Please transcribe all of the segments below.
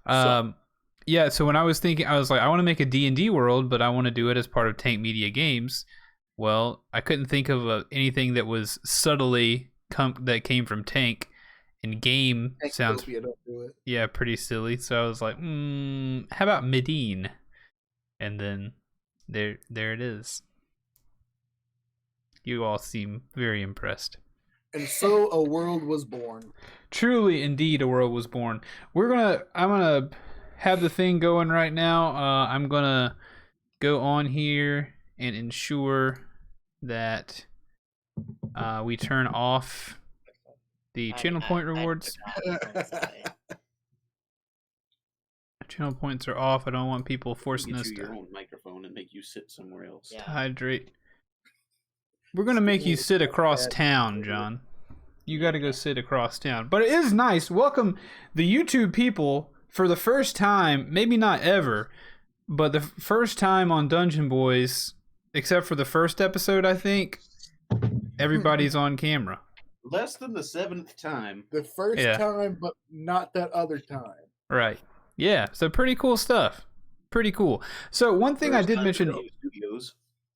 Yeah, so when I was thinking, I was like, I want to make a D&D world, but I want to do it as part of Tank Media Games. Well, I couldn't think of anything that was subtly that came from Tank, and game sounds don't do it. pretty silly. So I was like, how about Medine? And then there it is. You all seem very impressed. And so a world was born. Truly, indeed, a world was born. I'm gonna have the thing going right now. I'm gonna go on here and ensure that we turn off the channel point rewards. Channel points are off. I don't want people forcing us to your own microphone and make you sit somewhere else. To hydrate. We're gonna make you sit across town, John. You got to go sit across town. But it is nice. Welcome the YouTube people for the first time, maybe not ever, but the first time on Dungeon Boys, except for the first episode, I think, everybody's on camera. Less than the 7th time. The first time, but not that other time. Right. Yeah, so pretty cool stuff. Pretty cool. So one thing I did mention... Studios.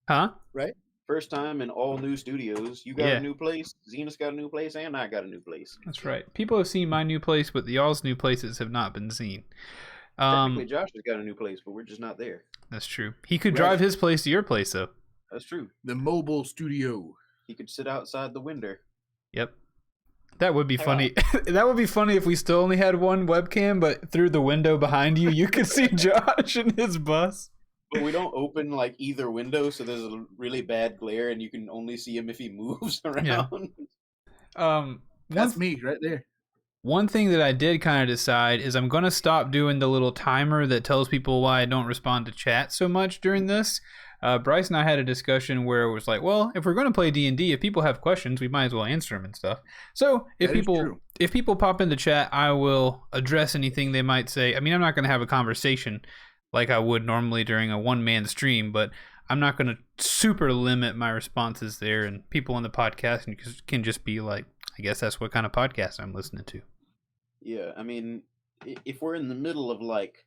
Huh? Right. First time in all new studios. You got a new place, Zenas got a new place, and I got a new place. That's right. People have seen my new place, but y'all's new places have not been seen. Technically, Josh has got a new place, but we're just not there. That's true. He could drive his place to your place, though. That's true. The mobile studio. He could sit outside the window. Yep. That would be funny. That would be funny if we still only had one webcam, but through the window behind you, you could see Josh and his bus. But we don't open like either window, so there's a really bad glare, and you can only see him if he moves around. Yeah. That's me right there. One thing that I did kind of decide is I'm going to stop doing the little timer that tells people why I don't respond to chat so much during this. Bryce and I had a discussion where it was like, well, if we're going to play D&D, if people have questions, we might as well answer them and stuff. So if people pop into chat, I will address anything they might say. I mean, I'm not going to have a conversation like I would normally during a one-man stream, but I'm not going to super limit my responses there, and people on the podcast can just be like, I guess that's what kind of podcast I'm listening to. Yeah, I mean, if we're in the middle of like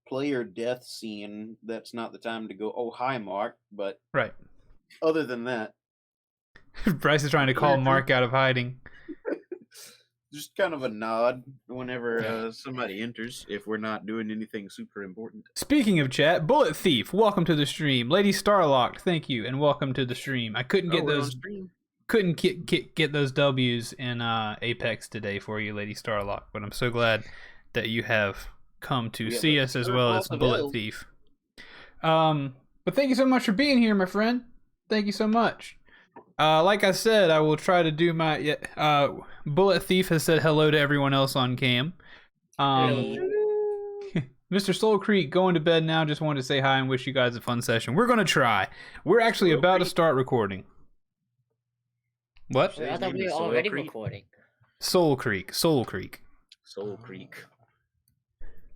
player death scene, that's not the time to go, oh, hi, Mark, but right. Other than that. Bryce is trying to call Mark out of hiding. Just kind of a nod whenever somebody enters, if we're not doing anything super important. Speaking of chat, Bullet Thief, welcome to the stream. Lady Starlocked, thank you, and welcome to the stream. I couldn't get get those W's in Apex today for you, Lady Starlock, but I'm so glad that you have come to see us as well as Bullet Thief. But thank you so much for being here, my friend. Thank you so much. Like I said, I will try to do my... Bullet Thief has said hello to everyone else on cam. Mr. Soul Creek, going to bed now. Just wanted to say hi and wish you guys a fun session. We're going to try. We're actually about to start recording. What? I thought we were already recording. Soul Creek.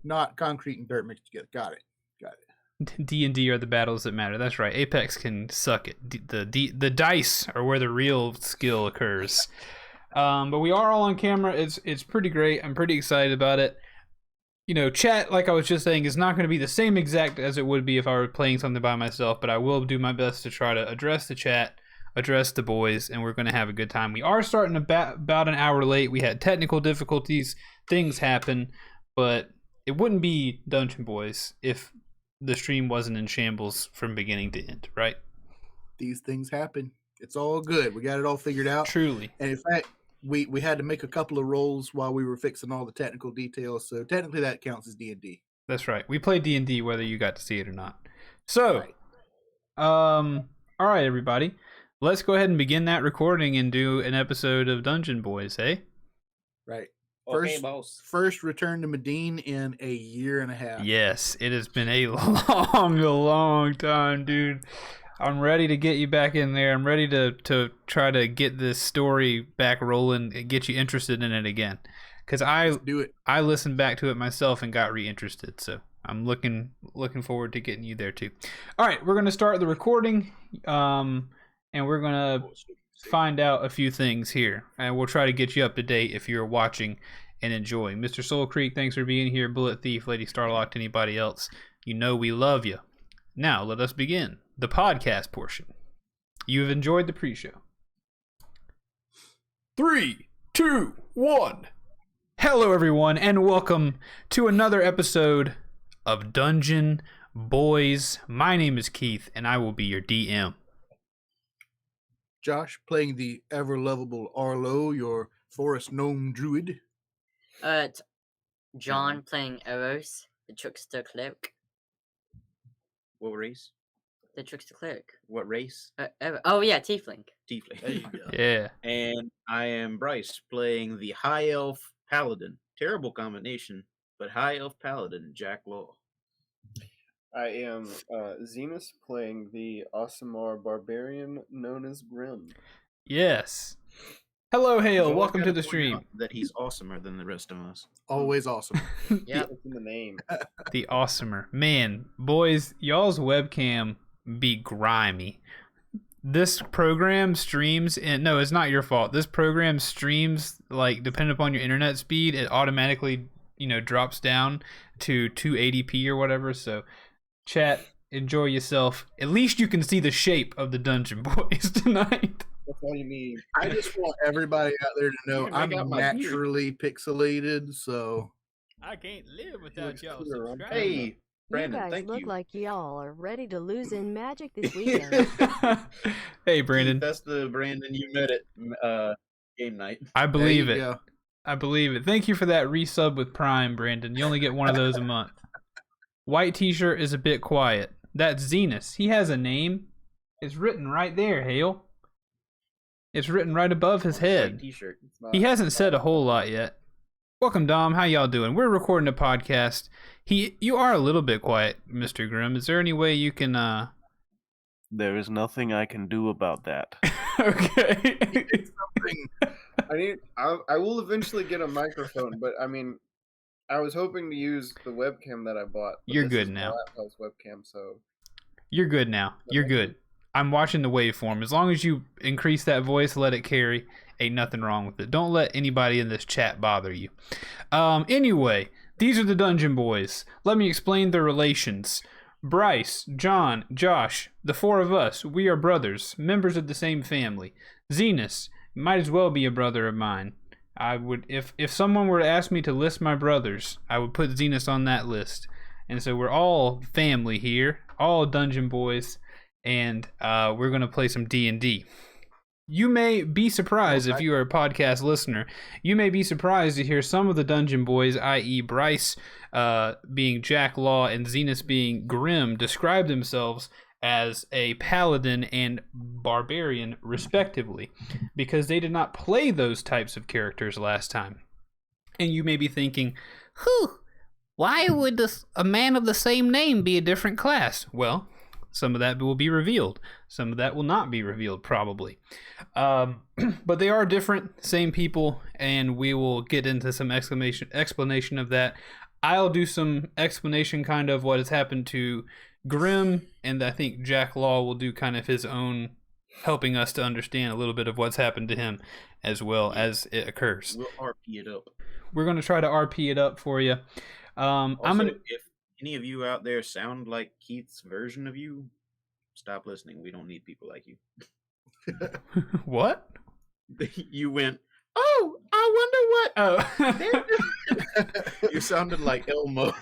Not concrete and dirt mixed together. Got it. D&D are the battles that matter. That's right. Apex can suck it. The dice are where the real skill occurs. But we are all on camera. It's pretty great. I'm pretty excited about it. You know, chat, like I was just saying, is not going to be the same exact as it would be if I were playing something by myself, but I will do my best to try to address the chat, address the boys, and we're going to have a good time. We are starting about an hour late. We had technical difficulties. Things happen, but it wouldn't be Dungeon Boys if the stream wasn't in shambles from beginning to end, right? These things happen. It's all good. We got it all figured out. Truly. And in fact, we had to make a couple of rolls while we were fixing all the technical details, so technically that counts as D&D. That's right. We play D&D whether you got to see it or not. So, all right, everybody. Let's go ahead and begin that recording and do an episode of Dungeon Boys, eh? Right. First return to Medine in a year and a half. Yes, it has been a long time, dude. I'm ready to get you back in there. I'm ready to try to get this story back rolling and get you interested in it again. Because I listened back to it myself and got reinterested. So I'm looking forward to getting you there too. All right, we're going to start the recording, and we're going to find out a few things here. And we'll try to get you up to date if you're watching and enjoy. Mr. Soul Creek, thanks for being here. Bullet Thief, Lady Starlocked, anybody else, you know we love you. Now, let us begin the podcast portion. You have enjoyed the pre-show. 3, 2, 1. Hello, everyone, and welcome to another episode of Dungeon Boys. My name is Keith, and I will be your DM. Josh, playing the ever-lovable Arlo, your forest gnome druid. John playing Eros, the trickster cleric. What race? The trickster cleric. What race? Oh yeah, tiefling. Tiefling. There you go. Yeah. And I am Bryce, playing the High Elf Paladin. Terrible combination, but High Elf Paladin, Jack Law. I am Zenus, playing the Aasimar Barbarian known as Grimm. Yes. Hello, Hale. So Welcome I to gotta the point stream. out that he's awesomer than the rest of us. Always awesome. Yeah. It's in the name. The awesomer. Man, boys, y'all's webcam be grimy. This program streams, and no, it's not your fault. This program streams, like, depending upon your internet speed, it automatically, drops down to 280p or whatever. So, chat, enjoy yourself. At least you can see the shape of the Dungeon Boys tonight. That's all you need. I just want everybody out there to know can make I'm out my naturally pixelated, so I can't live without y'all subscribing. Hey, Brandon, you guys thank look you. like y'all are ready to lose in Magic this weekend. Hey, Brandon. That's the Brandon you met at game night. I believe there it. you go. I believe it. Thank you for that resub with Prime, Brandon. You only get one of those a month. White t-shirt is a bit quiet. That's Zenus. He has a name. It's written right there, Hale. It's written right above his head. T-shirt. He hasn't said a whole lot yet. Welcome, Dom. How y'all doing? We're recording a podcast. You are a little bit quiet, Mr. Grimm. Is there any way you can There is nothing I can do about that. Okay. I will eventually get a microphone, but I mean, I was hoping to use the webcam that I bought. But You're this good is my now. laptop's webcam, so You're good now. You're good. I'm watching the waveform. As long as you increase that voice, let it carry. Ain't nothing wrong with it. Don't let anybody in this chat bother you. Anyway, these are the Dungeon Boys. Let me explain their relations. Bryce, John, Josh, the four of us, we are brothers, members of the same family. Zenus might as well be a brother of mine. I would, if someone were to ask me to list my brothers, I would put Zenus on that list. And so we're all family here, all Dungeon Boys. And we're going to play some D&D. You may be surprised if you are a podcast listener. You may be surprised to hear some of the Dungeon Boys, i.e. Bryce being Jack Law and Zenus being Grimm, describe themselves as a paladin and barbarian, respectively, because they did not play those types of characters last time. And you may be thinking, why would a man of the same name be a different class? Well, some of that will be revealed. Some of that will not be revealed, probably. But they are different, same people, and we will get into some explanation of that. I'll do some explanation kind of what has happened to Grimm, and I think Jack Law will do kind of his own, helping us to understand a little bit of what's happened to him as well as it occurs. We'll RP it up. We're going to try to RP it up for you. Also, I'm gonna... if any of you out there sound like Keith's version of you, stop listening. We don't need people like you. What? You went, oh, I wonder what. Oh. You sounded like Elmo.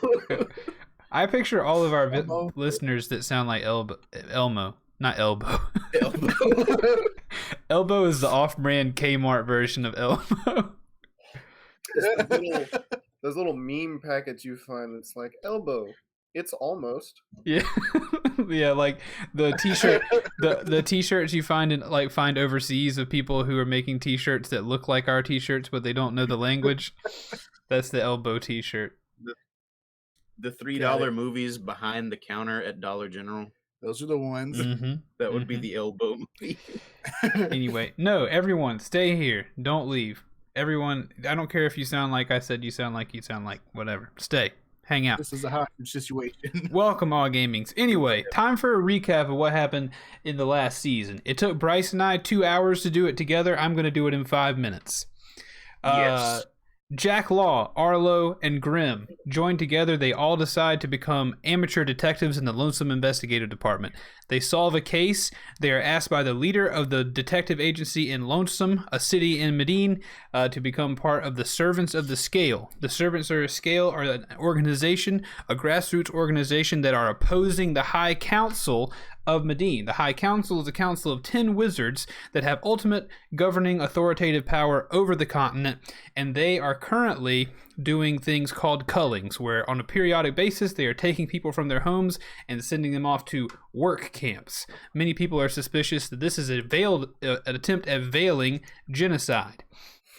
I picture all of our Elmo. listeners that sound like Elmo. Not Elbow. Elmo. Elbow is the off-brand Kmart version of Elmo. those little meme packets you find, it's like elbow. It's almost. Yeah. Yeah, like the t-shirt the t-shirts you find overseas of people who are making t-shirts that look like our t-shirts but they don't know the language. That's the Elbow t-shirt. The $3 movies behind the counter at Dollar General. Those are the ones. Mm-hmm. That would be the Elbow movie. Anyway, no, everyone, stay here. Don't leave. Everyone, I don't care if you sound like I said you sound like, whatever. Stay. Hang out. This is a hostage situation. Welcome, all gamings. Anyway, time for a recap of what happened in the last season. It took Bryce and I 2 hours to do it together. I'm going to do it in 5 minutes. Yes. Jack Law, Arlo, and Grimm join together. They all decide to become amateur detectives in the Lonesome Investigative Department. They solve a case. They are asked by the leader of the detective agency in Lonesome, a city in Medine, to become part of the Servants of the Scale. The Servants of the Scale are an organization, a grassroots organization that are opposing the High Council of Medine. The High Council is a council of 10 wizards that have ultimate governing authoritative power over the continent, and they are currently doing things called cullings, where on a periodic basis they are taking people from their homes and sending them off to work camps. Many people are suspicious that this is an attempt at veiling genocide.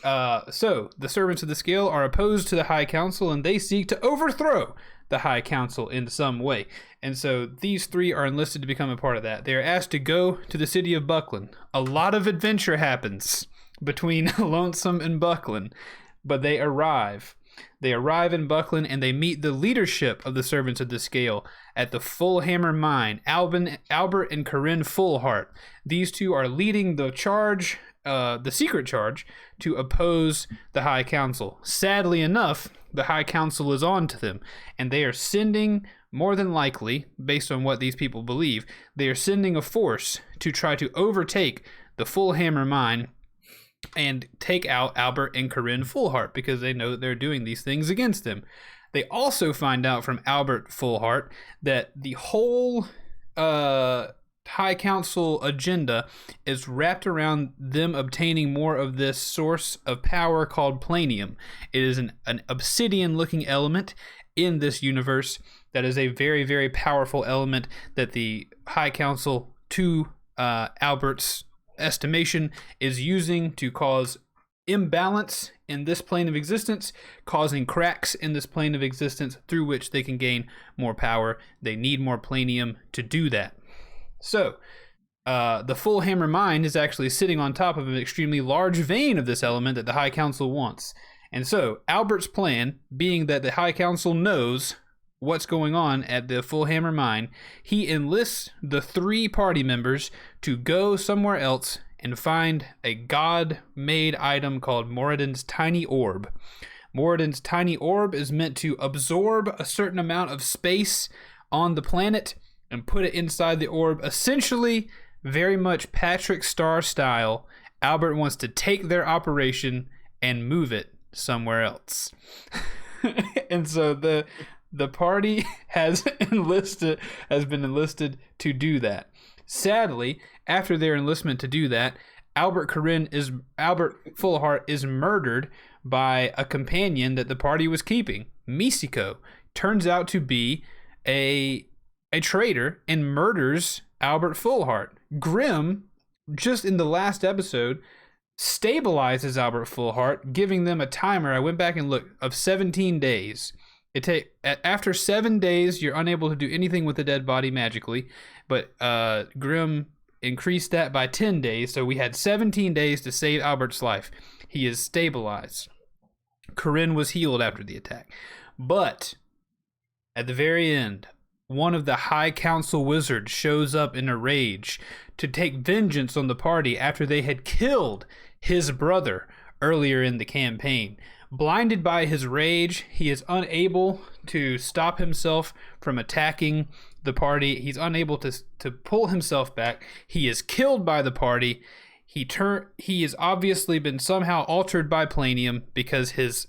So the Servants of the Scale are opposed to the High Council, and they seek to overthrow the High Council in some way. And so these three are enlisted to become a part of that. They are asked to go to the city of Buckland. A lot of adventure happens between Lonesome and Buckland, but they arrive. They arrive in Buckland, and they meet the leadership of the Servants of the Scale at the Fellhammer mine, Albert and Corinne Fullheart. These two are leading the charge, the secret charge, to oppose the High Council. Sadly enough, the High Council is on to them, and they are sending, more than likely, based on what these people believe, they are sending a force to try to overtake the Fellhammer mine and take out Albert and Corinne Fullheart, because they know that they're doing these things against them. They also find out from Albert Fullheart that the whole High Council agenda is wrapped around them obtaining more of this source of power called planium. It is an obsidian-looking element in this universe that is a very, very powerful element that the High Council, to Albert's estimation, is using to cause imbalance in this plane of existence, causing cracks in this plane of existence through which they can gain more power. They need more planium to do that. So, the Fellhammer mine is actually sitting on top of an extremely large vein of this element that the High Council wants. And so, Albert's plan, being that the High Council knows what's going on at the Fellhammer mine, he enlists the 3 party members to go somewhere else and find a god-made item called Morridan's Tiny Orb. Morridan's Tiny Orb is meant to absorb a certain amount of space on the planet and put it inside the orb. Essentially, very much Patrick Star style, Albert wants to take their operation and move it somewhere else. And so the party has been enlisted to do that. Sadly, after their enlistment to do that, Albert Fullheart is murdered by a companion that the party was keeping. Misiko turns out to be a traitor and murders Albert Fullheart. Grimm, just in the last episode, stabilizes Albert Fullheart, giving them a timer, I went back and looked, of 17 days. After 7 days, you're unable to do anything with the dead body magically, but Grimm increased that by 10 days, so we had 17 days to save Albert's life. He is stabilized. Corinne was healed after the attack. But at the very end, one of the High Council wizards shows up in a rage to take vengeance on the party after they had killed his brother earlier in the campaign. Blinded by his rage, he is unable to stop himself from attacking the party. He's unable to pull himself back. He is killed by the party. He has obviously been somehow altered by planium because his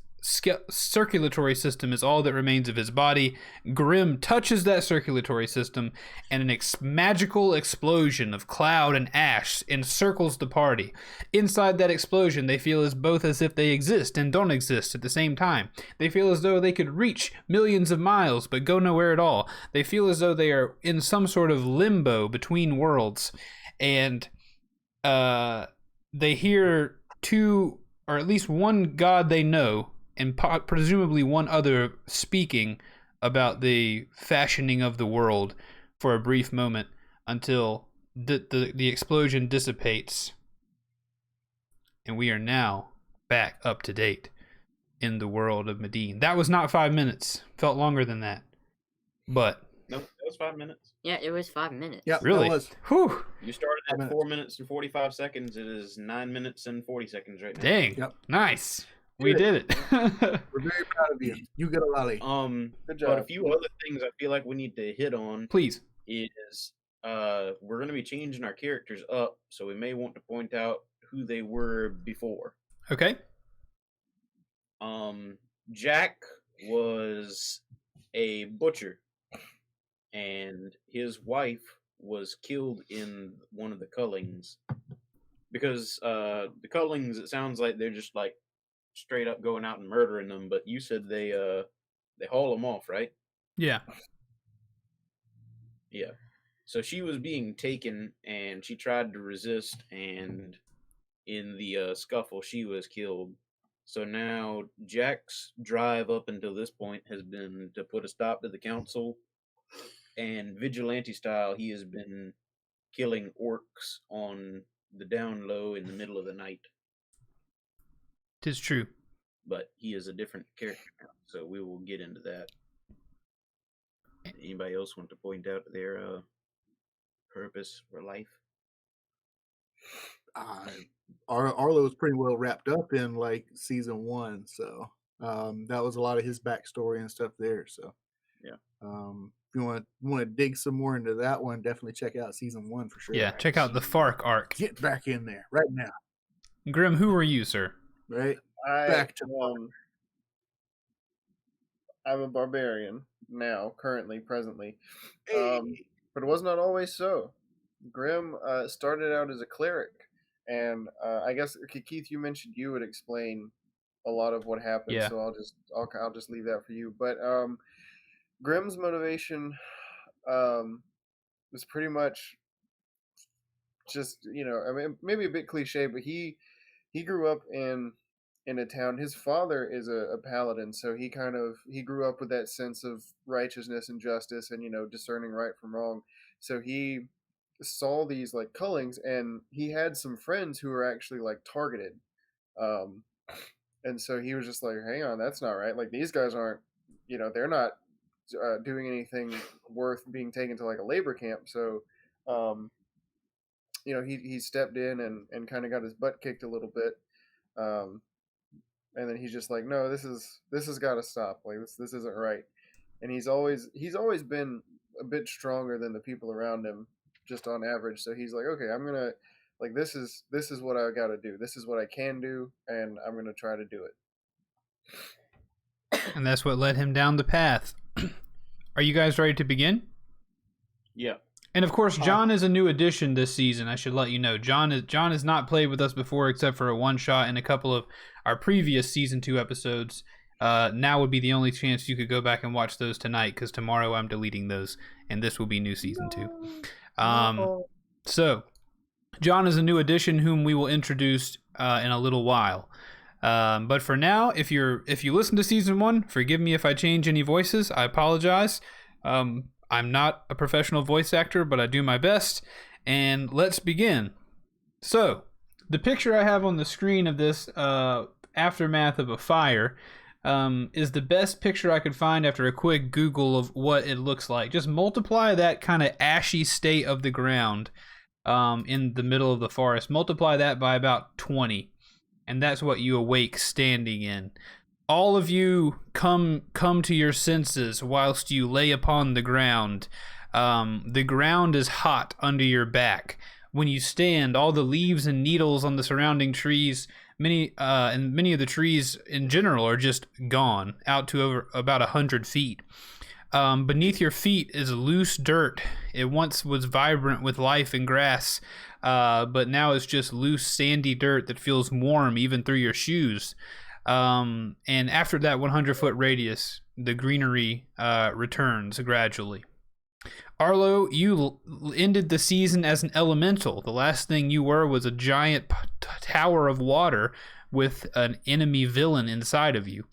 circulatory system is all that remains of his body. Grimm touches that circulatory system, and an magical explosion of cloud and ash encircles the party. Inside that explosion, they feel as if they exist and don't exist at the same time. They feel as though they could reach millions of miles but go nowhere at all. They feel as though they are in some sort of limbo between worlds, and they hear 2, or at least one god they know, and presumably one other, speaking about the fashioning of the world for a brief moment until the explosion dissipates. And we are now back up to date in the world of Medine. That was not 5 minutes. Felt longer than that. But... Nope, that was 5 minutes. Yeah, it was 5 minutes. Yeah, really? that was. Whew. You started at 4 minutes and 45 seconds. It is 9 minutes and 40 seconds right now. Dang. Yep. Nice. We did it. We're very proud of you. You get a lolly. Good But a job. few other things I feel like we need to hit on Please. is we're going to be changing our characters up, so we may want to point out who they were before. Okay. Jack was a butcher, and his wife was killed in one of the cullings. Because the cullings, it sounds like they're just like straight up going out and murdering them, but you said they haul them off, right? Yeah. Yeah. So she was being taken, and she tried to resist, and in the scuffle, she was killed. So now Jack's drive up until this point has been to put a stop to the council, and vigilante style, he has been killing orcs on the down low in the middle of the night. 'Tis true. But he is a different character now, so we will get into that. Anybody else want to point out their purpose or life? Arlo was pretty well wrapped up in like season 1, so that was a lot of his backstory and stuff there. So yeah, if you want to dig some more into that one, definitely check out season 1 for sure. Yeah, check out the Fark arc. Get back in there right now. Grimm, who are you, sir? Right, I'm a barbarian now, currently, presently. But it was not always so. Grimm started out as a cleric, and I guess Keith, you mentioned you would explain a lot of what happened, Yeah. so I'll just leave that for you. But Grimm's motivation was pretty much just, I mean, maybe a bit cliche, but he grew up in a town. His father is a paladin, so he grew up with that sense of righteousness and justice and discerning right from wrong. So he saw these like cullings, and he had some friends who were actually like targeted, and so he was just like, hang on, that's not right. Like, these guys aren't, they're not doing anything worth being taken to like a labor camp. So he stepped in and kind of got his butt kicked a little bit. And then he's just like, no, this has got to stop. Like, this isn't right. And he's always been a bit stronger than the people around him, just on average. So he's like, okay, I'm gonna, like, this is what I got to do. This is what I can do, and I'm gonna try to do it. And that's what led him down the path. Are you guys ready to begin? Yeah. And of course, John is a new addition this season. I should let you know. John has not played with us before, except for a one shot in a couple of our previous season 2 episodes. Now would be the only chance you could go back and watch those tonight, because tomorrow I'm deleting those, and this will be new season 2. So, John is a new addition whom we will introduce in a little while. But for now, if you listen to season 1, forgive me if I change any voices. I apologize. I'm not a professional voice actor, but I do my best. And let's begin. So, the picture I have on the screen of this aftermath of a fire is the best picture I could find after a quick Google of what it looks like. Just multiply that kind of ashy state of the ground in the middle of the forest. Multiply that by about 20. And that's what you awake standing in. All of you come to your senses whilst you lay upon the ground. The ground is hot under your back. When you stand, all the leaves and needles on the surrounding trees, many of the trees in general, are just gone, out to over about 100 feet. Beneath your feet is loose dirt. It once was vibrant with life and grass, but now it's just loose, sandy dirt that feels warm even through your shoes. And after that 100-foot radius, the greenery returns gradually. Arlo, you ended the season as an elemental. The last thing you were was a giant tower of water with an enemy villain inside of you.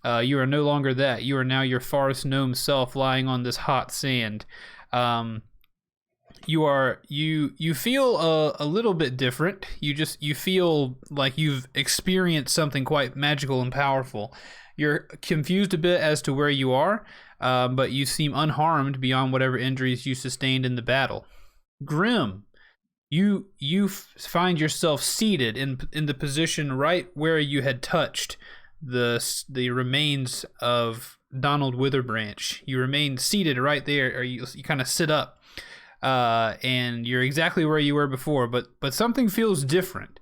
You are no longer that. You are now your forest gnome self lying on this hot sand. You feel a little bit different. You feel like you've experienced something quite magical and powerful. You're confused a bit as to where you are, but you seem unharmed beyond whatever injuries you sustained in the battle. Grimm, you find yourself seated in the position right where you had touched the remains of Donald Witherbranch. You remain seated right there, or you kind of sit up, and you're exactly where you were before. But something feels different.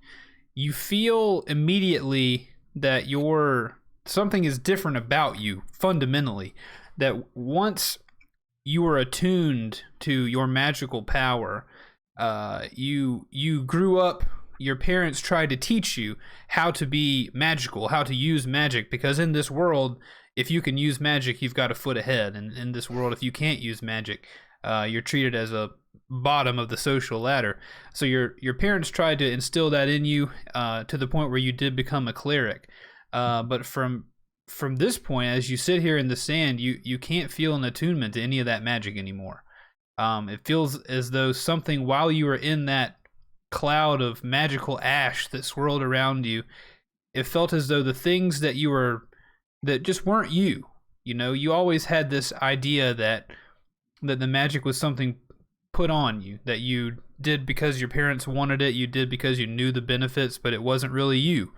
You feel immediately that something is different about you fundamentally. That once you were attuned to your magical power, you grew up. Your parents tried to teach you how to be magical, how to use magic, because in this world, if you can use magic, you've got a foot ahead. And in this world, if you can't use magic, you're treated as a bottom of the social ladder. So your parents tried to instill that in you to the point where you did become a cleric. But from this point, as you sit here in the sand, you can't feel an attunement to any of that magic anymore. It feels as though something, while you were in that cloud of magical ash that swirled around you, it felt as though the things that just weren't you. You know, you always had this idea that the magic was something put on you, that you did because your parents wanted it, you did because you knew the benefits, but it wasn't really you.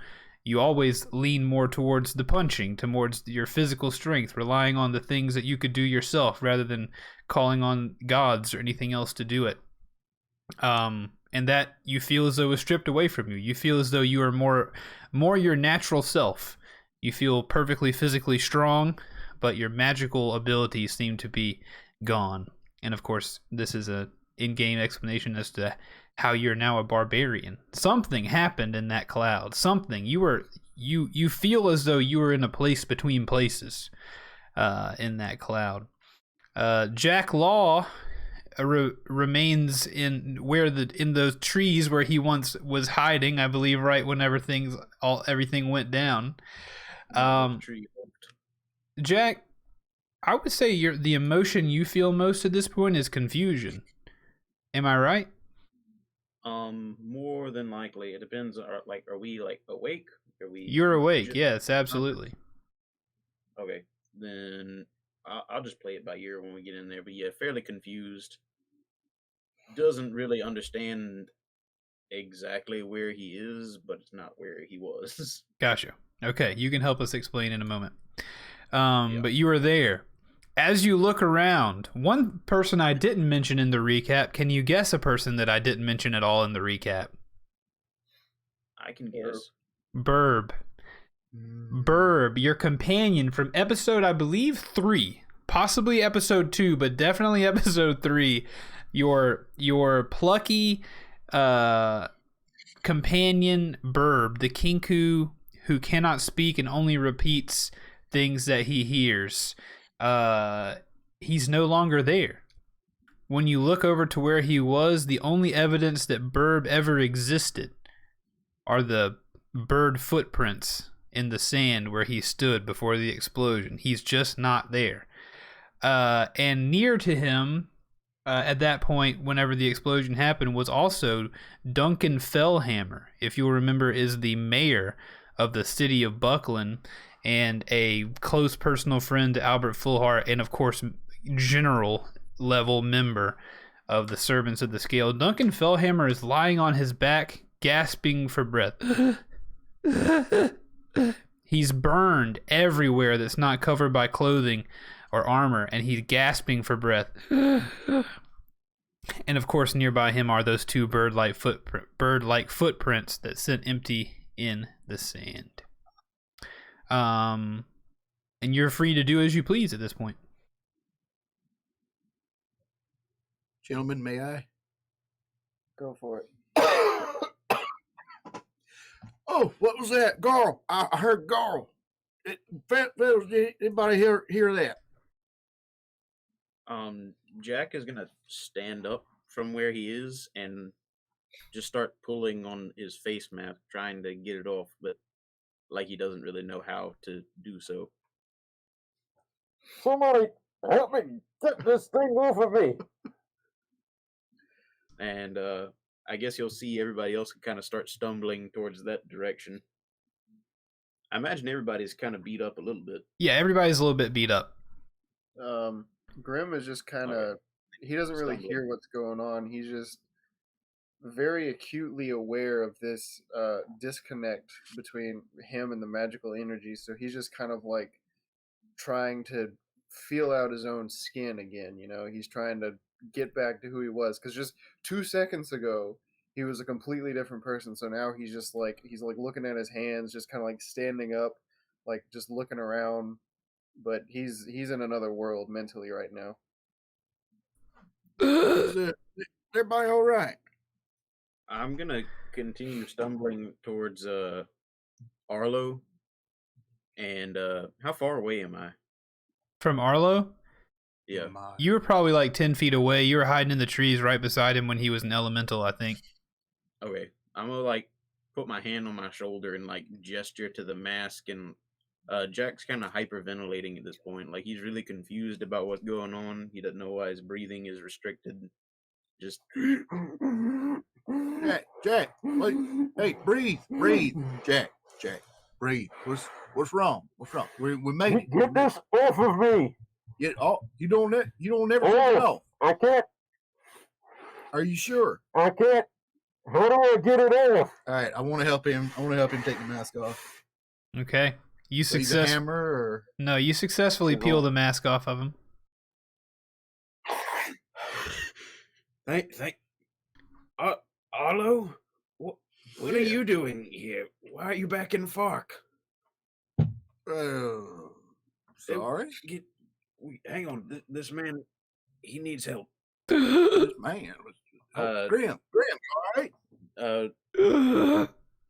You always lean more towards the punching, towards your physical strength, relying on the things that you could do yourself rather than calling on gods or anything else to do it. And that you feel as though was stripped away from you. You feel as though you are more your natural self. You feel perfectly physically strong, but your magical abilities seem to be gone. And of course, this is a in-game explanation as to how you're now a barbarian. Something happened in that cloud. Something. You feel as though you were in a place between places in that cloud. Jack Law remains in those trees where he once was hiding, I believe, right when everything went down. Jack, I would say the emotion you feel most at this point is confusion. Am I right? More than likely. It depends. Are we awake? You're awake. Yes, absolutely. Okay, then I'll just play it by ear when we get in there. But yeah, fairly confused. Doesn't really understand exactly where he is, but it's not where he was. Gotcha. Okay, you can help us explain in a moment. But you are there. As you look around, one person I didn't mention in the recap, can you guess a person that I didn't mention at all in the recap? I can guess. Burb. Burb, your companion from episode, I believe, 3. Possibly episode 2, but definitely episode 3. Your plucky companion Burb, the kinku who cannot speak and only repeats things that he hears. He's no longer there. When you look over to where he was, the only evidence that Burb ever existed are the bird footprints in the sand where he stood before the explosion. He's just not there. And near to him, at that point, whenever the explosion happened, was also Duncan Fellhammer, if you'll remember, is the mayor of the city of Buckland and a close personal friend to Albert Fullhart, and of course, general level member of the Servants of the Scale. Duncan Fellhammer is lying on his back, gasping for breath. He's burned everywhere that's not covered by clothing or armor, and he's gasping for breath. And of course, nearby him are those two bird-like footprints that sit empty in the sand. And you're free to do as you please at this point. Gentlemen, may I? Go for it. Oh, what was that? Garl. I heard Garl. Anybody hear that? Jack is gonna stand up from where he is and just start pulling on his face mask, trying to get it off, but like he doesn't really know how to do so. Somebody help me get this thing off of me. And I guess you'll see everybody else kind of start stumbling towards that direction. I imagine everybody's kind of beat up a little bit. Yeah, everybody's a little bit beat up. Grimm is just kind of, he doesn't really hear what's going on. He's just very acutely aware of this disconnect between him and the magical energy. So he's just kind of like trying to feel out his own skin again. He's trying to get back to who he was, because just 2 seconds ago he was a completely different person. So now he's looking at his hands, just kind of like standing up, like just looking around. But he's in another world mentally right now. Is everybody all right? I'm gonna continue stumbling towards Arlo. And how far away am I? From Arlo? Yeah. You were probably like 10 feet away. You were hiding in the trees right beside him when he was an elemental, I think. Okay. I'm gonna like put my hand on my shoulder and like gesture to the mask, and Jack's kind of hyperventilating at this point. Like he's really confused about what's going on. He doesn't know why his breathing is restricted. Just Jack, wait, hey, breathe, Jack, breathe. What's wrong? We made it. Get this off of me! You don't never take it Oh, off. I can't. Are you sure? I can't. How do I get it off? All right, I want to help him. take the mask off. Okay. You So he's a hammer, or No, you successfully peel the mask off of him. thank. Arlo, what are you doing here? Why are you back in Fark? Sorry. Hang on. This man, he needs help. This man was Grimm, all right?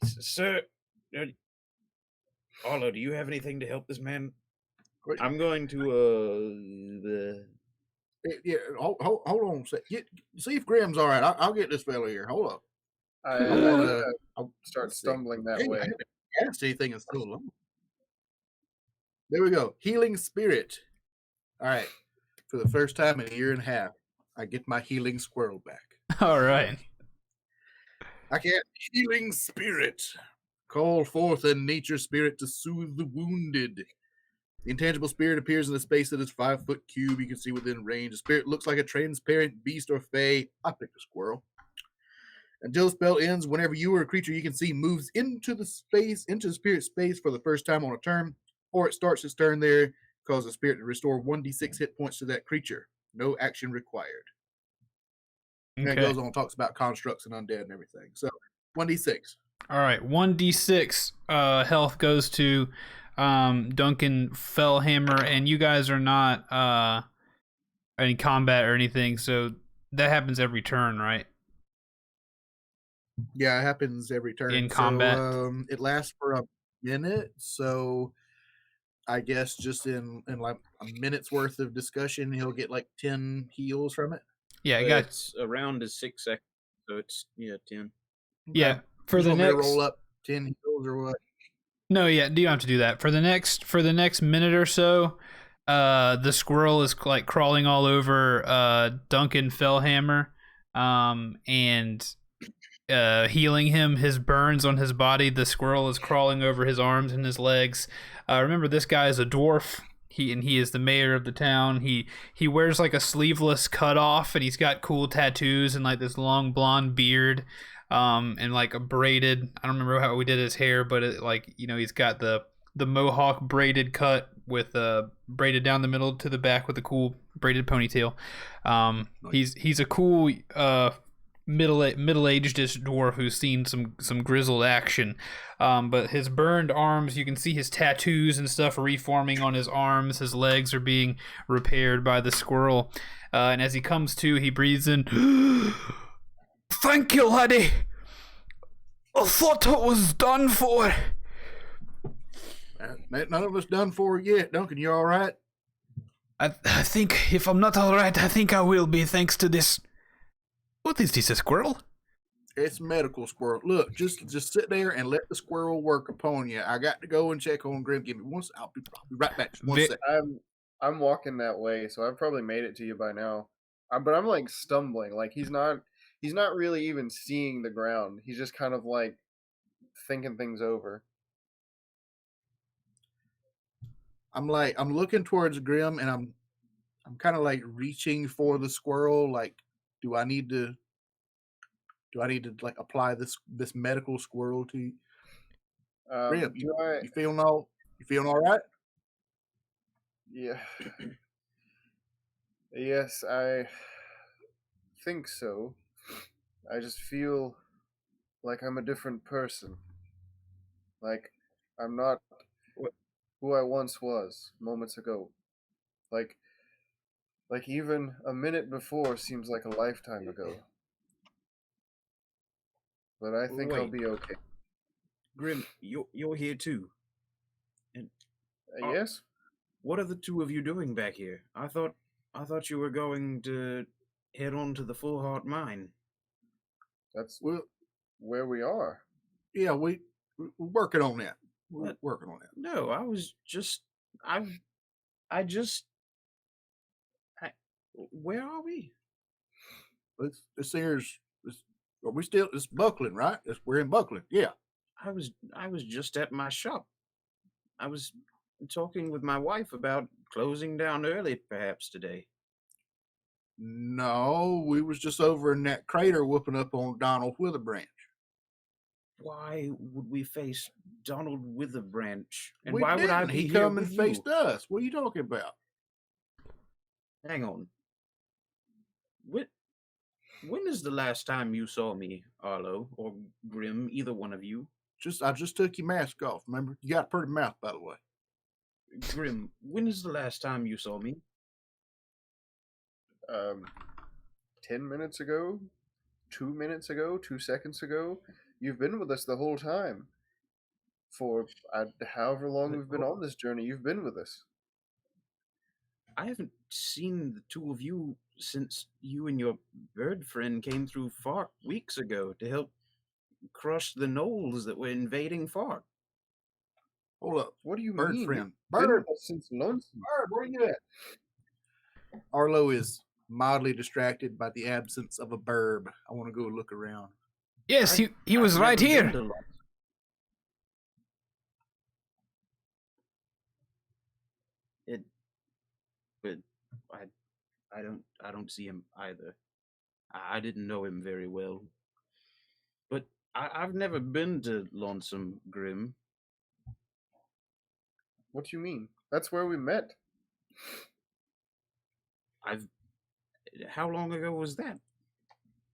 Sir, Arlo, do you have anything to help this man? I'm going to Yeah, hold on a sec. See if Grimm's all right. I'll get this fella here. Hold up. I'll start stumbling that way. I haven't cast anything in so long. There we go. Healing Spirit. All right. For the first time in a year and a half, I get my healing squirrel back. All right. I can't. Healing Spirit. Call forth a nature spirit to soothe the wounded. The intangible spirit appears in a space that is 5-foot cube. You can see within range. The spirit looks like a transparent beast or fey. I picked a squirrel. Until the spell ends, whenever you or a creature you can see moves into the spirit space for the first time on a turn, or it starts its turn there, cause the spirit to restore 1d6 hit points to that creature. No action required. And it goes on, talks about constructs and undead and everything. So 1d6. All right, 1d6 health goes to Duncan Fellhammer, and you guys are not in combat or anything, so that happens every turn, right? Yeah, it happens every turn. In combat. It lasts for a minute, so I guess just in like a minute's worth of discussion, he'll get like 10 heals from it. Yeah, I got it's around 6 seconds, so it's 10. Okay. Yeah, for You the want me to next roll up 10 heals or what? No, yeah, you don't have to do that. For the next minute or so, the squirrel is like crawling all over Duncan Fellhammer, and healing him. His burns on his body. The squirrel is crawling over his arms and his legs. Remember, this guy is a dwarf. He is the mayor of the town. He wears like a sleeveless cutoff, and he's got cool tattoos and like this long blonde beard, and like a braided. I don't remember how we did his hair, but he's got the mohawk braided cut with braided down the middle to the back with a cool braided ponytail. He's a cool middle-aged-ish dwarf who's seen some grizzled action, but his burned arms, you can see his tattoos and stuff reforming on his arms. His legs are being repaired by the squirrel, and as he comes to, he breathes in. Thank you, laddie. I thought it was done for. None of us done for yet. Duncan, you all right? I think if I'm not all right, I think I will be, thanks to this. What is this, a squirrel? It's a medical squirrel. Look, just sit there and let the squirrel work upon you. I got to go and check on Grimm. Give me one second. I'll be right back. Just one second. I'm walking that way, so I've probably made it to you by now. But I'm like stumbling. Like he's not really even seeing the ground. He's just kind of like thinking things over. I'm looking towards Grimm, and I'm kind of like reaching for the squirrel. Like, do I need to Do I need to like apply this medical squirrel to you? Grimm, Do I? you feeling all right? Yeah. Yes, I think so. I just feel like I'm a different person. Like I'm not who I once was moments ago. Like even a minute before seems like a lifetime ago. But I think I'll Wait. be okay. Grimm, you're here too. And Yes? what are the two of you doing back here? I thought you were going to head on to the Full Heart Mine. That's Well, where we are. yeah, we're working on that. We're What? working on that. No, where are we? This here's are we still? It's Buckland, right? We're in Buckland. Yeah. I was just at my shop. I was talking with my wife about closing down early perhaps today. No, we was just over in that crater whooping up on Donald Witherbranch. Why would we face Donald Witherbranch? And We why would I didn't. be He here come and with faced you? us. What are you talking about? Hang on. When is the last time you saw me, Arlo, or Grimm, either one of you? I just took your mask off. Remember, you got a pretty mouth, by the way. Grimm, when is the last time you saw me? 10 minutes ago, 2 minutes ago, 2 seconds ago. You've been with us the whole time. For however long we've been on this journey, you've been with us. I haven't seen the two of you since you and your bird friend came through Fark weeks ago to help crush the gnolls that were invading Fark. Hold up. What do you Bird mean? friend. You've been Bird. with us since Lonesome. Bird, where you at? Arlo is mildly distracted by the absence of a burb. I want to go look around. Yes, he was I've right never been here. to Lonesome. But I don't see him either. I didn't know him very well. But I've never been to Lonesome, Grimm. What do you mean? That's where we met. How long ago was that?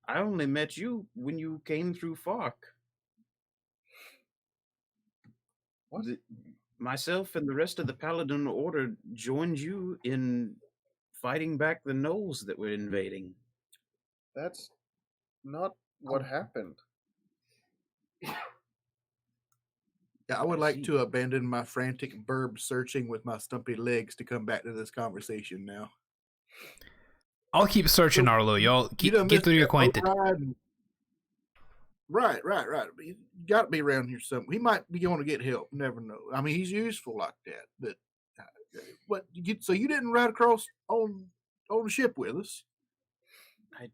I only met you when you came through Fark. What? Myself and the rest of the Paladin Order joined you in fighting back the gnolls that were invading. That's not what happened. Yeah, I would like to abandon my frantic burb searching with my stumpy legs to come back to this conversation now. I'll keep searching, Arlo. Y'all You done get missed through that acquainted. boat ride and- Right. But you got to be around here somewhere. He might be going to get help. Never know. I mean, he's useful like that. But so you didn't ride across on the ship with us? I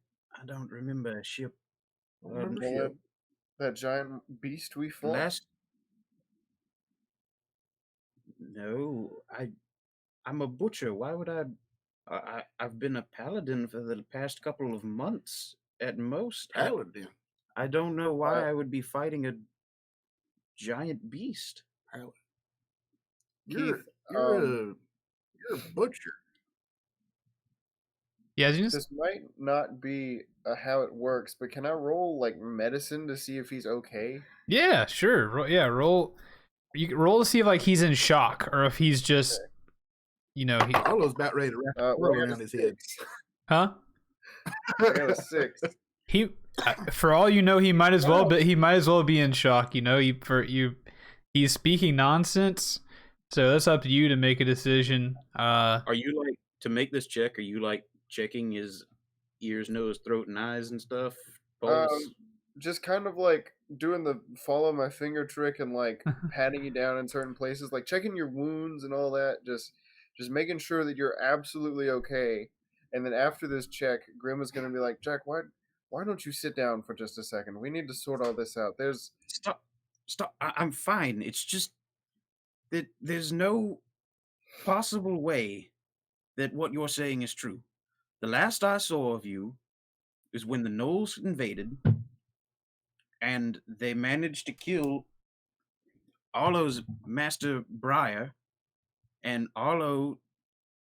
don't remember a ship. I don't remember Well, ship. that giant beast we fought? No, I'm a butcher. Why would I've been a paladin for the past couple of months at most. Paladin? I don't know why I would be fighting a giant beast. Paladin. Keith, You're a butcher. Yeah, just this might not be how it works, but can I roll like medicine to see if he's okay? yeah, sure. Roll. You can roll to see if like he's in shock or if he's just, he. Arlo's about ready to wrap a well, around his head. Huh? I got a 6. He, for all you know, he might as well, but he might as well be in shock. He's speaking nonsense. So that's up to you to make a decision. Are you like to make this check? Are you like checking his ears, nose, throat, and eyes and stuff? Pulse? Just kind of like doing the follow my finger trick and like patting you down in certain places, like checking your wounds and all that. Just making sure that you're absolutely okay. And then after this check, Grimm is going to be like, Jack, why don't you sit down for just a second? We need to sort all this out. Stop. I'm fine. It's just that there's no possible way that what you're saying is true. The last I saw of you is when the gnolls invaded. and they managed to kill Arlo's master Briar, and Arlo,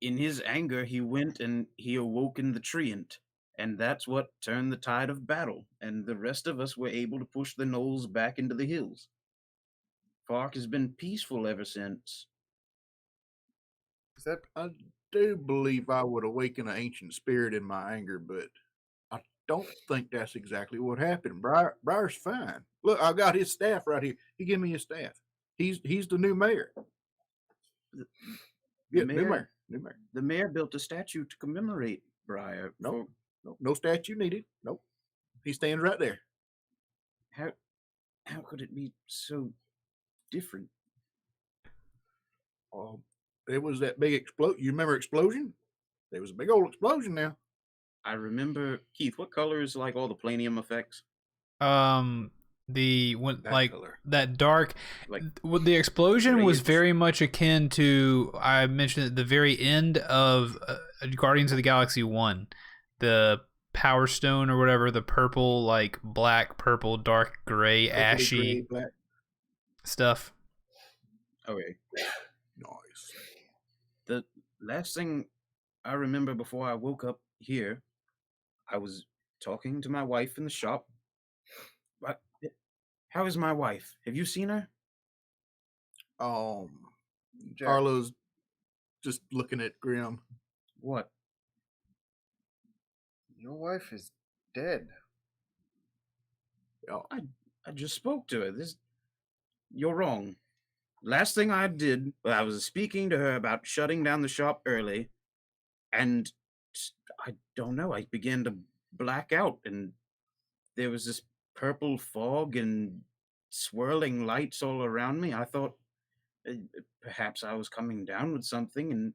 in his anger, he went and he awoken the treant, and that's what turned the tide of battle, and the rest of us were able to push the gnolls back into the hills. Fark has been peaceful ever since. Is that I do believe I would awaken an ancient spirit in my anger, but I don't think that's exactly what happened. Briar's fine. Look, I got his staff right here. He gave me his staff. He's the new mayor. Yeah, new mayor. New mayor. The mayor built a statue to commemorate Briar. No, no statue needed. Nope. He stands right there. How could it be so different? It was that big explosion. You remember explosion? There was a big old explosion now. I remember, Keith, what color is like all the planium effects? That color. That dark, Like the explosion was radiance. very much akin to, I mentioned at the very end of Guardians of the Galaxy 1, the Power Stone or whatever, the purple, like black, purple, dark, gray, ashy Gray, black. stuff. Okay. Nice. The last thing I remember before I woke up here, I was talking to my wife in the shop. How is my wife? Have you seen her? Jack? Arlo's just looking at Grimm. What? Your wife is dead. Oh, I just spoke to her. You're wrong. Last thing I did, I was speaking to her about shutting down the shop early, and I don't know, I began to black out, and there was this purple fog and swirling lights all around me. I thought perhaps I was coming down with something, and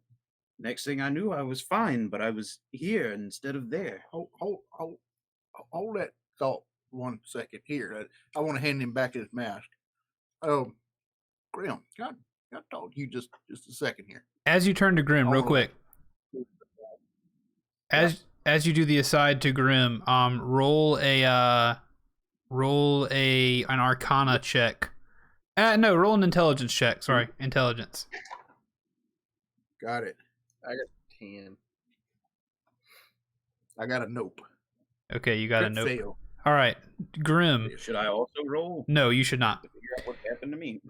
next thing I knew, I was fine, but I was here instead of there. hold that thought 1 second here. I want to hand him back his mask. Grimm, can I talk to you just a second here? As you turn to Grimm, real Oh. quick. As you do the aside to Grimm, roll an Arcana check. No, roll an intelligence check. Sorry, intelligence. Got it. I got 10. I got a nope. Okay, you got a Crit note. fail. All right, Grimm. Should I also roll No, you should not. to figure out what happened to me?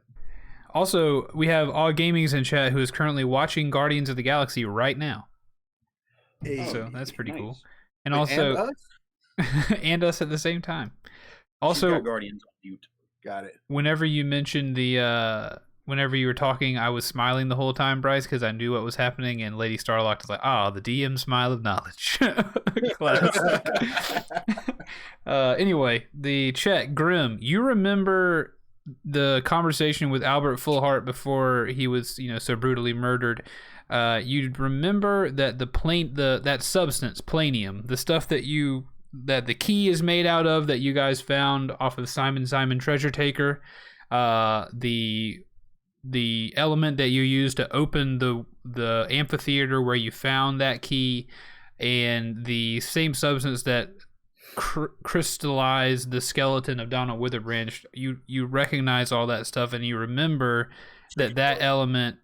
Also, we have All Gaming's in chat who is currently watching Guardians of the Galaxy right now. Hey. So that's pretty nice. cool. And Wait, also, and us? and us at the same time. She's Also, got Guardians on mute. Got it. whenever you mentioned whenever you were talking, I was smiling the whole time, Bryce, because I knew what was happening, and Lady Starlock was like, the DM smile of knowledge. Classic. Anyway, the chat, Grimm, you remember the conversation with Albert Fullheart before he was, so brutally murdered. You'd remember that that substance, planium, the stuff that the key is made out of, that you guys found off of Simon Treasure Taker, the element that you used to open the amphitheater where you found that key, and the same substance that crystallized the skeleton of Donald Witherbranch. You recognize all that stuff, and you remember that element,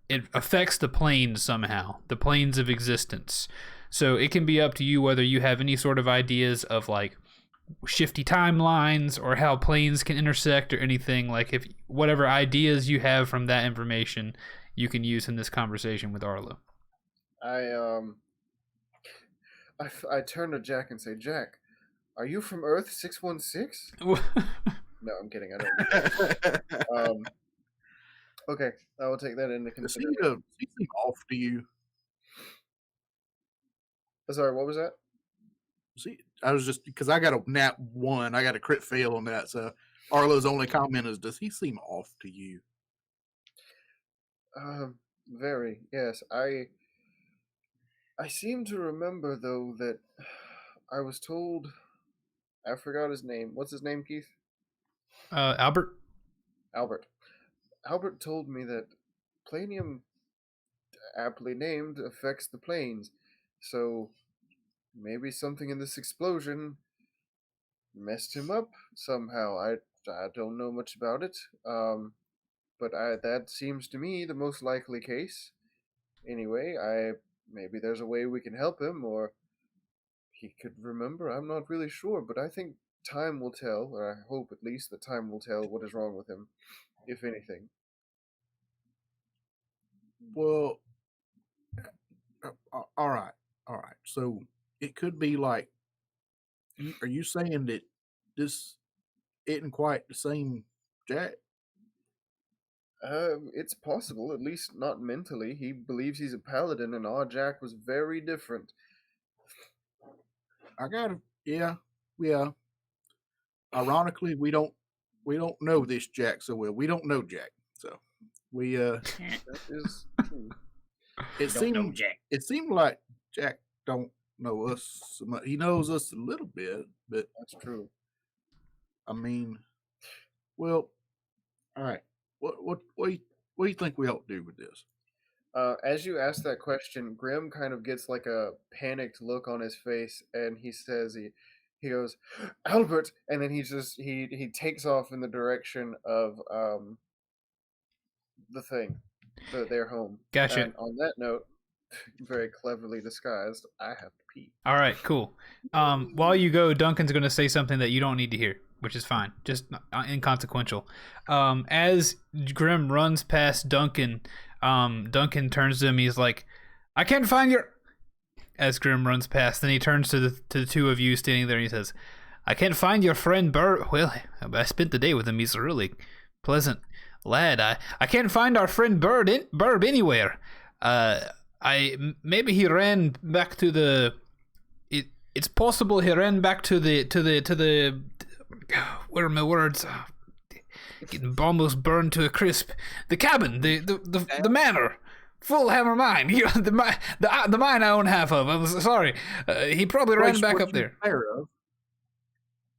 it affects the planes somehow, the planes of existence. So it can be up to you whether you have any sort of ideas of like shifty timelines or how planes can intersect or anything. Like, if whatever ideas you have from that information, you can use in this conversation with Arlo. I turn to Jack and say, Jack, are you from Earth 616? No, I'm kidding. I don't. Okay, I will take that into Does he consideration. seem off to you? Sorry, what was that? See, I was just because I got a nat 1, I got a crit fail on that. So Arlo's only comment is, does he seem off to you? Very, yes. I seem to remember, though, that I was told, I forgot his name. What's his name, Keith? Albert? Albert. Albert told me that planium, aptly named, affects the planes. So maybe something in this explosion messed him up somehow. I don't know much about it, but that seems to me the most likely case. Anyway, maybe there's a way we can help him, or he could remember. I'm not really sure, but I think time will tell, or I hope at least that time will tell what is wrong with him, if anything. Well, all right. So it could be like, are you saying that this isn't quite the same Jack? It's possible, at least not mentally. He believes he's a paladin, and our Jack was very different. I gotta, yeah. Ironically, we don't know this Jack so well. We don't know Jack, so we That is true. It seemed like Jack don't know us so much. He knows us a little bit, but That's true. I mean, well, all right. What do you think we ought to do with this? As you ask that question, Grimm kind of gets like a panicked look on his face, and he says he goes, Albert, and then he takes off in the direction of the thing, their home. Gotcha. And on that note, very cleverly disguised, I have to pee. All right, cool. While you go, Duncan's going to say something that you don't need to hear, which is fine, just inconsequential. As Grimm runs past Duncan, Duncan turns to him. He's like, "I can't find your." As Grimm runs past, then he turns to the two of you standing there, and he says, "I can't find your friend Burb. Well, I spent the day with him. He's a really pleasant lad. I can't find our friend Burb anywhere. Maybe he ran back to the. It's possible he ran back to the. What are my words? Getting almost burned to a crisp. The cabin, the manor, Fellhammer mine. The mine I own half of. I'm sorry. He probably ran back up there.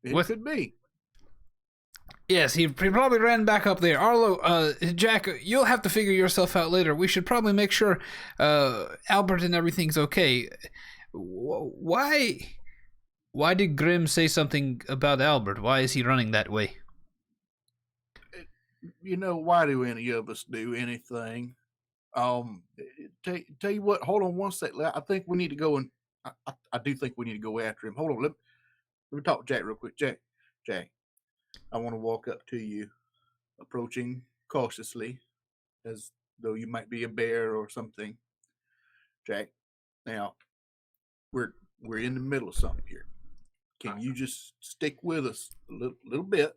It could be. Yes, he probably ran back up there. Arlo, Jack, you'll have to figure yourself out later. We should probably make sure Albert and everything's okay. Why did Grimm say something about Albert? Why is he running that way? You know, why do any of us do anything? Tell you what, hold on one sec. I think we need to go and I do think we need to go after him. Hold on, let me talk to Jack real quick. Jack, I want to walk up to you, approaching cautiously, as though you might be a bear or something. Jack, now we're in the middle of something here. Can you just stick with us a little bit?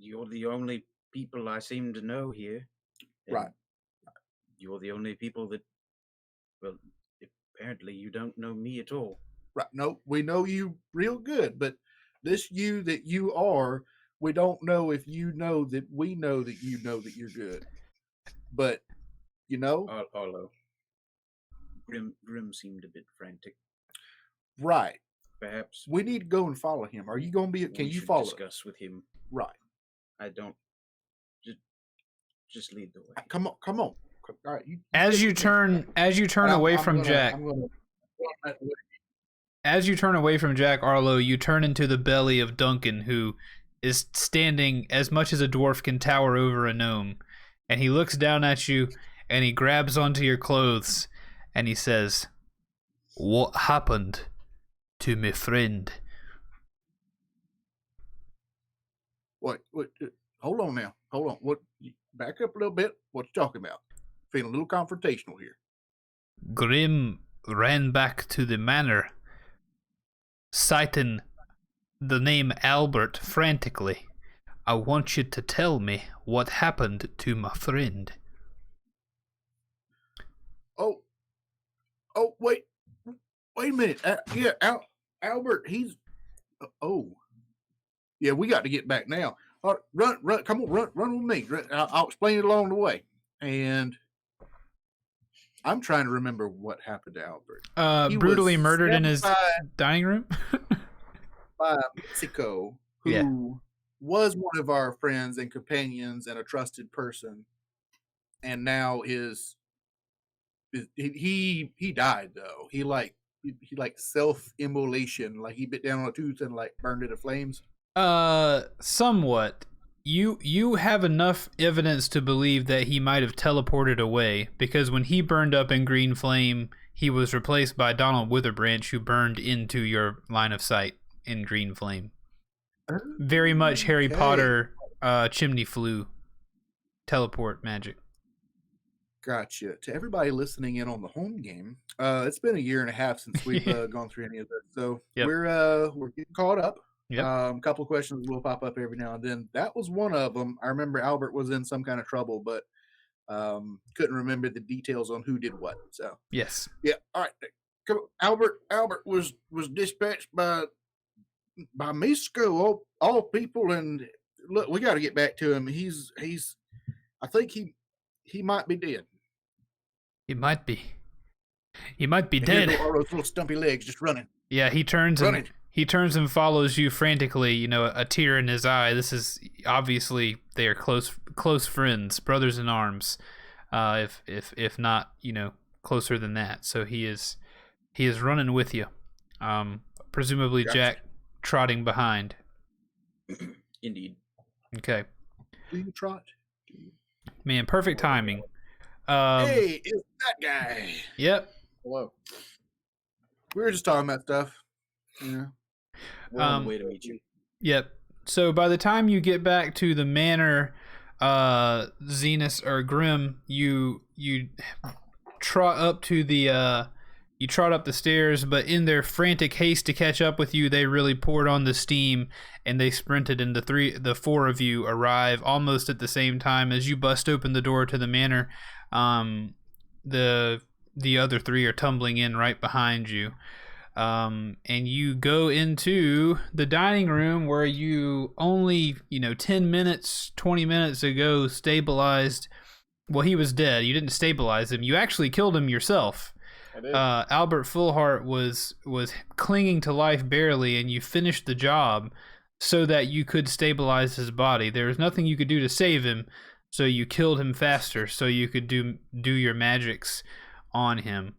You're the only people I seem to know here. Right. You're the only people that, well, apparently you don't know me at all. Right. No, we know you real good, but this you that you are, we don't know if you know that we know that you know that you're good. But, you know? Arlo. Grimm seemed a bit frantic. Right. Perhaps we need to go and follow him. Are you going to be? Can you follow? Discuss with him. Right. I don't. Just lead the way. Come on. All right. As you turn away from Jack. As you turn away from Jack, Arlo, you turn into the belly of Duncan, who is standing as much as a dwarf can tower over a gnome, and he looks down at you, and he grabs onto your clothes, and he says, "What happened to my friend?" What? Hold on now. Hold on. What? Back up a little bit. What you talking about? Feeling a little confrontational here. Grimm ran back to the manor, citing the name Albert frantically. I want you to tell me what happened to my friend. Oh, wait a minute. Albert, he's. Yeah, we got to get back now. All right, run, come on, run with me. I'll explain it along the way. And I'm trying to remember what happened to Albert. He brutally murdered in his dining room? By Mexico, who was one of our friends and companions and a trusted person. And now he died, though. He he like self-immolation, like he bit down on a tooth and like burned it to flames? Somewhat. You have enough evidence to believe that he might have teleported away, because when he burned up in green flame, he was replaced by Donald Witherbranch, who burned into your line of sight in green flame. Very much Harry Okay. Potter chimney flue teleport magic. Gotcha. To everybody listening in on the home game, it's been a year and a half since we've gone through any of this, so Yep. we're getting caught up. Yep. A couple of questions will pop up every now and then. That was one of them. I remember Albert was in some kind of trouble, but couldn't remember the details on who did what. So Yes. yeah, all right. Come on. Albert was dispatched by Misco, all people, and look, we got to get back to him. He's I think he might be dead. He might be. He might be And here dead. go all those little stumpy legs just running. Yeah, he turns Running. and follows you frantically, you know, a tear in his eye. This is obviously they are close friends, brothers in arms. If not, you know, closer than that. So he is running with you. Presumably Gotcha. Jack trotting behind. Indeed. Okay. Do you trot? Man, perfect timing. Hey, it's that guy. Yep. Hello. We were just talking about stuff. Yeah. We're on the way to meet you. Yep. So by the time you get back to the manor, Zenas or Grimm, you trot up to the you trot up the stairs, but in their frantic haste to catch up with you, they really poured on the steam and they sprinted, and the four of you arrive almost at the same time as you bust open the door to the manor. The other three are tumbling in right behind you. And you go into the dining room where you only, 10 minutes, 20 minutes ago stabilized. Well, he was dead. You didn't stabilize him. You actually killed him yourself. I did. Albert Fullheart was clinging to life barely, and you finished the job so that you could stabilize his body. There was nothing you could do to save him, so you killed him faster so you could do your magics on him.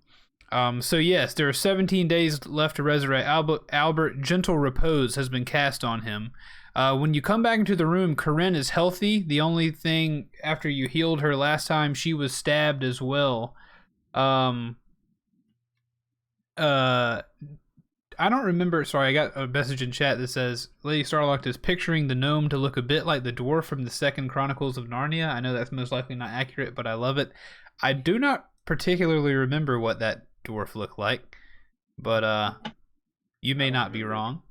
So yes, there are 17 days left to resurrect Albert. Gentle repose has been cast on him. When you come back into the room, Corinne is healthy. The only thing, after you healed her last time, she was stabbed as well. I don't remember. Sorry, I got a message in chat that says Lady Starlocked is picturing the gnome to look a bit like the dwarf from the Second Chronicles of Narnia. I know that's most likely not accurate, but I love it. I do not particularly remember what that dwarf looked like, but you may not be wrong.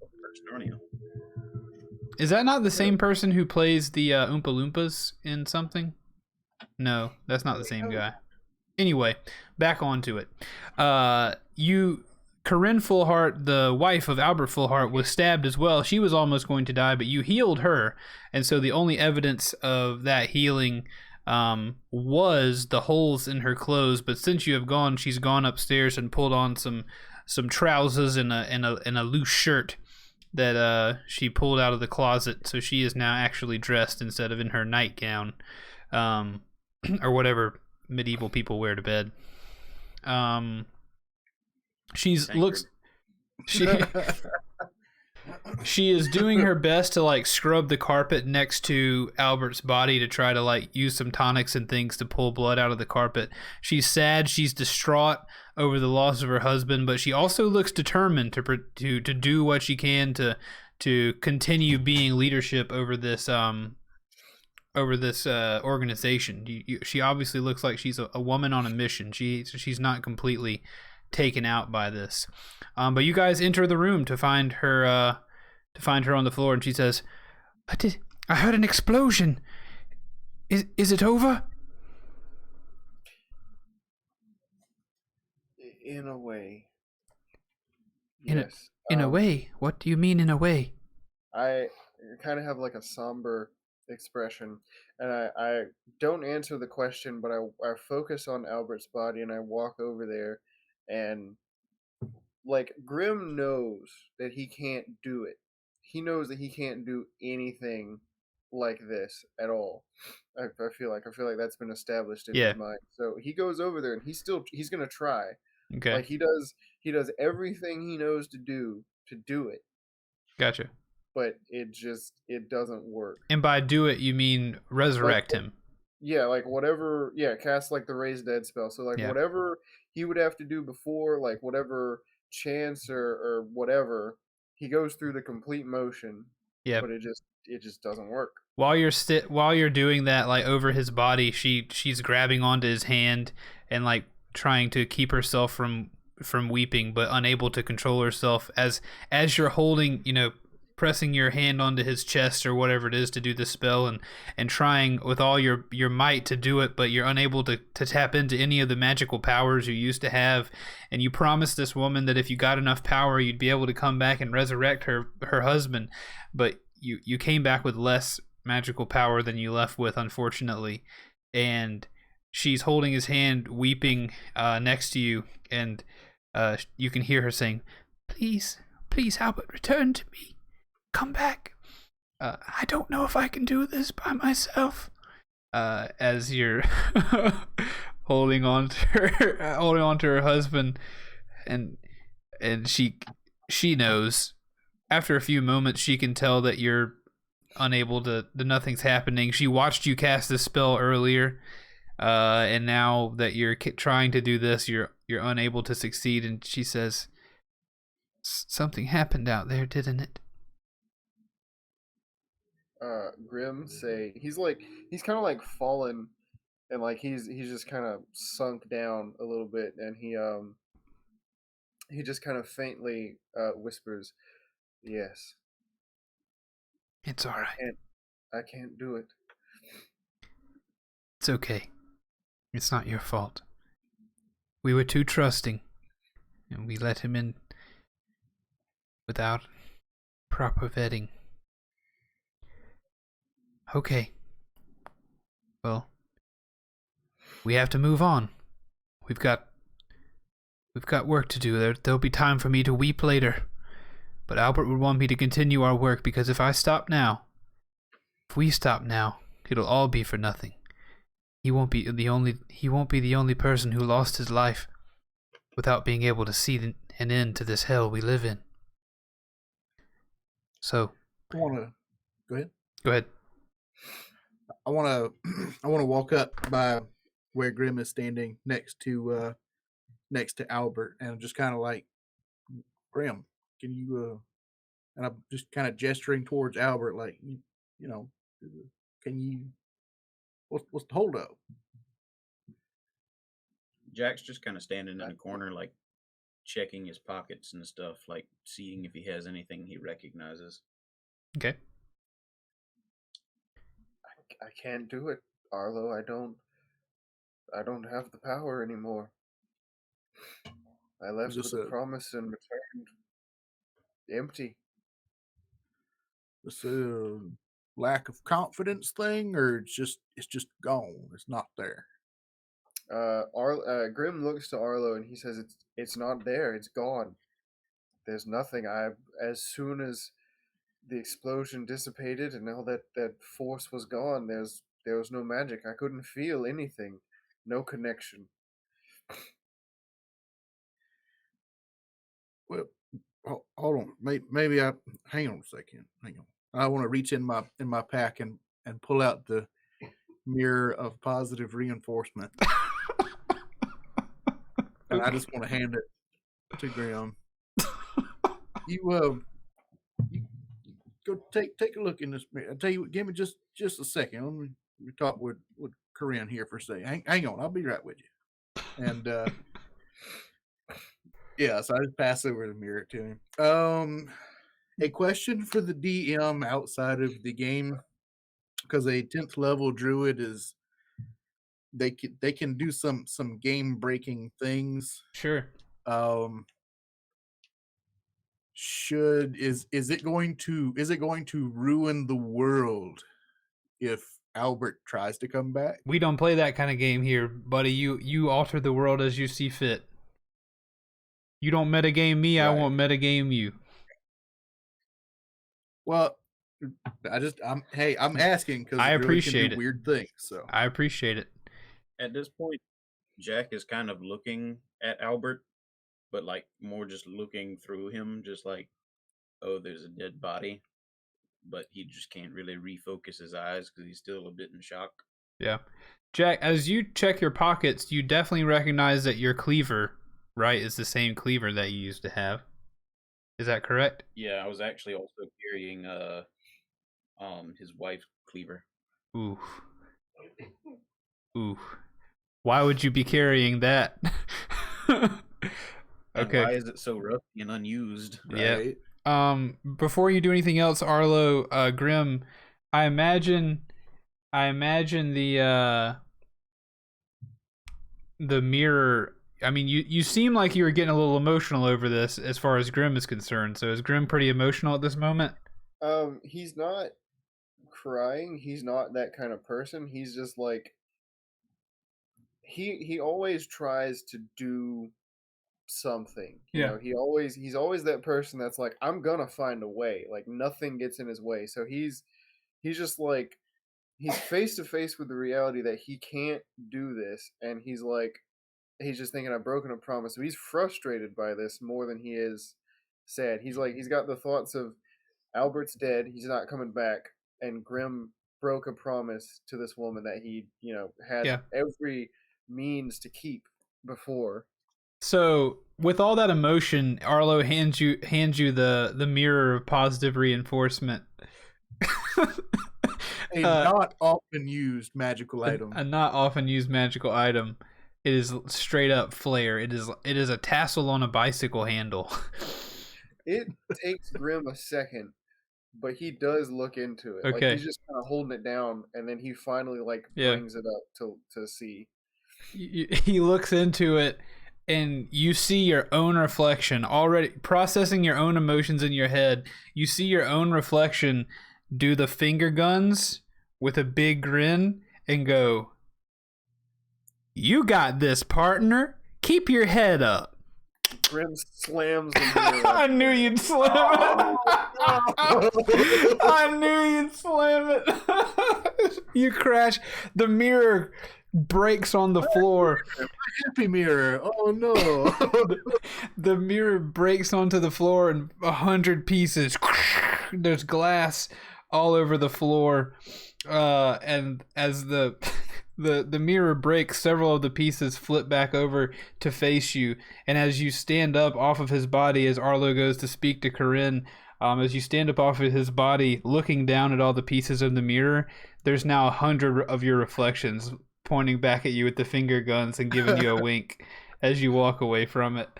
Is that not the same person who plays the Oompa Loompas in something? No, that's not the same guy. Anyway, back onto it. Corinne Fullheart, the wife of Albert Fullheart, was stabbed as well. She was almost going to die, but you healed her, and so the only evidence of that healing was the holes in her clothes. But since you have gone, she's gone upstairs and pulled on some trousers and a loose shirt that she pulled out of the closet. So she is now actually dressed instead of in her nightgown, or whatever medieval people wear to bed. She is doing her best to like scrub the carpet next to Albert's body to try to like use some tonics and things to pull blood out of the carpet. She's sad, she's distraught over the loss of her husband, but she also looks determined to do what she can to continue being leadership over this organization. She obviously looks like she's a woman on a mission. She's not completely taken out by this, but you guys enter the room to find her on the floor, and she says, I heard an explosion. Is it over? In a way. In Yes. a way? What do you mean in a way? I kind of have like a somber expression, and I don't answer the question, but I focus on Albert's body, and I walk over there, and like Grimm knows that he can't do it. He knows that he can't do anything like this at all. I feel like that's been established in his mind. So he goes over there, and he's gonna try. Okay. Like he He does everything he knows to do it, Gotcha. but it doesn't work. And by do it, you mean resurrect him. Yeah, like whatever. Yeah, cast like the raise dead spell. So like whatever he would have to do before, like whatever chance or whatever, he goes through the complete motion. Yeah. But it just doesn't work. While you're doing that, like over his body, she's grabbing onto his hand and like trying to keep herself from weeping, but unable to control herself as you're holding, pressing your hand onto his chest or whatever it is to do the spell and trying with all your might to do it, but you're unable to tap into any of the magical powers you used to have. And you promised this woman that if you got enough power, you'd be able to come back and resurrect her husband, but you came back with less magical power than you left with, unfortunately. And she's holding his hand, weeping next to you, and you can hear her saying, please Albert, return to me. Come back. I don't know if I can do this by myself. As you're holding on to her husband, and she knows. After a few moments, she can tell that you're unable that nothing's happening. She watched you cast this spell earlier, and now that you're trying to do this, you're unable to succeed. And she says, "Something happened out there, didn't it?" Grimm he's kind of like fallen, and like he's just kind of sunk down a little bit, and he just kind of faintly whispers, "Yes, it's all right. I can't do it. It's okay. It's not your fault. We were too trusting, and we let him in without proper vetting. Okay. Well, we have to move on. We've got work to do. There'll be time for me to weep later. But Albert would want me to continue our work, because if we stop now, it'll all be for nothing. He won't be the only person who lost his life without being able to see an end to this hell we live in. So, Go ahead. Go ahead. I want to walk up by where Grimm is standing next to Albert, and I'm just kind of like, Grimm, can you and I'm just kind of gesturing towards Albert, like, can you, what's the hold up? Jack's just kind of standing in the corner, like checking his pockets and stuff, like seeing if he has anything he recognizes. Okay. I can't do it, Arlo. I don't have the power anymore. I left with a promise and returned empty. Is it a lack of confidence thing, or it's just gone? It's not there. Grimm looks to Arlo and he says, "It's not there. It's gone. There's nothing. As soon as the explosion dissipated and all that force was gone, there was no magic. I couldn't feel anything. No connection." Well, hold on. Maybe hang on a second. Hang on. I want to reach in my pack and pull out the mirror of positive reinforcement. And I just want to hand it to Grimm. You go take a look in this mirror. I tell you, give me just a second. Let me talk with Corinne here for a second. Hang on, I'll be right with you. And yeah, so I just pass over the mirror to him. A question for the DM outside of the game, because a 10th level druid is they can do some game breaking things. Sure. Is it going to ruin the world if Albert tries to come back? We don't play that kind of game here, buddy. You alter the world as you see fit. You don't metagame me, right. I won't metagame you. Well, I'm asking because I appreciate it. Weird things, so I appreciate it. At this point, Jack is kind of looking at Albert, but like more just looking through him, just like, oh, there's a dead body, but he just can't really refocus his eyes because he's still a bit in shock. Yeah. Jack, as you check your pockets, you definitely recognize that your cleaver, right, is the same cleaver that you used to have. Is that correct? Yeah, I was actually also carrying his wife's cleaver. Ooh. Ooh. Why would you be carrying that? And Okay. why is it so rusty and unused? Right? Yeah. Before you do anything else, Arlo, Grimm, I imagine the mirror. I mean, you seem like you were getting a little emotional over this as far as Grimm is concerned. So is Grimm pretty emotional at this moment? He's not crying. He's not that kind of person. He's just like he always tries to do something. You know, he's always that person that's like, I'm gonna find a way. Like nothing gets in his way. So he's just like he's face to face with the reality that he can't do this, and he's just thinking I've broken a promise. So he's frustrated by this more than he is sad. He's got the thoughts of Albert's dead, he's not coming back, and Grimm broke a promise to this woman that he, had every means to keep before. So with all that emotion, Arlo hands you the mirror of positive reinforcement. A not often used magical item. A not often used magical item. It is straight up flare. It is a tassel on a bicycle handle. It takes Grimm a second, but he does look into it. Okay. Like he's just kind of holding it down, and then he finally brings it up to see. He looks into it, and you see your own reflection already processing your own emotions in your head. You see your own reflection do the finger guns with a big grin and go, "You got this, partner. Keep your head up." Grimm slams the mirror. I knew you'd slam it. I knew you'd slam it. You crash. The mirror breaks on the floor. Happy mirror. Oh no. The mirror breaks onto the floor in 100 pieces. There's glass all over the floor. And as the mirror breaks, several of the pieces flip back over to face you. And as you stand up off of his body, as Arlo goes to speak to Corinne, as you stand up off of his body, looking down at all the pieces of the mirror, there's now 100 of your reflections pointing back at you with the finger guns and giving you a wink as you walk away from it.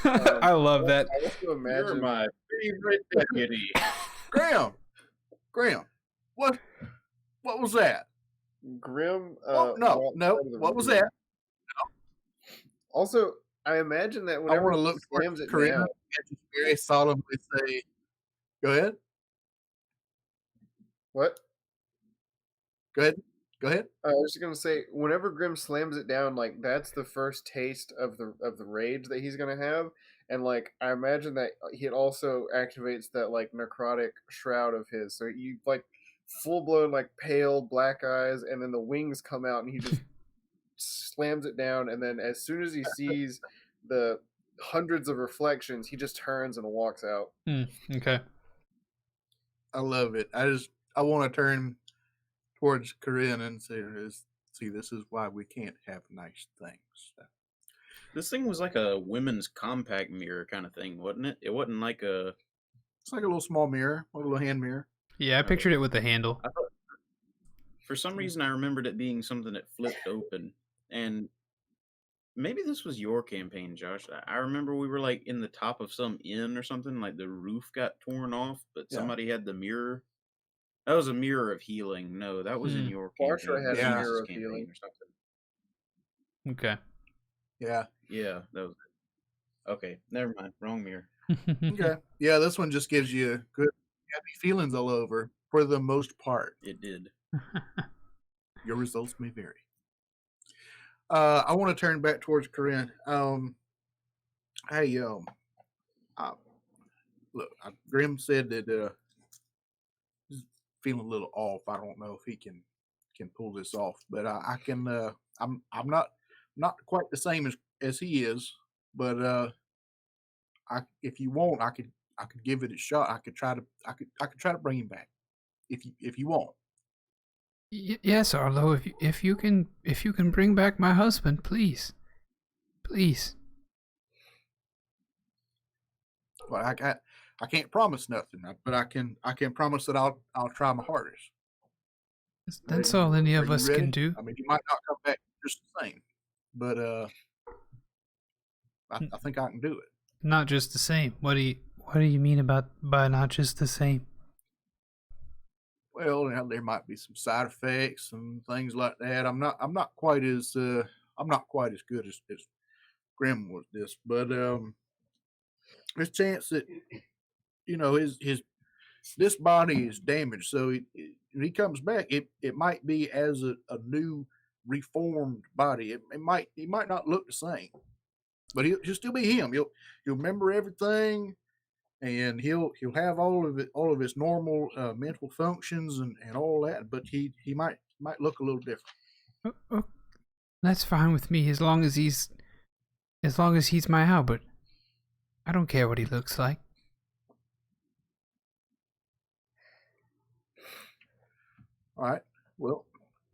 I love that. I also imagine You're my favorite deputy. Graham. What was that? Grimm. No. What was that? Also, I imagine that I whenever want to he look slams for it Corinne down, and just very solemnly say, "Go ahead. what? Go ahead." I was just gonna say, whenever Grimm slams it down, like that's the first taste of the rage that he's gonna have, and like I imagine that it also activates that like necrotic shroud of his. So you like full blown like pale black eyes, and then the wings come out, and he just slams it down, and then as soon as he sees the hundreds of reflections, he just turns and walks out. Okay. I love it. I want to turn towards Corinne and say, "See, this is why we can't have nice things." This thing was like a women's compact mirror kind of thing, wasn't it? It wasn't like a... It's like a little small mirror, a little hand mirror. Yeah, I pictured it with the handle. For some reason, I remembered it being something that flipped open. And maybe this was your campaign, Josh. I remember we were like in the top of some inn or something, like the roof got torn off, but somebody had the mirror. That was a mirror of healing. No, that was in your campaign. Barsha had a mirror of healing or something. Okay. Yeah, that was it. Okay, never mind. Wrong mirror. Okay. Yeah, this one just gives you good, happy feelings all over for the most part. It did. Your results may vary. I want to turn back towards Corinne. Hey, look, Grimm said that he's feeling a little off. I don't know if he can pull this off, but I can. I'm not quite the same as he is, but if you want, I could give it a shot. I could try to bring him back if you want. Yes, Arlo. If you can bring back my husband, please. Well, I can't promise nothing, but I can promise that I'll try my hardest. That's all any of Are you us ready? can do. I mean, he might not come back just the same, but I think I can do it. Not just the same. What do you mean by not just the same? Well, there might be some side effects and things like that. I'm not quite as good as Grimm was this, but there's a chance that his this body is damaged, so when he comes back, it might be as a new reformed body. He might not look the same, but he'll still be him. He'll remember everything, and he'll have all of his normal mental functions and all that. But he might look a little different. Oh, that's fine with me as long as he's my Albert. I don't care what he looks like. All right. Well,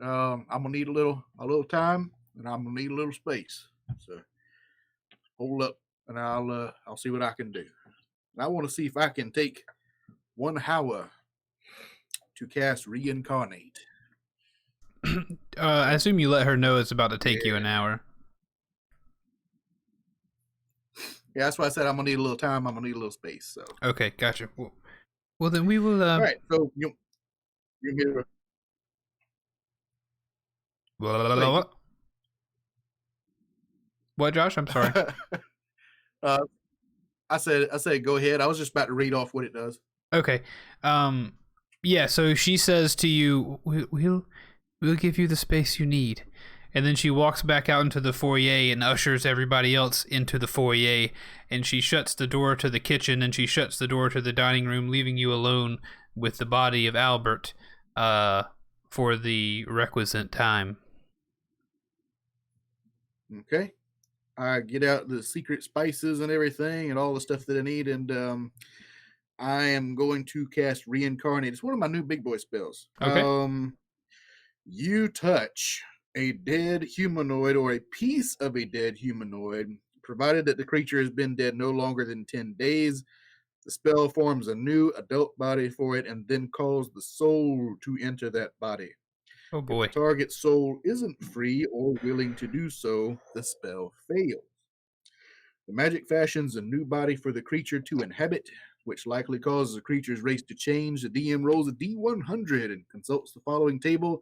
I'm gonna need a little time, and I'm gonna need a little space. So hold up, and I'll see what I can do. And I want to see if I can take 1 hour to cast Reincarnate. I assume you let her know it's about to take you an hour. Yeah, that's why I said I'm gonna need a little time. I'm gonna need a little space. So Okay, gotcha. Well then we will. all right. So you get What, Josh? I'm sorry. I said go ahead. I was just about to read off what it does. Okay. Yeah, so she says to you, we'll give you the space you need. And then she walks back out into the foyer and ushers everybody else into the foyer. And she shuts the door to the kitchen and she shuts the door to the dining room, leaving you alone with the body of Albert for the requisite time. Okay. I get out the secret spices and everything and all the stuff that I need, and I am going to cast Reincarnate. It's one of my new big boy spells. Okay. You touch a dead humanoid or a piece of a dead humanoid, provided that the creature has been dead no longer than 10 days. The spell forms a new adult body for it and then calls the soul to enter that body. Oh boy. If the target soul isn't free or willing to do so, the spell fails. The magic fashions a new body for the creature to inhabit, which likely causes the creature's race to change. The DM rolls a D100 and consults the following table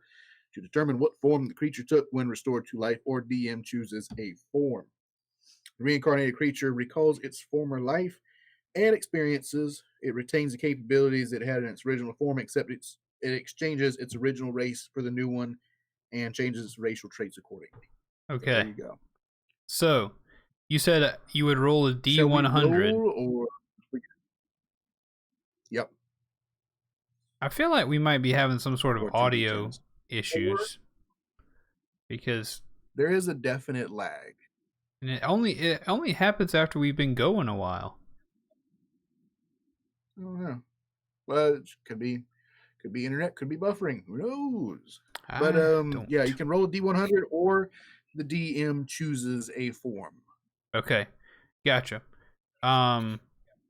to determine what form the creature took when restored to life, or DM chooses a form. The reincarnated creature recalls its former life and experiences. It retains the capabilities it had in its original form, except it exchanges its original race for the new one and changes its racial traits accordingly. Okay. So there you go. So, you said you would roll a D100. Yep. I feel like we might be having some sort of Or two audio D10s. issues because There is a definite lag. and it only happens after we've been going a while. I don't know. Well, it could be internet, could be buffering. Who knows? But yeah, you can roll a D100 or the DM chooses a form. Okay, gotcha.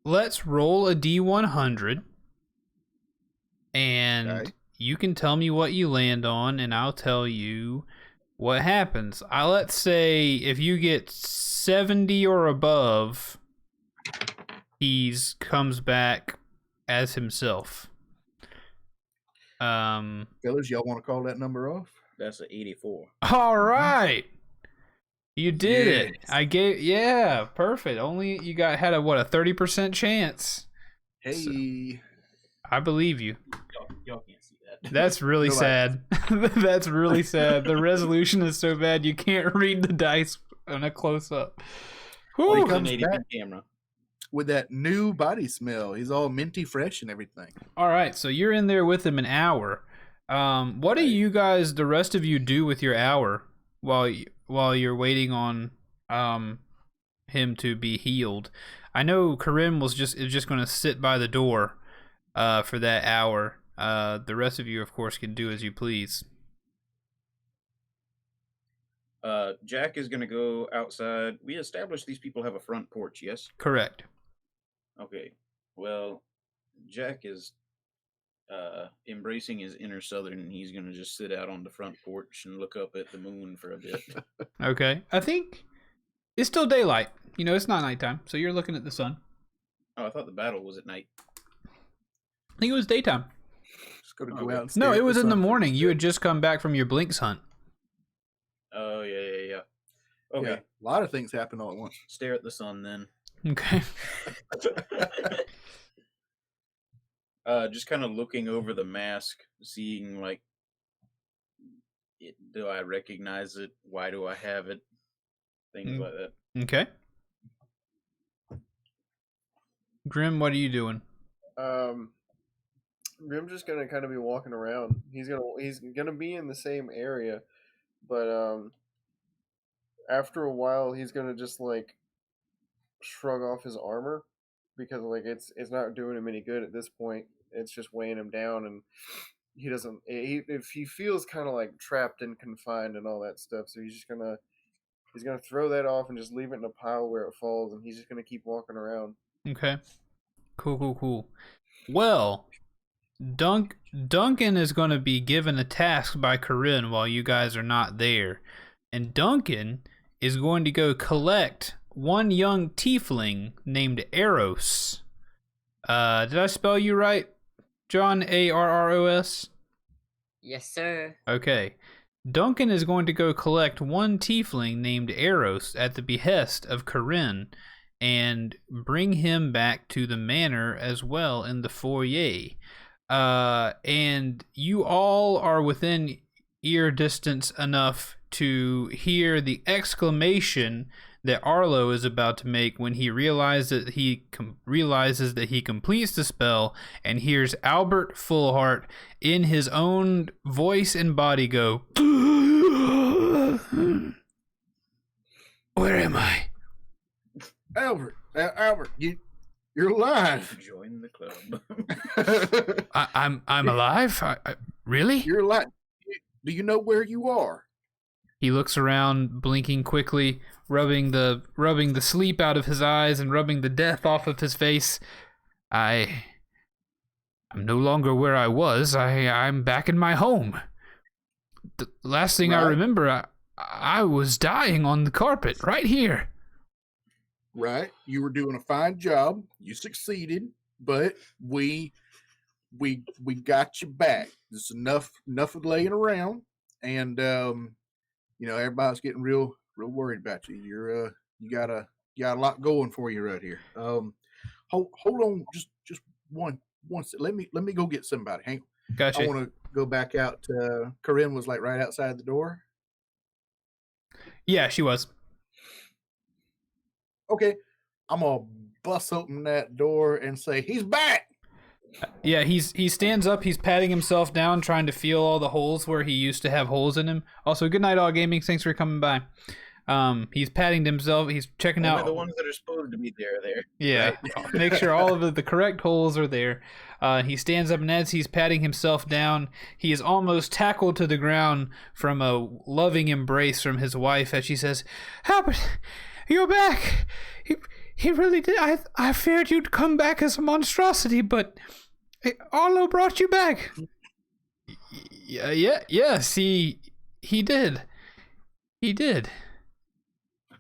Let's roll a D100, and Okay. you can tell me what you land on, and I'll tell you what happens. Let's say if you get 70 or above, he comes back as himself. Fellas, y'all want to call that number off? That's an 84. All right. You did it. Yes. Yeah, perfect. Only you had a 30% chance. Hey. So, I believe you. Y'all can't see that. That's really Nobody. sad. That's really sad. The resolution is so bad you can't read the dice on a close up. Well, he Whew. comes An 80p back camera. with that new body smell. He's all minty fresh and everything. All right, so you're in there with him an hour. What do you guys, the rest of you, do with your hour while you're waiting on him to be healed? I know Corinne is just going to sit by the door for that hour. The rest of you, of course, can do as you please. Jack is going to go outside. We established these people have a front porch, yes? Correct. Okay. Well, Jack is embracing his inner Southern, and he's going to just sit out on the front porch and look up at the moon for a bit. Okay. I think it's still daylight. You know, it's not nighttime, so you're looking at the sun. Oh, I thought the battle was at night. I think it was daytime. Just gonna Okay. go out. And No, stare it at was in the sun for a morning. You bit. had just come back from your Blinks hunt. Oh, yeah. Okay. Yeah, a lot of things happen all at once. Stare at the sun then. Okay. Just kind of looking over the mask, seeing like, do I recognize it? Why do I have it? Things like that. Okay. Grimm, what are you doing? Grimm's just gonna kind of be walking around. He's gonna be in the same area, but after a while, he's gonna just like shrug off his armor because like it's not doing him any good at this point. It's just weighing him down, and he doesn't. If he feels kind of like trapped and confined and all that stuff, so he's gonna throw that off and just leave it in a pile where it falls, and he's just gonna keep walking around. Okay. Cool. Well, Duncan is going to be given a task by Corinne while you guys are not there. And Duncan is going to go collect one young tiefling named Eros. Did I spell you right, John? Arros? Yes, sir. Okay. Duncan is going to go collect one tiefling named Eros at the behest of Corinne and bring him back to the manor as well in the foyer. And you all are within ear distance enough to hear the exclamation that Arlo is about to make when he realizes that he completes the spell and hears Albert Fullheart in his own voice and body go, "Where am I?" Albert, you're alive. Join the club. I'm alive? Really? You're alive. Do you know where you are? He looks around, blinking quickly, rubbing the sleep out of his eyes and rubbing the death off of his face. I'm no longer where I was. I'm back in my home. The last thing I Right. remember, I was dying on the carpet right here. Right. You were doing a fine job. You succeeded, but we got you back. There's enough of laying around, and everybody's getting real worried about you. You got a lot going for you right here. Hold on, just one second. Let me go get somebody. Hang on. Gotcha. I want to go back out. Corinne was like right outside the door. Yeah, she was. Okay, I'm gonna bust open that door and say he's back. Yeah, he stands up. He's patting himself down, trying to feel all the holes where he used to have holes in him. Also, good night, all gaming. Thanks for coming by. He's patting himself. He's checking Only out the ones that are supposed to be there. Yeah, make sure all of the correct holes are there. He stands up, and as he's patting himself down, he is almost tackled to the ground from a loving embrace from his wife as she says, "Albert, you're back. He really did. I feared you'd come back as a monstrosity, but Arlo brought you back." Yes, he did. He did.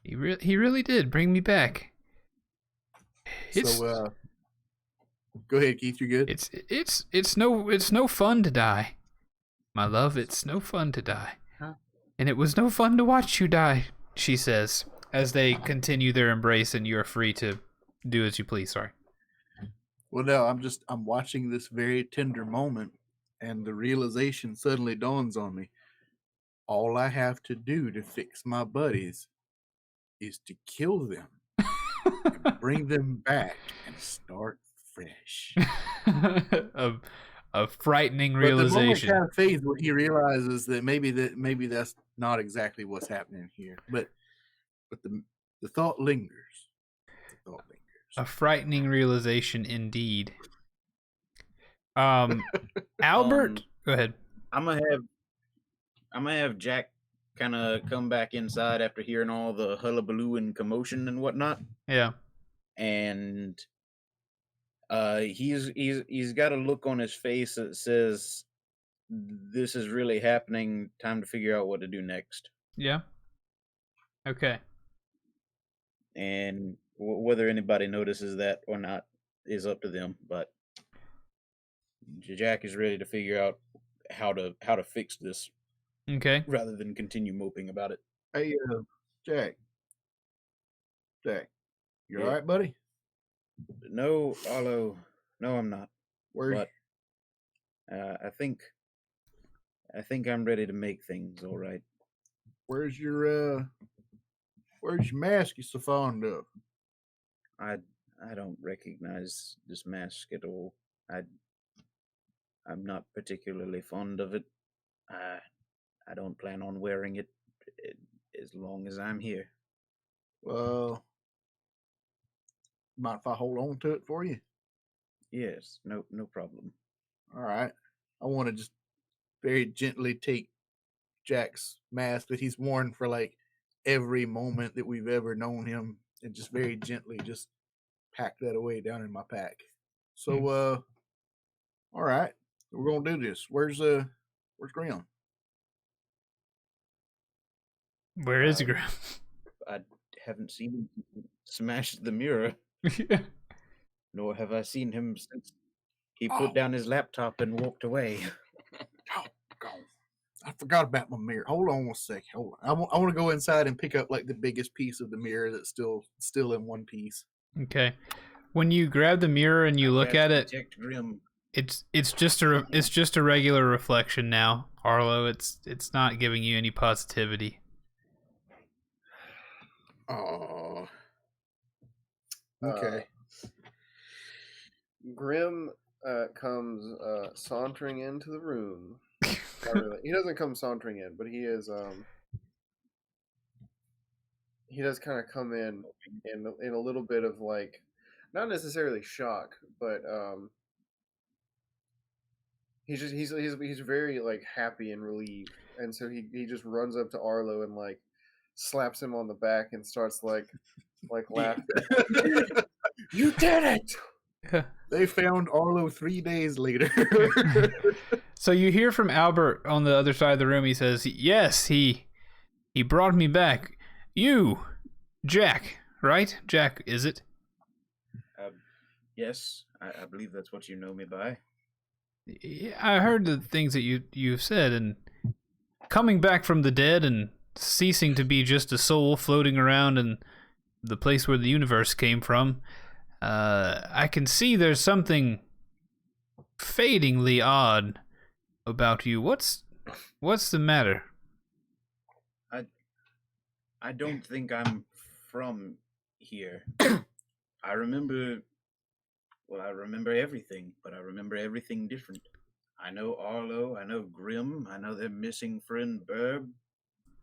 He really did bring me back. So, go ahead, Keith. You're good. It's no fun to die, my love. It's no fun to die, and it was no fun to watch you die. She says as they continue their embrace, and you are free to do as you please. Sorry. Well, no, I'm watching this very tender moment, and the realization suddenly dawns on me. All I have to do to fix my buddies is to kill them, and bring them back, and start fresh. a frightening But the moment realization. kind of fades when he realizes that maybe that's not exactly what's happening here. But the thought lingers. The thought lingers. A frightening realization indeed. Albert, go ahead. I'm gonna have Jack kind of come back inside after hearing all the hullabaloo and commotion and whatnot, Yeah. and he's got a look on his face that says, "This is really happening. Time to figure out what to do next." Yeah. Okay. And whether anybody notices that or not is up to them. But Jack is ready to figure out how to fix this Okay. rather than continue moping about it. Hey, Jack. Jack, you Yeah. all right, buddy? No, Arlo, no, I'm not. Where? But I think I'm ready to make things all right. Where's your mask you so fond of? I don't recognize this mask at all. I'm not particularly fond of it. I don't plan on wearing it as long as I'm here. Well, mind if I hold on to it for you? Yes, no problem. All right. I want to just very gently take Jack's mask that he's worn for like every moment that we've ever known him, and just very gently just pack that away down in my pack. So, all right, we're gonna do this. Where's Grimm? Where is Grimm? I haven't seen him smash the mirror, nor have I seen him since he put down his laptop and walked away. Oh, God. I forgot about my mirror. Hold on one second. Hold on. I want to go inside and pick up like the biggest piece of the mirror that's still in one piece. Okay. When you grab the mirror and you look at it, Protect Grimm. it's just a regular reflection now, Arlo. It's not giving you any positivity. Oh. Okay. Grimm comes sauntering into the room. Not really. He doesn't come sauntering in, but he is. He does kind of come in a little bit of like, not necessarily shock, but he's very like happy and relieved, and so he just runs up to Arlo and like slaps him on the back and starts like laughing. You did it! They found Arlo 3 days later. So you hear from Albert on the other side of the room. He says, "Yes, he brought me back. You, Jack, right? Jack, is it?" Yes, I believe that's what you know me by. Yeah, I heard the things that you've said, and coming back from the dead and ceasing to be just a soul floating around in the place where the universe came from. I can see there's something fadingly odd about you. What's the matter? I don't think I'm from here. I remember everything, but I remember everything different. I know Arlo, I know Grimm, I know their missing friend Burb.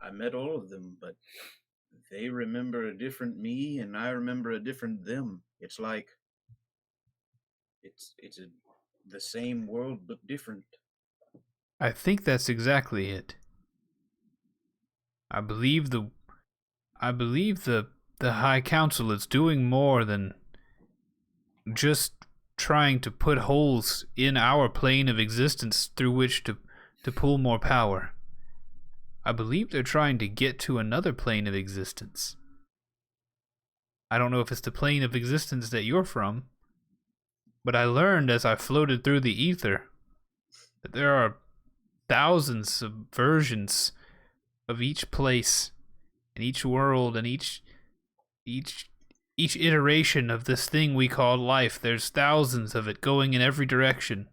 I met all of them, but they remember a different me, and I remember a different them. It's like it's the same world but different. I think that's exactly it. I believe the High Council is doing more than just trying to put holes in our plane of existence through which to pull more power. I believe they're trying to get to another plane of existence. I don't know if it's the plane of existence that you're from, but I learned as I floated through the ether that there are thousands of versions of each place and each world and each iteration of this thing we call life. There's thousands of it going in every direction.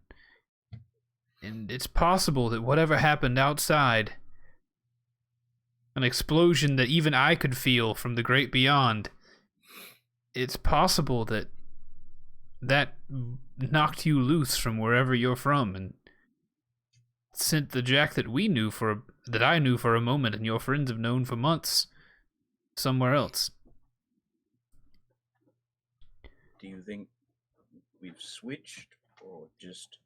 And it's possible that whatever happened outside, an explosion that even I could feel from the great beyond, it's possible that knocked you loose from wherever you're from and sent the Jack that I knew for a moment and your friends have known for months somewhere else. Do you think we've switched, or just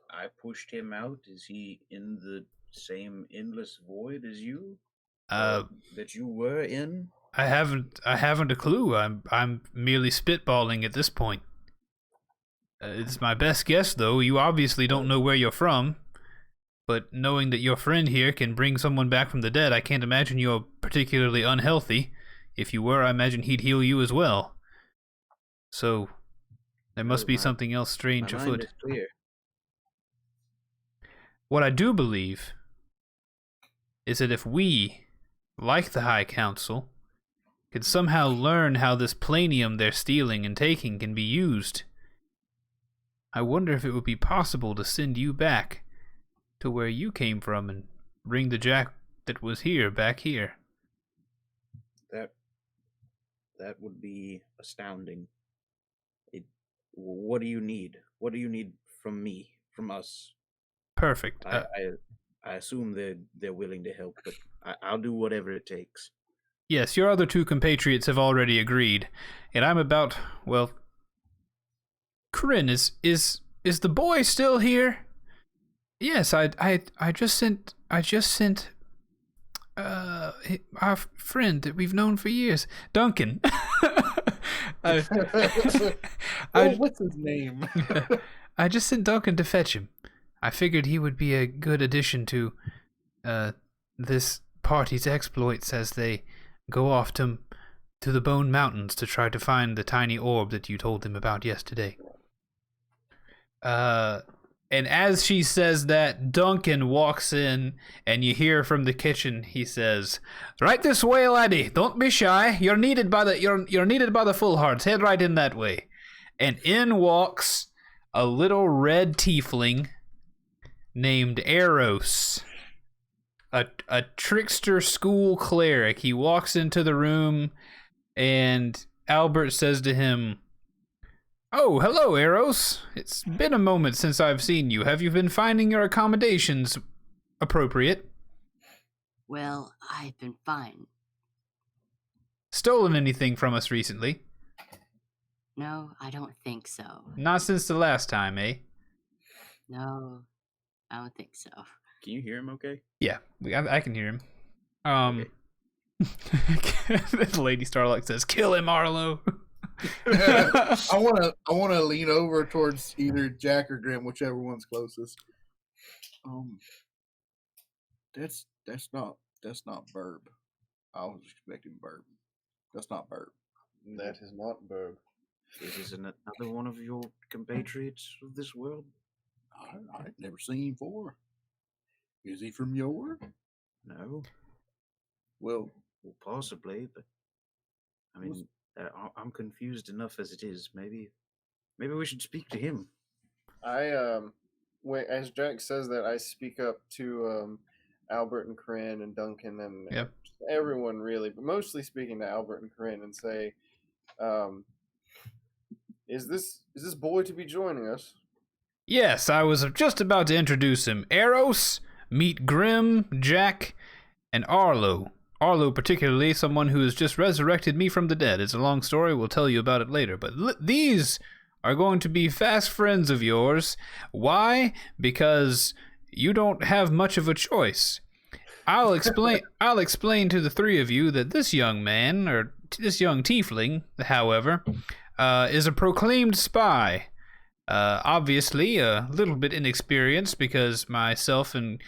I pushed him out? Is he in the same endless void as you? That you were in? I haven't a clue. I'm merely spitballing at this point. It's my best guess, though. You obviously don't know where you're from, but knowing that your friend here can bring someone back from the dead, I can't imagine you're particularly unhealthy. If you were, I imagine he'd heal you as well. So there must be something else strange My mind afoot. is clear. What I do believe is that if we, like the High Council, could somehow learn how this planium they're stealing and taking can be used, I wonder if it would be possible to send you back to where you came from and bring the Jack that was here back here. That would be astounding. What do you need? What do you need from me, from us? Perfect. I assume they're willing to help, but I'll do whatever it takes. Yes, your other two compatriots have already agreed, and I'm about, well, Corinne, is the boy still here? Yes, I just sent our friend that we've known for years, Duncan. What's his name? I just sent Duncan to fetch him. I figured he would be a good addition to this party's exploits as they go off to the Bone Mountains to try to find the tiny orb that you told them about yesterday. And as she says that, Duncan walks in, and you hear from the kitchen. He says, "Right this way, laddie. Don't be shy. You're needed by the full hearts. Head right in that way." And in walks a little red tiefling named Eros, a trickster school cleric. He walks into the room, and Albert says to him, "Oh, hello, Eros. It's been a moment since I've seen you. Have you been finding your accommodations appropriate?" Well, I've been fine. Stolen anything from us recently? No, I don't think so. Not since the last time, eh? No, I don't think so. Can you hear him okay? Yeah, I can hear him. Lady Starlight says, "Kill him, Arlo." I wanna lean over towards either Jack or Grimm, whichever one's closest. That's not Burb. I was expecting Burb. That's not Burb. That is not Burb. Is another one of your compatriots of this world? I've never seen him before. Is he from your? No. Well, Possibly, but I mean, I'm confused enough as it is. Maybe we should speak to him. As Jack says that, I speak up to Albert and Corinne and Duncan and everyone really, but mostly speaking to Albert and Corinne and say, is this boy to be joining us? Yes, I was just about to introduce him. Eros, meet Grimm, Jack, and Arlo. Arlo particularly, someone who has just resurrected me from the dead. It's a long story, we'll tell you about it later. But these are going to be fast friends of yours. Why? Because you don't have much of a choice. I'll explain to the three of you that this young man, or this young tiefling, however, is a proclaimed spy. Obviously, a little bit inexperienced because myself and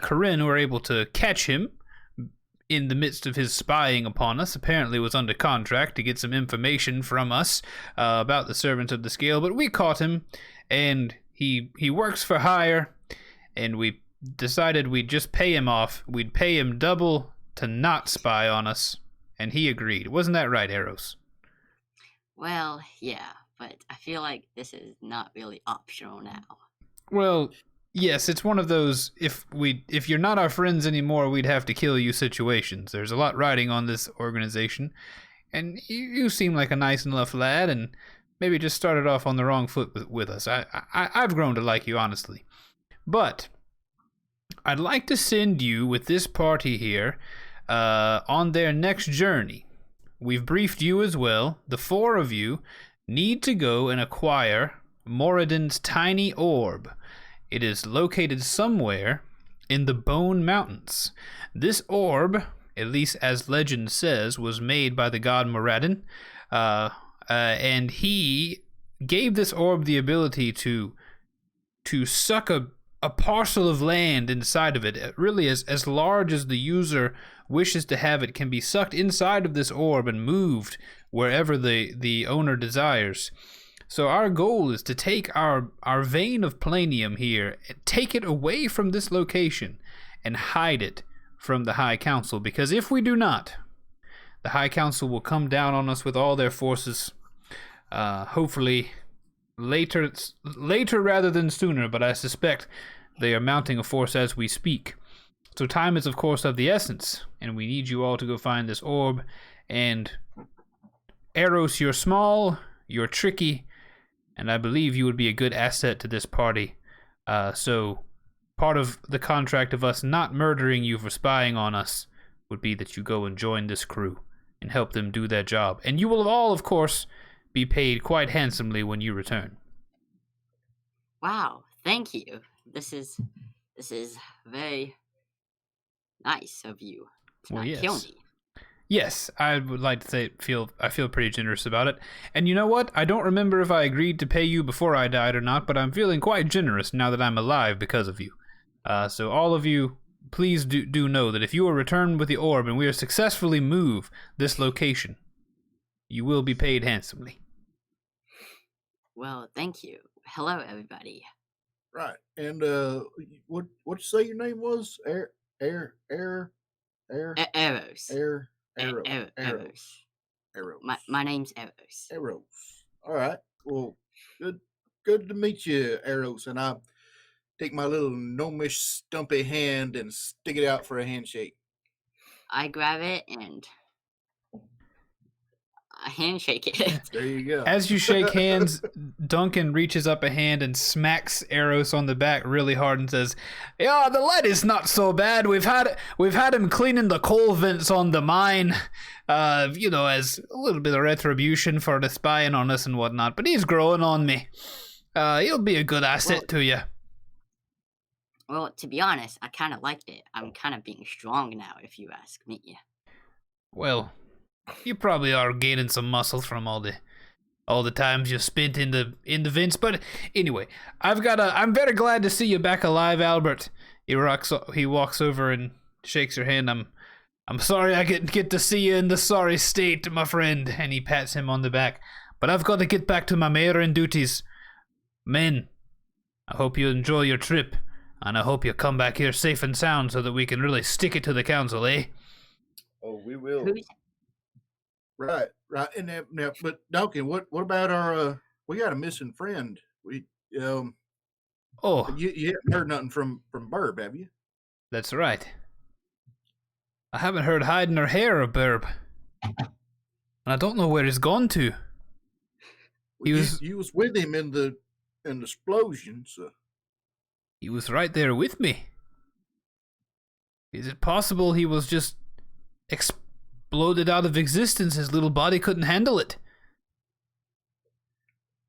Corinne were able to catch him in the midst of his spying upon us. Apparently was under contract to get some information from us about the servants of the scale, but we caught him, and he works for hire, and we decided we'd just pay him off. We'd pay him double to not spy on us, and he agreed. Wasn't that right, Eros? Well, yeah, but I feel like this is not really optional now. Well, yes, it's one of those if you're not our friends anymore, we'd have to kill you situations. There's a lot riding on this organization, and you seem like a nice enough lad, and maybe just started off on the wrong foot with us. I've grown to like you, honestly. But I'd like to send you with this party here on their next journey. we've briefed you as well. The 4 of you need to go and acquire Morridan's tiny orb. It is located somewhere in the Bone Mountains. This orb, at least as legend says, was made by the god Morridan, and he gave this orb the ability to suck a parcel of land inside of it, really as large as the user wishes to have it, can be sucked inside of this orb and moved wherever the owner desires. So our goal is to take our vein of planium here, take it away from this location, and hide it from the High Council, because if we do not, the High Council will come down on us with all their forces, hopefully later rather than sooner, but I suspect they are mounting a force as we speak. So time is of course of the essence, and we need you all to go find this orb. And Eros, you're small, you're tricky, and I believe you would be a good asset to this party. So part of the contract of us not murdering you for spying on us would be that you go and join this crew and help them do their job. And you will all, of course, be paid quite handsomely when you return. Wow, thank you. This is very nice of you to Well, not yes. kill me. Yes, I would like to say I feel pretty generous about it. And you know what? I don't remember if I agreed to pay you before I died or not, but I'm feeling quite generous now that I'm alive because of you. So all of you, please do know that if you are returned with the orb and we are successfully move this location, you will be paid handsomely. Well, thank you. Hello, everybody. Right. And what you say your name was? Arrows. Arrows. My name's Eros. Arrows. All right. Well, good to meet you, Arrows. And I take my little gnomish stumpy hand and stick it out for a handshake. I grab it and I handshake it. There you go. As you shake hands, Duncan reaches up a hand and smacks Eros on the back really hard and says, "Yeah, the lead is not so bad. We've had him cleaning the coal vents on the mine, as a little bit of retribution for the spying on us and whatnot. But he's growing on me. He'll be a good asset to you." Well, to be honest, I kind of liked it. I'm kind of being strong now, if you ask me. Well, you probably are gaining some muscle from all the times you spent in the vents. But anyway, I'm very glad to see you back alive, Albert. He walks over and shakes your hand. I'm sorry I get to see you in the sorry state, my friend. And he pats him on the back. But I've got to get back to my Morridan duties. Men, I hope you enjoy your trip, and I hope you come back here safe and sound so that we can really stick it to the council, eh? Oh, we will. Right. And now, but Duncan, what about our? We got a missing friend. We you haven't heard nothing from Burb, have you? That's right. I haven't heard hide nor hair of Burb, and I don't know where he's gone to. You was with him in the explosion, so. He was right there with me. Is it possible he was just exploded out of existence? His little body couldn't handle it.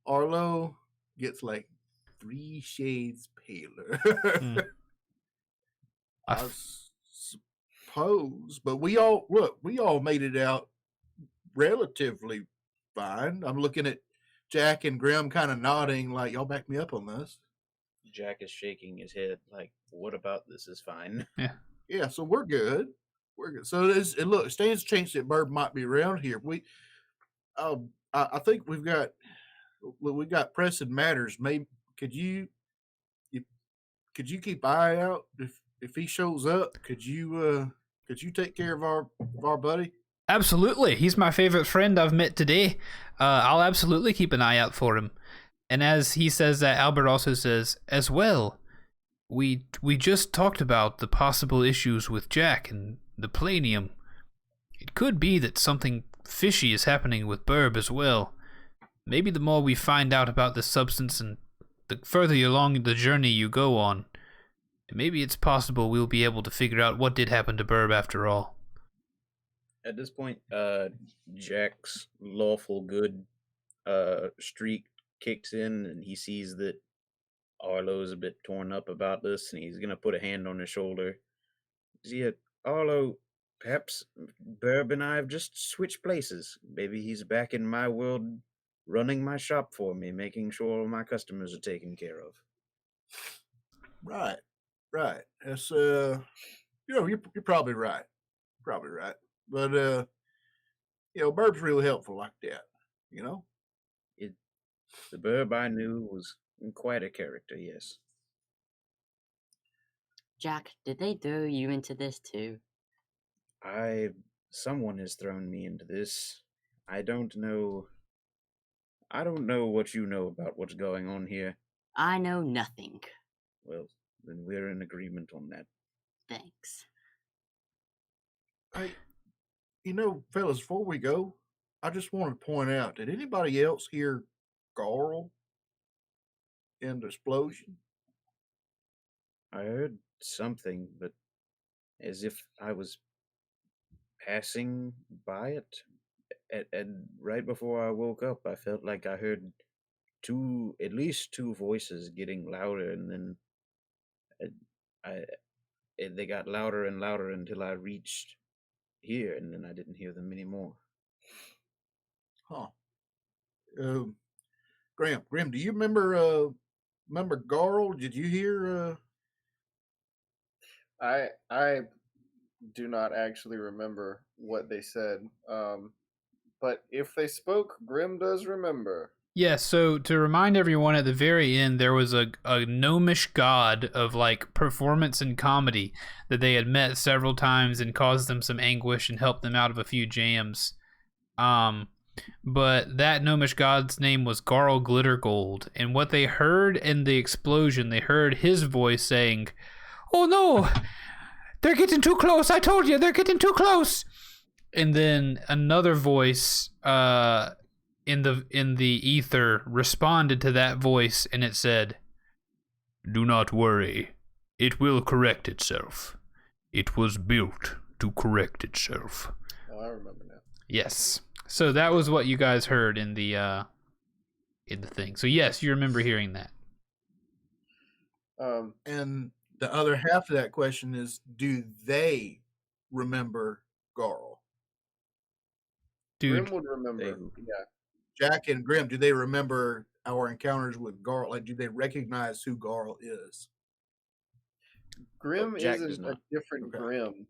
Arlo gets like 3 shades paler. I suppose, but we all made it out relatively fine. I'm looking at Jack and Grimm kind of nodding like, y'all back me up on this. Jack is shaking his head like, what about this is fine? Yeah, so we're good. So it stands a chance that Burb might be around here. I think we've got pressing matters. Maybe could you keep eye out if he shows up? Could you take care of our buddy? Absolutely. He's my favorite friend I've met today. I'll absolutely keep an eye out for him. And as he says that, Albert also says, as well, we just talked about the possible issues with Jack and the planium. It could be that something fishy is happening with Burb as well. Maybe the more we find out about this substance and the further along the journey you go on, maybe it's possible we'll be able to figure out what did happen to Burb after all. At this point, Jack's lawful good streak kicks in, and he sees that Arlo's a bit torn up about this, and he's gonna put a hand on his shoulder. Yeah, Arlo, perhaps Burb and I have just switched places. Maybe he's back in my world, running my shop for me, making sure all my customers are taken care of. Right. That's you're probably right. But Burb's really helpful like that. The Burb I knew was quite a character, yes. Jack, did they throw you into this too? Someone has thrown me into this. I don't know what you know about what's going on here. I know nothing. Well, then we're in agreement on that. Thanks. Fellas, before we go, I just want to point out, did anybody else hear Garl in the explosion? I heard something, but as if I was passing by it. And right before I woke up, I felt like I heard at least two voices getting louder, and then they got louder and louder until I reached here, and then I didn't hear them anymore. Huh. Grimm, do you remember Garl? Did you hear I do not actually remember what they said. But if they spoke, Grimm does remember. Yeah, so to remind everyone, at the very end, there was a gnomish god of like performance and comedy that they had met several times and caused them some anguish and helped them out of a few jams. But that gnomish god's name was Garl Glittergold, and what they heard in the explosion, they heard his voice saying, "Oh no, they're getting too close! I told you, they're getting too close!" And then another voice in the ether responded to that voice, and it said, "Do not worry, it will correct itself. It was built to correct itself." Oh, I remember now. Yes. So that was what you guys heard in the thing. So yes, you remember hearing that. and the other half of that question is, do they remember Garl? Dude, Grimm would remember. Yeah. Jack and Grimm, do they remember our encounters with Garl? Like, do they recognize who Garl is? Grimm Jack does isn't not. a different Grimm.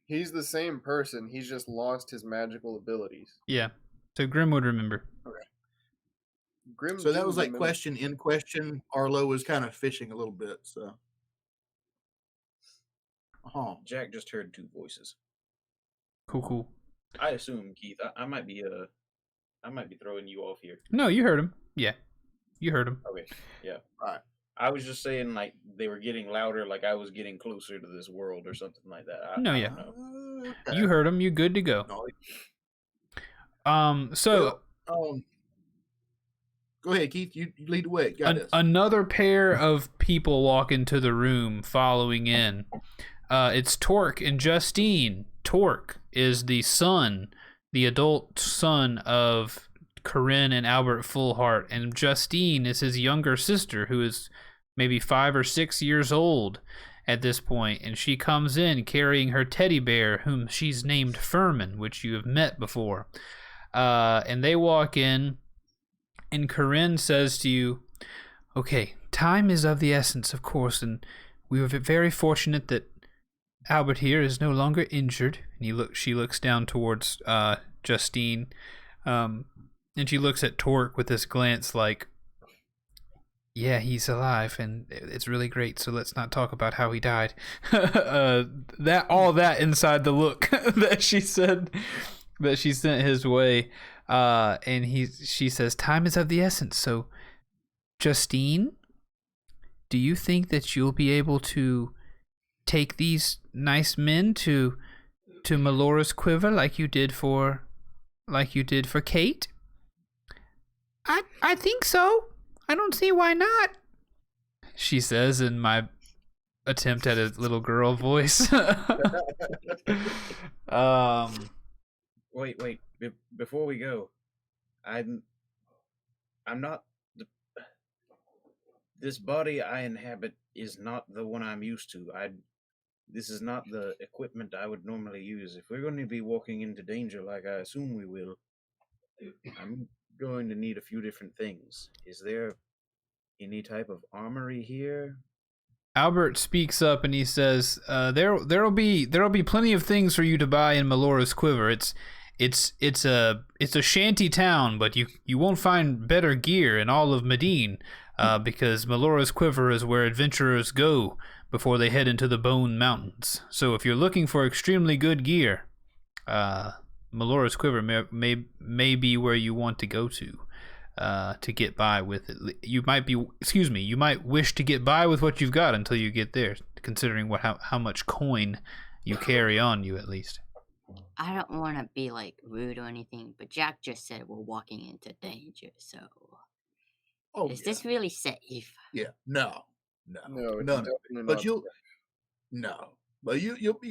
He's the same person. He's just lost his magical abilities. yeah. So Grimm would remember. Grimm. So that do was like remember. question in question. Arlo was kind of fishing a little bit. So, Jack just heard two voices. Cool. I assume, Keith, I might be throwing you off here. No, you heard him. Yeah, you heard him. Okay, yeah. Right. I was just saying, like, they were getting louder, like I was getting closer to this world or something like that. I don't know. okay. You heard him. You good to go. No, So go ahead, Keith. You lead the way. Got this. another pair of people walk into the room, following in. It's Torque and Justine. Torque is the adult son of Corinne and Albert Fullheart, and Justine is his younger sister, who is maybe 5 or 6 years old at this point, and she comes in carrying her teddy bear, whom she's named Furman, which you have met before. And they walk in, and Corinne says to you, "Okay, time is of the essence, of course, and we were very fortunate that Albert here is no longer injured." And she looks down towards Justine, and she looks at Torque with this glance like, "Yeah, he's alive, and it's really great, so let's not talk about how he died." That inside the look that she said, that she sent his way. And she says, "Time is of the essence, so Justine, do you think that you'll be able to take these nice men to Melora's quiver like you did for Kate?" I think so. I don't see why not," she says in my attempt at a little girl voice. Wait. Before we go, I'm not this body I inhabit is not the one I'm used to. This is not the equipment I would normally use. If we're going to be walking into danger like I assume we will, I'm going to need a few different things. Is there any type of armory here? Albert speaks up and he says, "There'll be plenty of things for you to buy in Melora's Quiver. It's a shanty town, but you won't find better gear in all of Medine, because Melora's Quiver is where adventurers go before they head into the Bone Mountains. So if you're looking for extremely good gear, Melora's Quiver may be where you want to go to get by with it. You might wish to get by with what you've got until you get there, considering how much coin you carry on you, at least." I don't want to be like rude or anything, but Jack just said we're walking into danger, so is this really safe? Yeah, no, No, it's none. definitely But not. you'll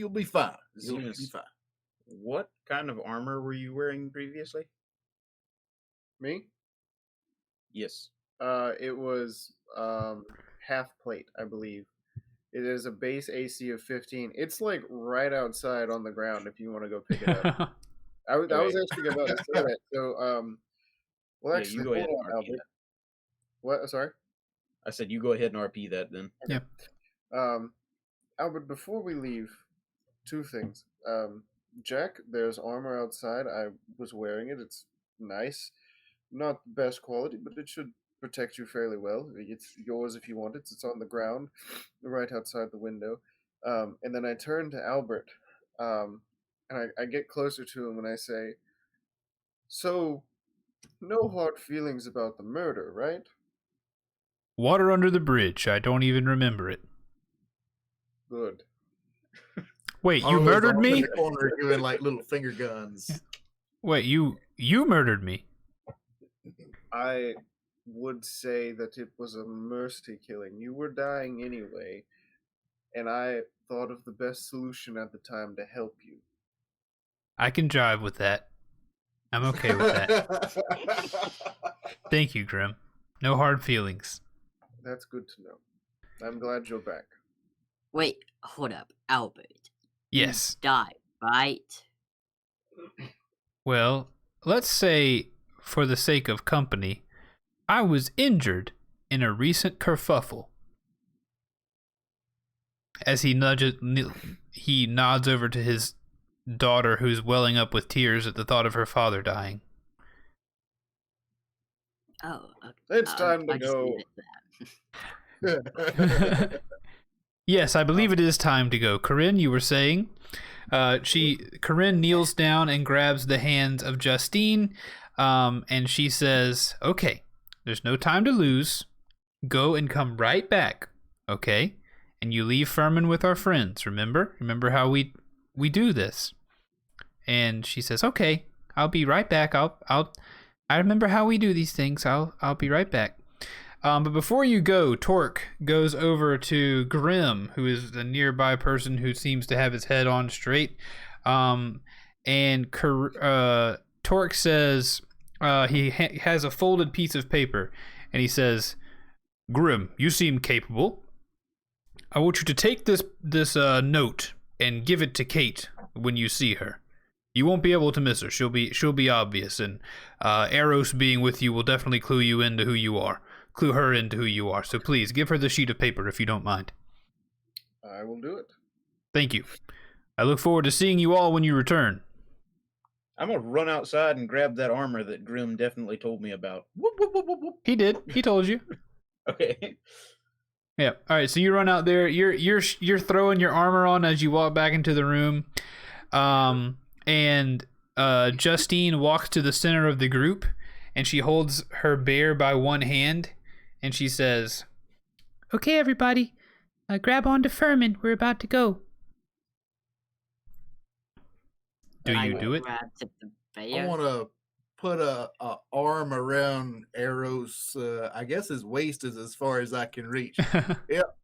be fine. You'll be Seems- fine. What kind of armor were you wearing previously? Me? Yes. It was half plate, I believe. It is a base AC of 15. It's like right outside on the ground if you want to go pick it up. I was actually about to say that. So, well, Yeah, actually, you go ahead hold and on, RP Albert. that. What? Sorry. I said you go ahead and RP that then. Albert, before we leave, two things. Jack, there's armor outside. I was wearing it. It's nice. Not the best quality, but it should protect you fairly well. It's yours if you want it. It's on the ground, right outside the window. And then I turn to Albert, and I get closer to him and I say, "So, no hard feelings about the murder, right?" Water under the bridge. I don't even remember it. Good. Wait, you Harlow's murdered off in me? the corner doing like little finger guns. Wait, you murdered me? I would say that it was a mercy killing. You were dying anyway, and I thought of the best solution at the time to help you. I can jive with that. I'm okay with that. Thank you, Grimm. No hard feelings. That's good to know. I'm glad you're back. Wait, hold up, Albert. Yes. You died, right? Well, let's say, for the sake of company, I was injured in a recent kerfuffle. As he nods over to his daughter, who's welling up with tears at the thought of her father dying. Oh, okay. It's time to I just go. leave it there. Yes, I believe it is time to go. Corinne, you were saying? Corinne kneels down and grabs the hands of Justine, and she says, "Okay, there's no time to lose. Go and come right back, okay? And you leave Furman with our friends, remember? Remember how we do this?" And she says, "Okay, I'll be right back. I remember how we do these things. I'll be right back." But before you go, Torque goes over to Grimm, who is the nearby person who seems to have his head on straight. And Torque says, he has a folded piece of paper, and he says, "Grimm, you seem capable. I want you to take this note and give it to Kate when you see her. You won't be able to miss her. She'll be obvious, and Eros being with you will definitely clue her into who you are. So please give her the sheet of paper if you don't mind." I will do it. Thank you. I look forward to seeing you all when you return. I'm gonna run outside and grab that armor that Grimm definitely told me about. Whoop, whoop, whoop, whoop, whoop. He did. He told you. Okay. Yeah. All right. So you run out there. You're throwing your armor on as you walk back into the room. And Justine walks to the center of the group, and she holds her bear by one hand, and she says, "Okay, everybody, grab onto Furman. We're about to go." Do I you do it? grabbed the I bear. want to put a arm around Eros. I guess his waist is as far as I can reach. Yep.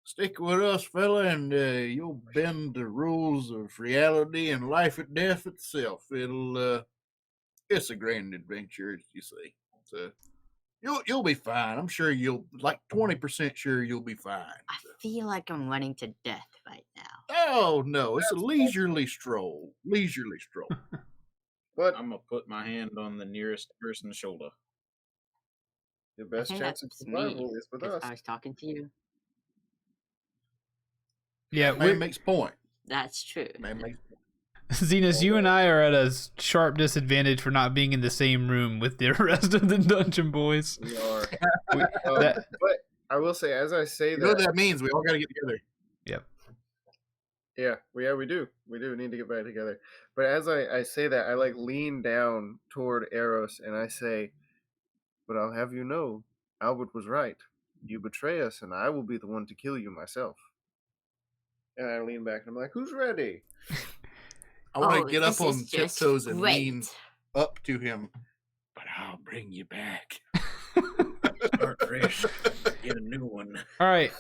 Stick with us, fella, and you'll bend the rules of reality and life and death itself. It's a grand adventure, as you say. So you'll be fine. I'm sure you'll 20% sure you'll be fine. I feel like I'm running to death right now. Oh no, it's a leisurely stroll. Leisurely stroll. But I'm gonna put my hand on the nearest person's shoulder. the best think chance of that's me, survival is with 'cause us. I was talking to you. Yeah, Man makes point. That's true. Man makes point. Zenas, you and I are at a sharp disadvantage for not being in the same room with the rest of the dungeon boys. We are. That- But I will say, as I say You know what that, that means? We all got to get together. yeah, we do. We do need to get back together. But as I say that, I lean down toward Eros and I say, "But I'll have you know, Albert was right. You betray us, and I will be the one to kill you myself." And I lean back and I'm like, "Who's ready?" I want Oh, to get up this on is just tiptoes and lean great. up to him. But I'll bring you back. Start fresh. Get a new one. All right.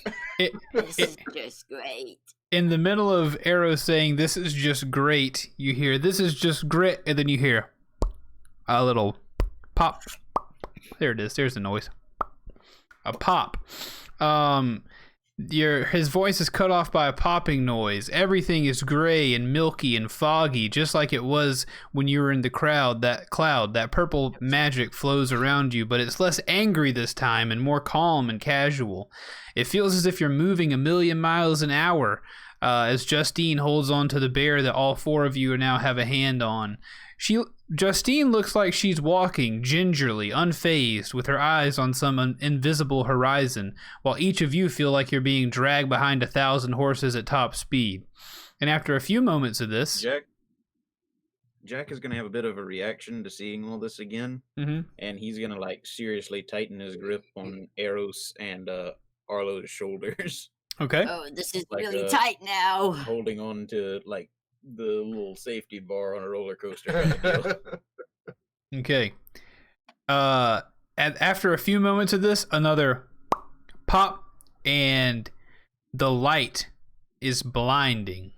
This is just great. In the middle of Arrow saying, "This is just great," you hear, "This is just grit," and then you hear a little pop. There it is. There's the noise. A pop. His voice is cut off by a popping noise. Everything is gray and milky and foggy, just like it was when you were in the crowd. That purple magic flows around you, but it's less angry this time and more calm and casual. It feels as if you're moving 1,000,000 miles an hour as Justine holds on to the bear that all four of you now have a hand on. Justine looks like she's walking gingerly, unfazed, with her eyes on some invisible horizon, while each of you feel like you're being dragged behind 1,000 horses at top speed. And after a few moments of this, Jack is gonna have a bit of a reaction to seeing all this again, and he's gonna seriously tighten his grip on Eros and Arlo's shoulders, okay. Oh, this is really tight now. holding on to the little safety bar on a roller coaster. Kind of deal. Okay. After a few moments of this, another pop, and the light is blinding.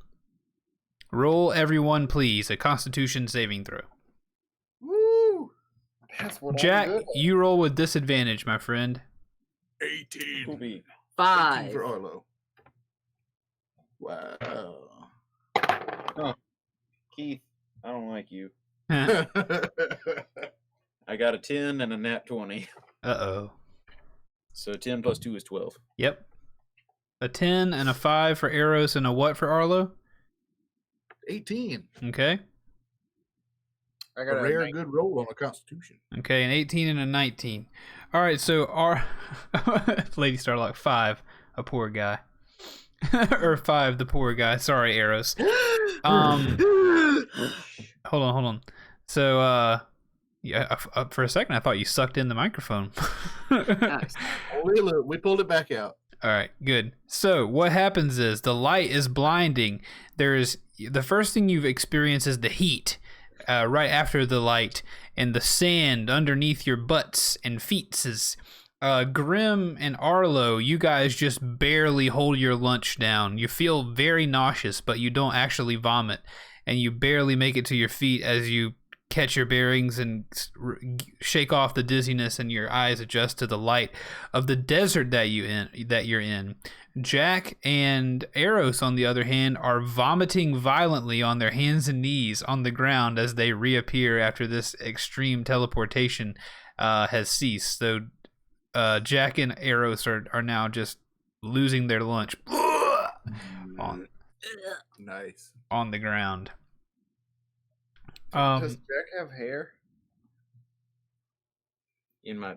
Roll, everyone, please, a Constitution saving throw. Woo! That's what Jack, I'm good at. you roll with disadvantage, my friend. 18. 18 5. for Arlo. Wow. Keith, I don't like you. Uh I got a 10 and a nat 20. oh. So 10 plus 2 is 12. Yep. A 10 and a 5 for Eros and a what for Arlo? 18. Okay. I got A rare good roll on a Constitution. Okay, an 18 and a 19. All right, so our Lady Starlock 5, a poor guy. Or 5, the poor guy. Sorry, Eros. Hold on. So, yeah, for a second I thought you sucked in the microphone. We pulled it back out. All right, good. So what happens is the light is blinding. The first thing you've experienced is the heat right after the light, and the sand underneath your butts and feet is. Grimm and Arlo, you guys just barely hold your lunch down. You feel very nauseous, but you don't actually vomit, and you barely make it to your feet as you catch your bearings and shake off the dizziness, and your eyes adjust to the light of the desert that you're in. Jack and Eros, on the other hand, are vomiting violently on their hands and knees on the ground as they reappear after this extreme teleportation has ceased. So Jack and Eros are now just losing their lunch Nice. on the ground. Does Jack have hair? In my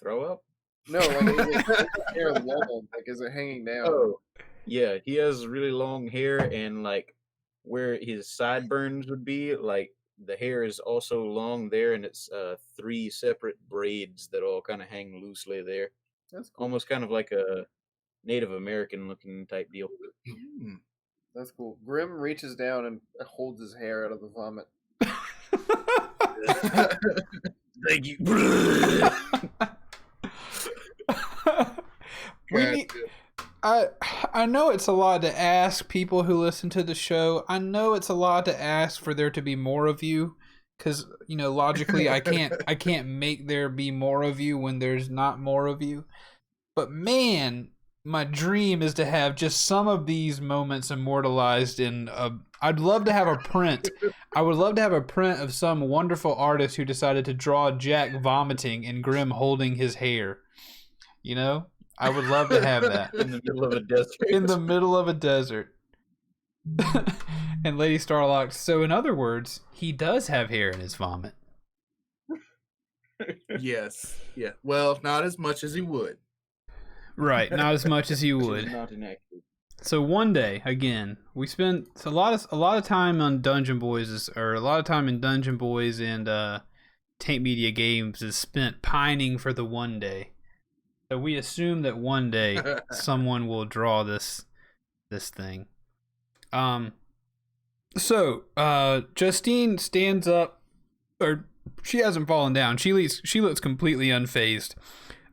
throw up? No, is his hair long? Is it hanging down? Oh, yeah, he has really long hair, and where his sideburns would be, the hair is also long there, and it's 3 separate braids that all kind of hang loosely there. That's cool. Almost kind of like a Native American looking type deal. That's cool. Grimm reaches down and holds his hair out of the vomit. Thank you. I know it's a lot to ask people who listen to the show. I know it's a lot to ask for there to be more of you, because logically I can't make there be more of you when there's not more of you. But man, my dream is to have just some of these moments immortalized in I'd love to have a print. I would love to have a print of some wonderful artist who decided to draw Jack vomiting and Grimm holding his hair. I would love to have that. In the middle of a desert. In the middle of a desert. And Lady Starlock. So in other words, he does have hair in his vomit. Yes. Yeah. Well, not as much as he would. Right, not as much as you would. Not inactive. So one day, again, we spent a lot of time on Dungeon Boys, or a lot of time in Dungeon Boys and Tank Media Games is spent pining for the one day. So we assume that one day someone will draw this thing. So Justine stands up, or she hasn't fallen down. She looks completely unfazed.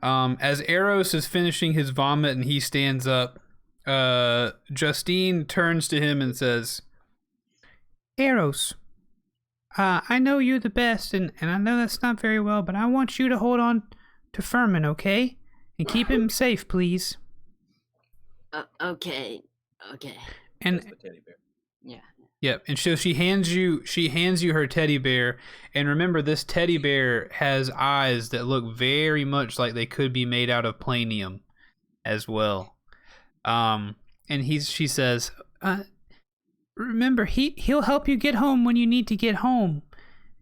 As Eros is finishing his vomit and he stands up, Justine turns to him and says, Eros, I know you're the best, and I know that's not very well, but I want you to hold on to Furman, okay? And keep him safe, please. Okay. And That's the teddy bear. Yeah. Yep, and so she hands you her teddy bear, and remember this teddy bear has eyes that look very much like they could be made out of planium as well. And she says, remember he'll help you get home when you need to get home.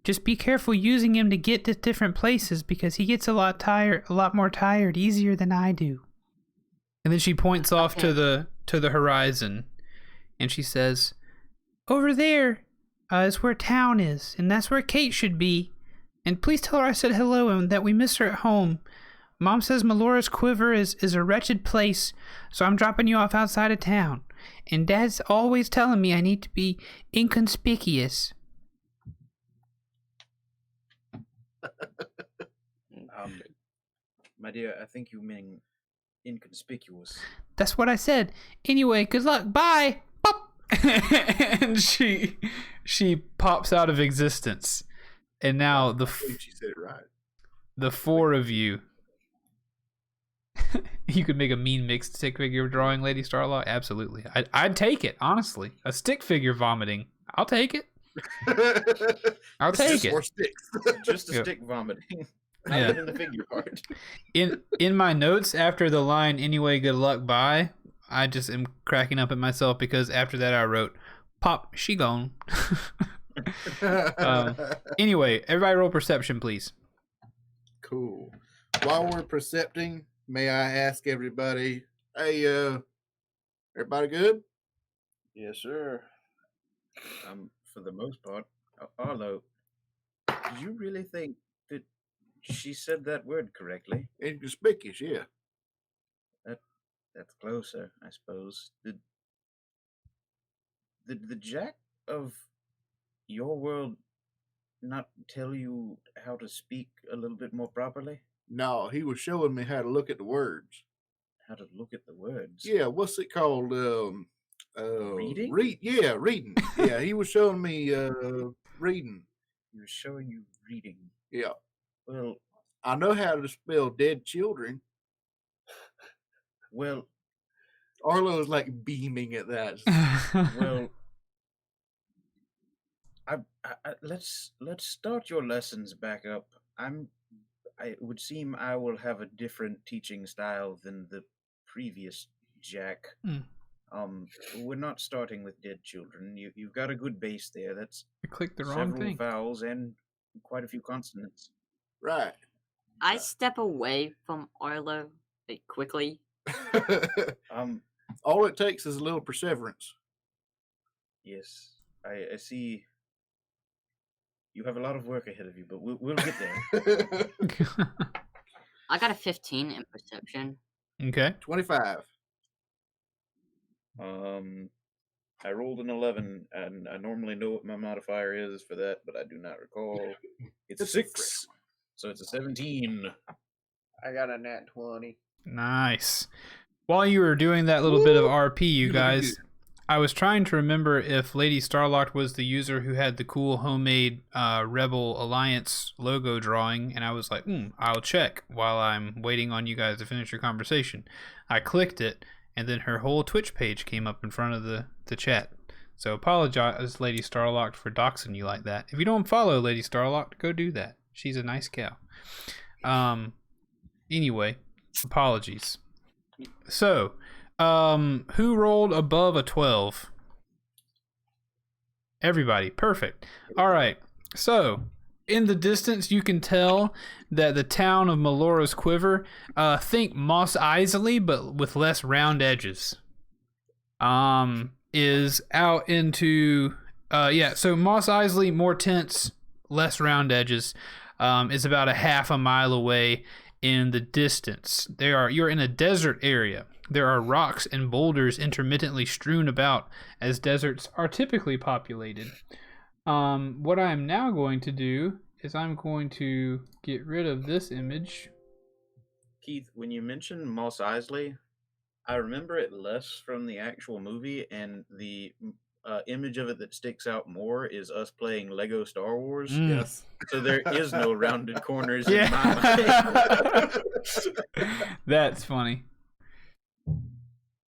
Just be careful using him to get to different places because he gets a lot more tired easier than I do. And then she points off to the horizon, and she says, over there is where town is, and that's where Kate should be. And please tell her I said hello and that we miss her at home. Mom says Melora's Quiver is a wretched place, so I'm dropping you off outside of town. And Dad's always telling me I need to be inconspicuous. My dear, I think you mean inconspicuous. That's what I said. Anyway, good luck. Bye. Pop. And she pops out of existence. And now She said it right. The four of you. You could make a mean mixed stick figure drawing, Lady Starlock. Absolutely, I'd take it. Honestly, a stick figure vomiting. I'll take it. I'll take it. More sticks. Just a stick vomiting. Not Yeah. even the figure part. In my notes after the line "Anyway, good luck, bye," I just am cracking up at myself because after that I wrote, "Pop, she gone." Anyway, everybody roll perception, please. Cool. While we're percepting, may I ask everybody, hey, everybody good? Yes, sir. For the most part, Arlo, do you really think that she said that word correctly? Inconspicuous, yeah. That's closer, I suppose. Did the Jack of your world not tell you how to speak a little bit more properly? No, he was showing me how to look at the words. How to look at the words? Yeah, what's it called? Reading? Reading. Yeah, he was showing me reading. He was showing you reading. Yeah. Well, I know how to spell dead children. well, Arlo's like beaming at that. well. Let's start your lessons back up. It would seem I will have a different teaching style than the previous Jack. We're not starting with dead children. You've got a good base there. That's I clicked the wrong several thing. vowels and quite a few consonants. Right. I step away from Arlo quickly. All it takes is a little perseverance. Yes, I see. You have a lot of work ahead of you, but we'll get there. I got a 15 in perception. Okay. 25. I rolled an 11, and I normally know what my modifier is for that, but I do not recall. It's a 6, so it's a 17. I got a nat 20. Nice. While you were doing that little bit of RP, you guys, I was trying to remember if Lady Starlocked was the user who had the cool homemade Rebel Alliance logo drawing, and I was like, I'll check while I'm waiting on you guys to finish your conversation. I clicked it, and then her whole Twitch page came up in front of the chat. So apologize, Lady Starlocked, for doxing you like that. If you don't follow Lady Starlocked, go do that. She's a nice cow. Anyway, apologies. So, who rolled above a 12? Everybody. Perfect. All right. So, in the distance, you can tell that the town of Melora's Quiver, think Mos Eisley, but with less round edges, is out into, so Mos Eisley, more tents, less round edges, is about a half a mile away in the distance. You're in a desert area. There are rocks and boulders intermittently strewn about, as deserts are typically populated. What I am now going to do is I'm going to get rid of this image. Keith, when you mentioned Mos Eisley, I remember it less from the actual movie, and the image of it that sticks out more is us playing Lego Star Wars. Yes. So there is no rounded corners in my mind. That's funny.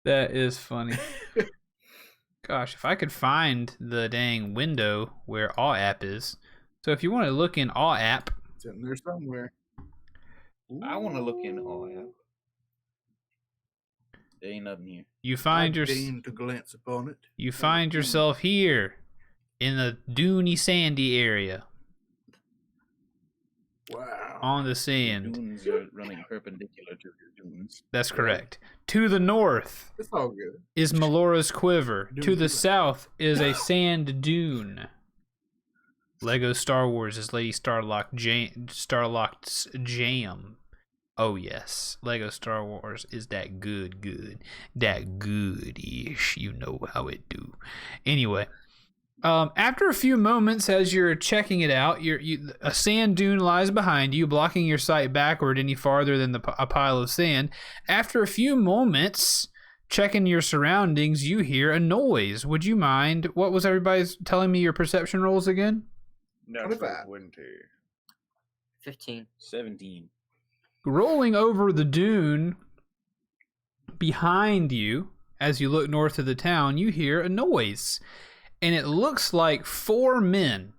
That is funny. Gosh, if I could find the dang window where AWAP is. So if you want to look in AWAP. It's in there somewhere. I want to look in AWAP. There ain't nothing here. You find to glance upon it. You find yourself here in the duny sandy area. Wow. On the sand. The dunes are running perpendicular to the dunes. That's correct. To the north It's all good. is Melora's Quiver. Dune To the Dune. south is a sand dune. Lego Star Wars is Lady Starlocked's jam. Oh yes, Lego Star Wars is that good, that good-ish. You know how it do. Anyway, after a few moments, as you're checking it out, a sand dune lies behind you, blocking your sight backward any farther than a pile of sand. After a few moments, checking your surroundings, you hear a noise. Would you mind? What was everybody's telling me your perception rolls again? Natural 25. 20. 15. 17. Rolling over the dune behind you, as you look north of the town, you hear a noise. And it looks like 4 men,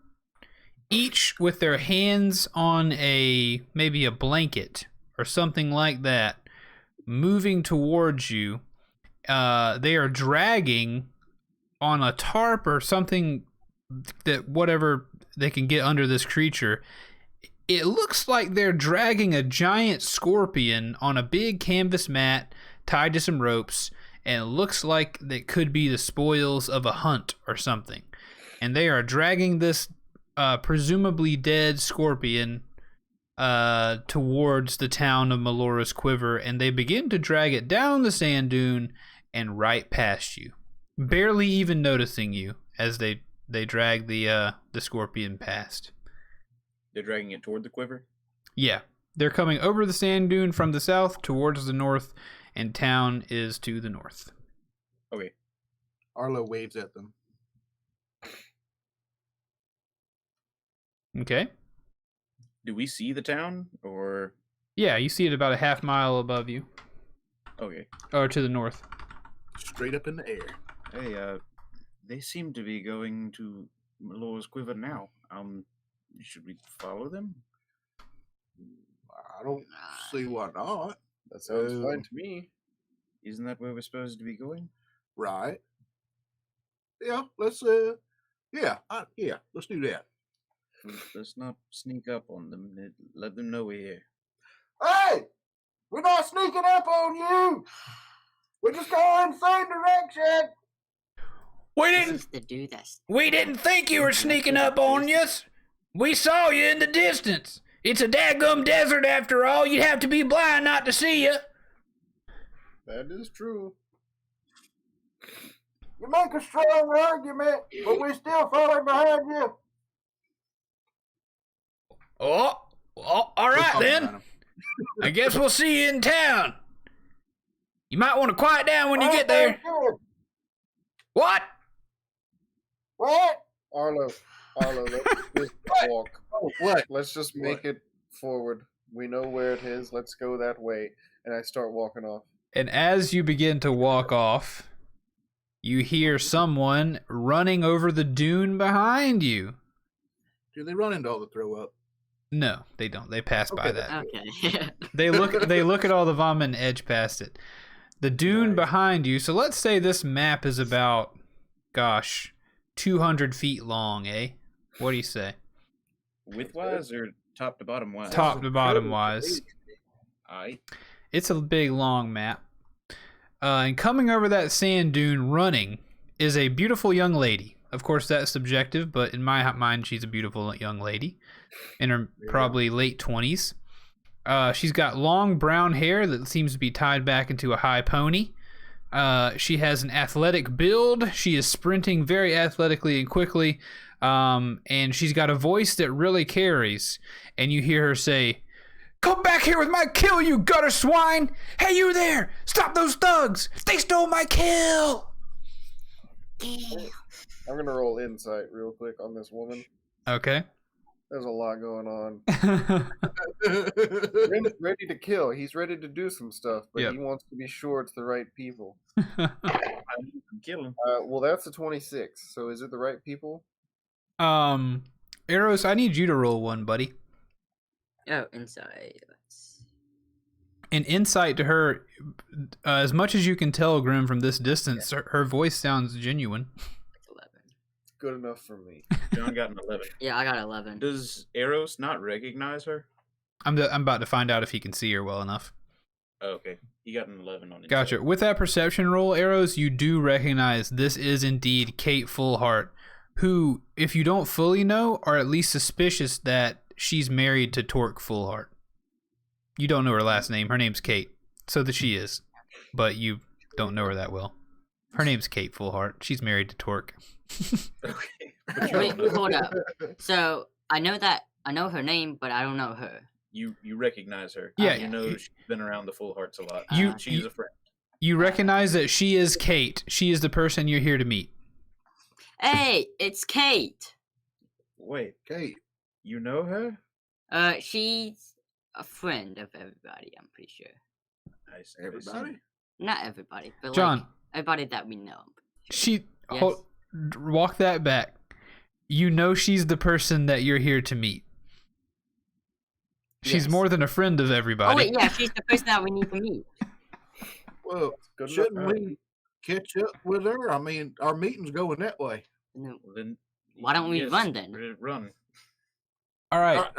each with their hands on maybe a blanket or something like that, moving towards you. They are dragging on a tarp or something, that whatever they can get under this creature. It looks like they're dragging a giant scorpion on a big canvas mat tied to some ropes, and it looks like that could be the spoils of a hunt or something. And they are dragging this presumably dead scorpion towards the town of Melora's Quiver, and they begin to drag it down the sand dune and right past you, barely even noticing you as they drag the scorpion past. They're dragging it toward the quiver? Yeah, they're coming over the sand dune from the south towards the north, and town is to the north. Okay. Arlo waves at them. Okay. Do we see the town, or? Yeah, you see it about a half mile above you. Okay. Or to the north. Straight up in the air. Hey, they seem to be going to Melora's Quiver now. Should we follow them? I don't see why not. That sounds fine to me. Isn't that where we're supposed to be going? Right. Yeah, let's let's do that. Let's not sneak up on them. Let them know we're here. Hey! We're not sneaking up on you! We're just going in the same direction! This is the dude that's... We didn't think you were sneaking up on us. We saw you in the distance. It's a dadgum desert after all. You'd have to be blind not to see you. That is true. You make a strong argument, but we're still falling behind you. Oh, all right then. I guess we'll see you in town. You might want to quiet down when you get there. What? What? Arlo, let's just walk. Oh, what? Let's just make it forward. We know where it is. Let's go that way. And I start walking off. And as you begin to walk off, you hear someone running over the dune behind you. Do they run into all the throw up? No, they don't. They pass by that. Okay. They look at all the vomit and edge past it. The dune behind you. So let's say this map is about, 200 feet long, eh? What do you say? Widthwise or top to bottom wise? Top to bottom wise. Aye. It's a big, long map. And coming over that sand dune running is a beautiful young lady. Of course, that's subjective, but in my mind, she's a beautiful young lady in her probably late 20s. She's got long brown hair that seems to be tied back into a high pony. She has an athletic build. She is sprinting very athletically and quickly. And she's got a voice that really carries. And you hear her say, "Come back here with my kill, you gutter swine! Hey, you there! Stop those thugs! They stole my kill!" I'm going to roll insight real quick on this woman. Okay. There's a lot going on. Grimm's ready to kill. He's ready to do some stuff, but Yep. he wants to be sure it's the right people. Kill him. Well, that's a 26. So is it the right people? Eros, I need you to roll one, buddy. Oh, inside. An insight to her, as much as you can tell, Grimm, from this distance, her voice sounds genuine. 11. It's good enough for me. John got an 11. Yeah, I got 11. Does Eros not recognize her? I'm about to find out if he can see her well enough. Oh, okay. He got an 11 on it. Gotcha. With that perception roll, Eros, you do recognize this is indeed Kate Fullheart, who, if you don't fully know, are at least suspicious that she's married to Torque Fullheart. You don't know her last name. Her name's Kate. So that she is. But you don't know her that well. Her name's Kate Fullheart. She's married to Torque. Okay. Wait, hold up. So, I know her name, but I don't know her. You recognize her. Yeah. You know she's been around the Full Hearts a lot. She's a friend. You recognize that she is Kate. She is the person you're here to meet. Hey, it's Kate. Wait, Kate. you know her? She's a friend of everybody, I'm pretty sure. I see. Everybody? Not everybody, but John. like everybody that we know. She Yes. walk that back. You know she's the person that you're here to meet. She's Yes. more than a friend of everybody. Oh wait, yeah, she's the person that we need to meet. Well, Good shouldn't enough. we catch up with her? I mean, our meeting's going that way. No, Well, then, Why don't we run then? Run. All right.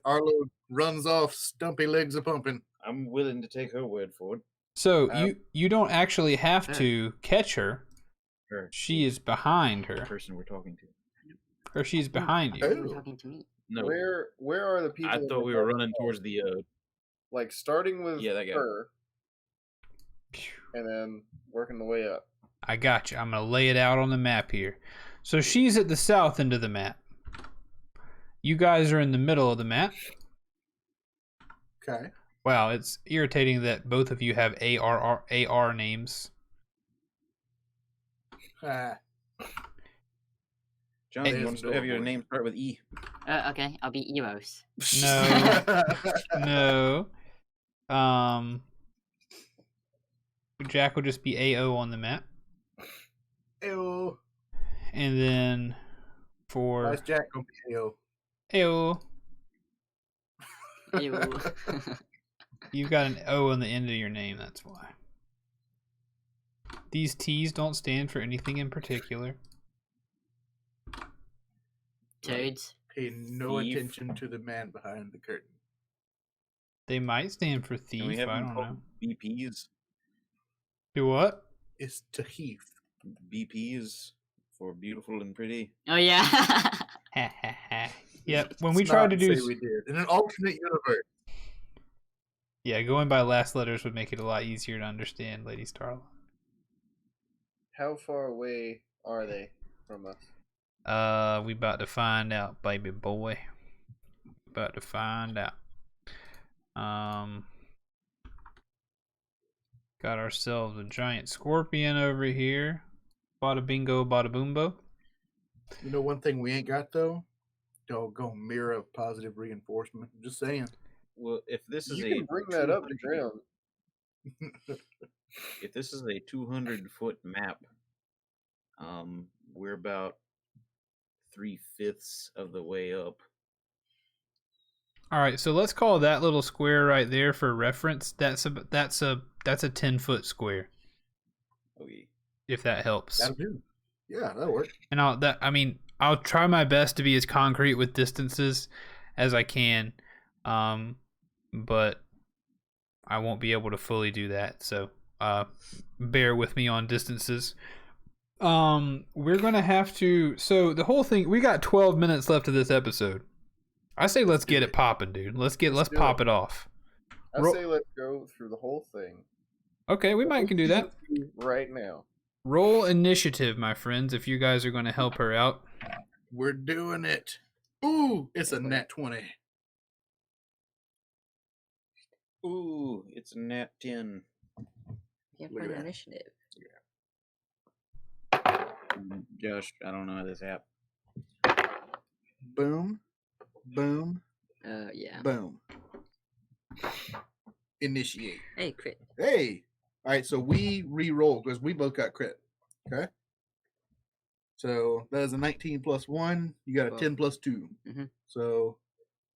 Arlo runs off, stumpy legs a pumping. I'm willing to take her word for it. So Uh, you don't actually have Sure. to catch her. Her. She is behind The her. person we're talking to. Or she's behind you. We're talking to me. No. Where are the people? I that thought we were running towards the like starting with Yeah, that guy. her, and then working the way up. I got you. I'm going to lay it out on the map here. So she's at the south end of the map. You guys are in the middle of the map. Okay. Wow, it's irritating that both of you have AR names. John, And- you want us to have your name start with E? Okay, I'll be Eros. No. No. Jack will just be AO on the map. Ew. And then for Nice Jack on PO. AO, Ew. you've got an O on the end of your name, that's why. These T's don't stand for anything in particular. Turds. Pay no Thief. attention to the man behind the curtain. They might stand for Can we thief, have I them don't called know. BPs? Do what? It's Tahif. BPs for beautiful and pretty. Oh yeah. Ha ha ha. Yep, when we Let's tried not to do... say we did. In an alternate universe. Yeah, going by last letters would make it a lot easier to understand, Lady Starlight. How far away are they from us? We about to find out, baby boy. About to find out. Got ourselves a giant scorpion over here. Bada bingo, bada boombo. You know one thing we ain't got though? Doggone mirror of positive reinforcement. I'm just saying. Well, if this is You a can bring that up to 200 Grimm. if this is a 200-foot map, we're about 3/5 of the way up. All right, so let's call that little square right there for reference. That's a 10-foot square. Okay. If that helps. That'll do. Yeah, that'll work. And I'll try my best to be as concrete with distances as I can, but I won't be able to fully do that. So bear with me on distances. We're gonna have to. So the whole thing. We got 12 minutes left of this episode. I say let's get it popping, dude. Let's pop it off. I say let's go through the whole thing. Okay, we might can do that right now. Roll initiative, my friends, if you guys are going to help her out. We're doing it. Ooh, it's a nat 20. Ooh, it's a nat 10. Get Look for at that. initiative. Josh, I don't know how this happened. Boom, boom, Yeah. boom. Initiate. Hey, crit. Hey. All right, so we re-roll because we both got crit. Okay. So that is a 19 plus 1. You got a 10 plus 2. Mhm. So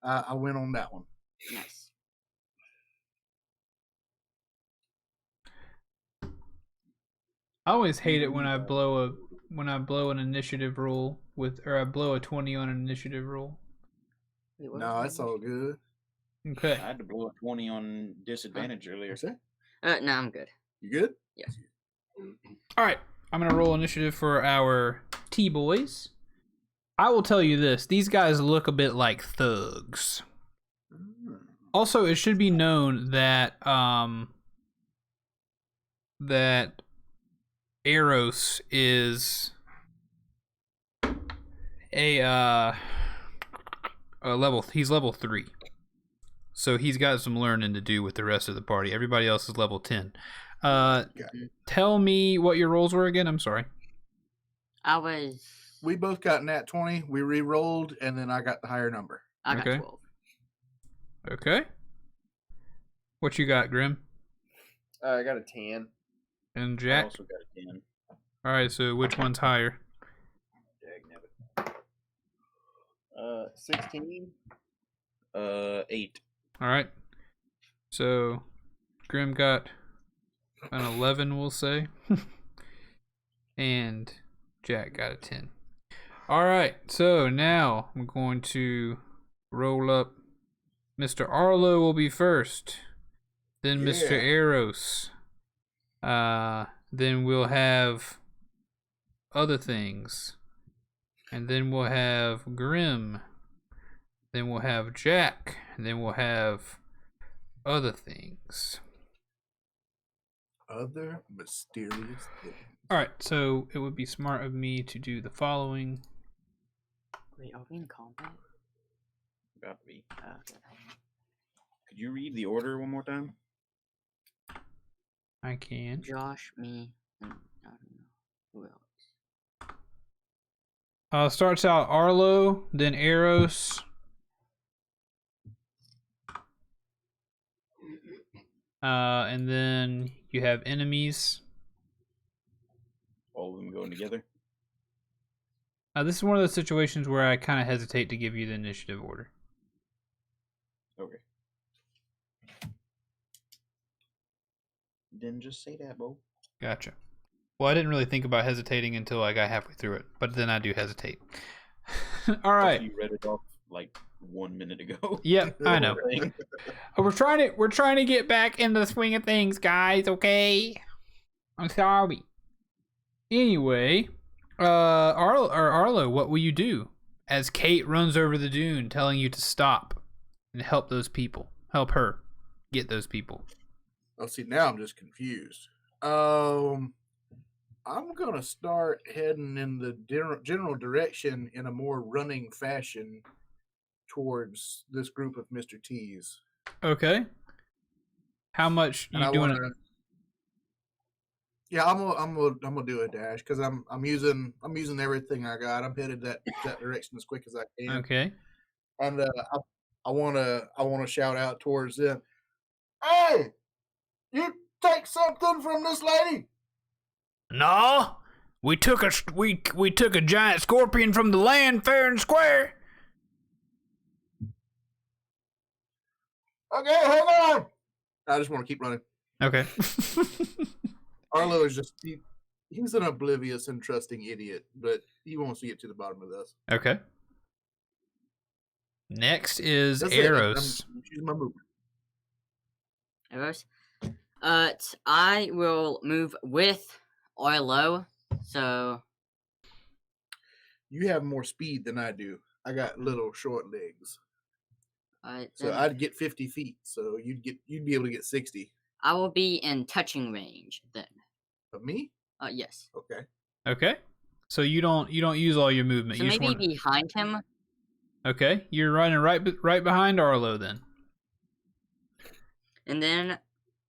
I win on that one. Nice. I always hate it when I blow an initiative roll or I blow a 20 on an initiative roll. Wait, what No, was that's that? all good. Okay. I had to blow a 20 on disadvantage earlier. What's that? No, I'm good. You good? Yeah. All right. I'm going to roll initiative for our T-boys. I will tell you this. These guys look a bit like thugs. Also, it should be known that that Eros is a he's level 3. So he's got some learning to do with the rest of the party. Everybody else is level 10. Tell me what your rolls were again. I'm sorry. We both got nat 20. We re-rolled, and then I got the higher number. I got 12. Okay. What you got, Grimm? I got a 10. And I Jack? also got a 10. All right, so which one's higher? 16. 8. All right. So Grimm got an 11, we'll say. And Jack got a 10. All right, so now I'm going to roll up. Mr. Arlo will be first. Then Mr. Eros. Then we'll have other things. And then we'll have Grimm. Then we'll have Jack. And then we'll have other things. Other mysterious things. Alright, so it would be smart of me to do the following. Wait, are we in combat? About to be. Okay. Could you read the order one more time? I can. Josh, me, and I don't know who else. Starts out Arlo, then Eros. And then you have enemies. All of them going together? This is one of those situations where I kind of hesitate to give you the initiative order. Okay. Then just say that, Bo. Gotcha. Well, I didn't really think about hesitating until I got halfway through it, but then I do hesitate. All right. You read it off like 1 minute ago. Yep, I know. We're trying to get back into the swing of things, guys. Okay. I'm sorry. Anyway, Arlo, what will you do as Kate runs over the dune, telling you to stop and help those people? Help her get those people. Oh, see, now I'm just confused. I'm gonna start heading in the general direction in a more running fashion towards this group of Mr. T's. Okay. How much And you doing? Yeah, I'm gonna do a dash because I'm using everything I got. I'm headed that direction as quick as I can. Okay. And I wanna shout out towards them. Hey, you take something from this lady? No, we took a giant scorpion from the land fair and square. Okay, hang on. I just want to keep running. Okay. Arlo is just he's an oblivious and trusting idiot, but he wants to get to the bottom of this. Okay. Next is That's Eros. She's my mover. Eros. I will move with Arlo. So You have more speed than I do. I got little short legs. So then I'd get 50 feet. So you'd be able to get 60. I will be in touching range then. Of me? Yes. Okay. Okay. So you don't use all your movement. So You just maybe want... behind him. Okay, you're running right behind Arlo then. And then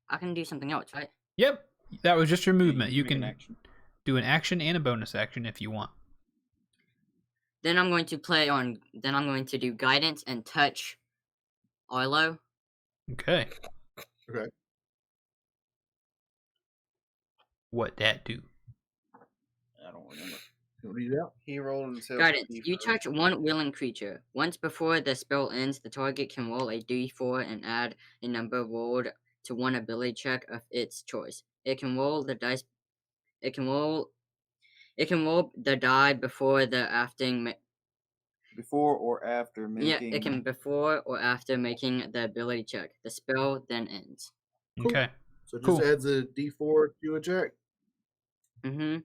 I can do something else, right? Yep, that was just your movement. You make an can action. do an action and a bonus action if you want. Then I'm going to Then I'm going to do guidance and touch Arlo. Okay. Okay. What that do? I don't remember. Read it out. He rolled himself. Guidance. You touch one willing creature. Once before the spell ends, the target can roll a d4 and add a number rolled to one ability check of its choice. It can roll the dice. It can roll the die before or after making. Yeah, it can before or after making the ability check. The spell then ends. Cool. Okay. So it just Cool. adds a D4 to a check. Mm-hmm.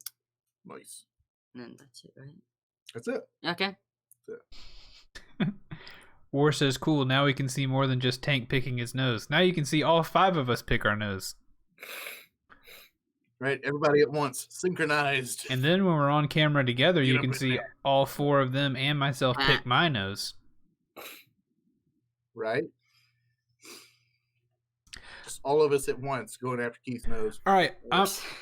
Nice. And then that's it, right? That's it. Okay. War says, cool, now we can see more than just Tank picking his nose. Now you can see all 5 of us pick our nose. Right, everybody at once, synchronized. And then when we're on camera together, you can see there. all 4 of them and myself pick my nose. Right? Just all of us at once going after Keith's nose. All right,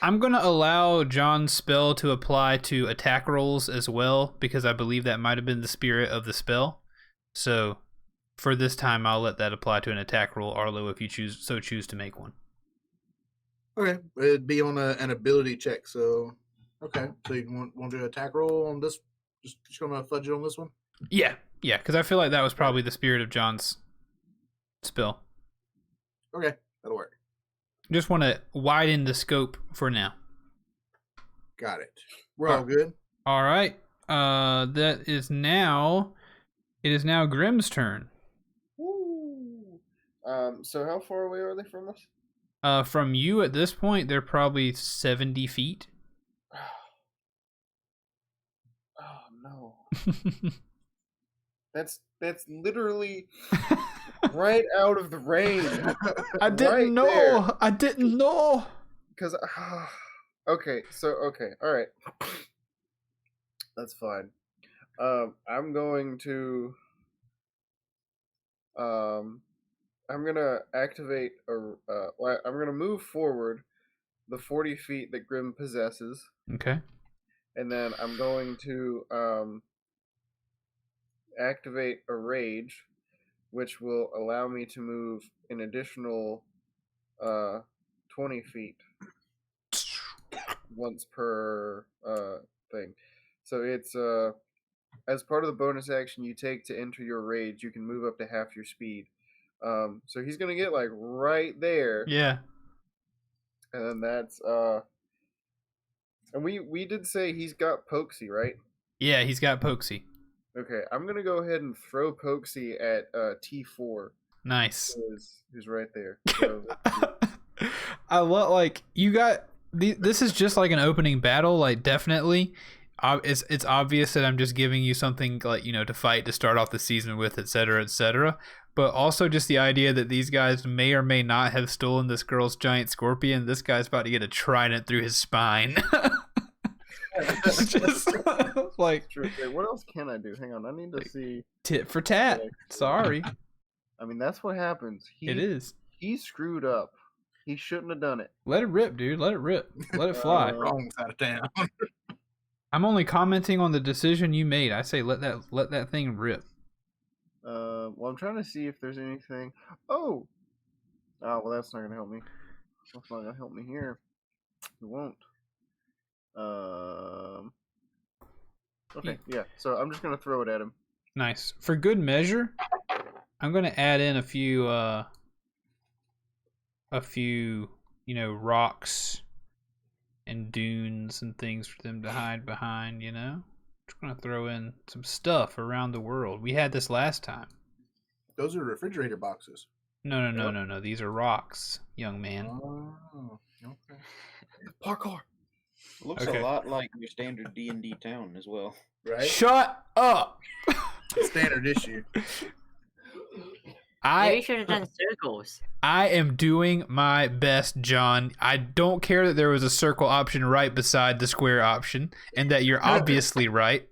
I'm going to allow John's spell to apply to attack rolls as well, because I believe that might have been the spirit of the spell. So for this time, I'll let that apply to an attack roll, Arlo, if you choose to make one. Okay, it'd be on an ability check. So, okay, so you want to do an attack roll on this? Just gonna fudge it on this one? Yeah, because I feel like that was probably the spirit of John's spell. Okay, that'll work. Just want to widen the scope for now. Got it. We're all good. All right. It is now Grimm's turn. Woo. So how far away are they from us? From you at this point, they're probably 70 feet. Oh no. That's literally right out of the range. I didn't know. There. I didn't know. Because okay, all right. That's fine. I'm going to I'm gonna activate I'm gonna move forward the 40 feet that Grimm possesses. Okay. And then I'm going to activate a rage, which will allow me to move an additional 20 feet once per thing. So it's as part of the bonus action you take to enter your rage, you can move up to half your speed. So he's gonna get like right there. Yeah. And then that's and we did say he's got Pokesy, right? Yeah, he's got Pokesy. Okay, I'm gonna go ahead and throw Pokesy at T4. Nice. Who's right there. So I love you got this is just like an opening battle, definitely. It's obvious that I'm just giving you something to fight to start off the season with, etc., etc. But also just the idea that these guys may or may not have stolen this girl's giant scorpion. This guy's about to get a trident through his spine. Just True. Wait, what else can I do? Hang on, I need to see. Tit for tat. Sorry. I mean, that's what happens. It is. He screwed up. He shouldn't have done it. Let it rip, dude. Let it rip. Let it fly. Wrong side of town. I'm only commenting on the decision you made. I say let that thing rip. Well, I'm trying to see if there's anything. Oh, well, that's not gonna help me. That's not gonna help me here. It won't. Okay, yeah. So I'm just gonna throw it at him. Nice. For good measure, I'm gonna add in a few, rocks and dunes and things for them to hide behind. Just gonna throw in some stuff around the world. We had this last time. Those are refrigerator boxes. No. These are rocks, young man. Oh, okay. Parkour. Looks Okay. a lot like your standard D&D town as well. Right? Shut up. Standard issue. Maybe you should have done circles. I am doing my best, John. I don't care that there was a circle option right beside the square option, and that you're obviously right.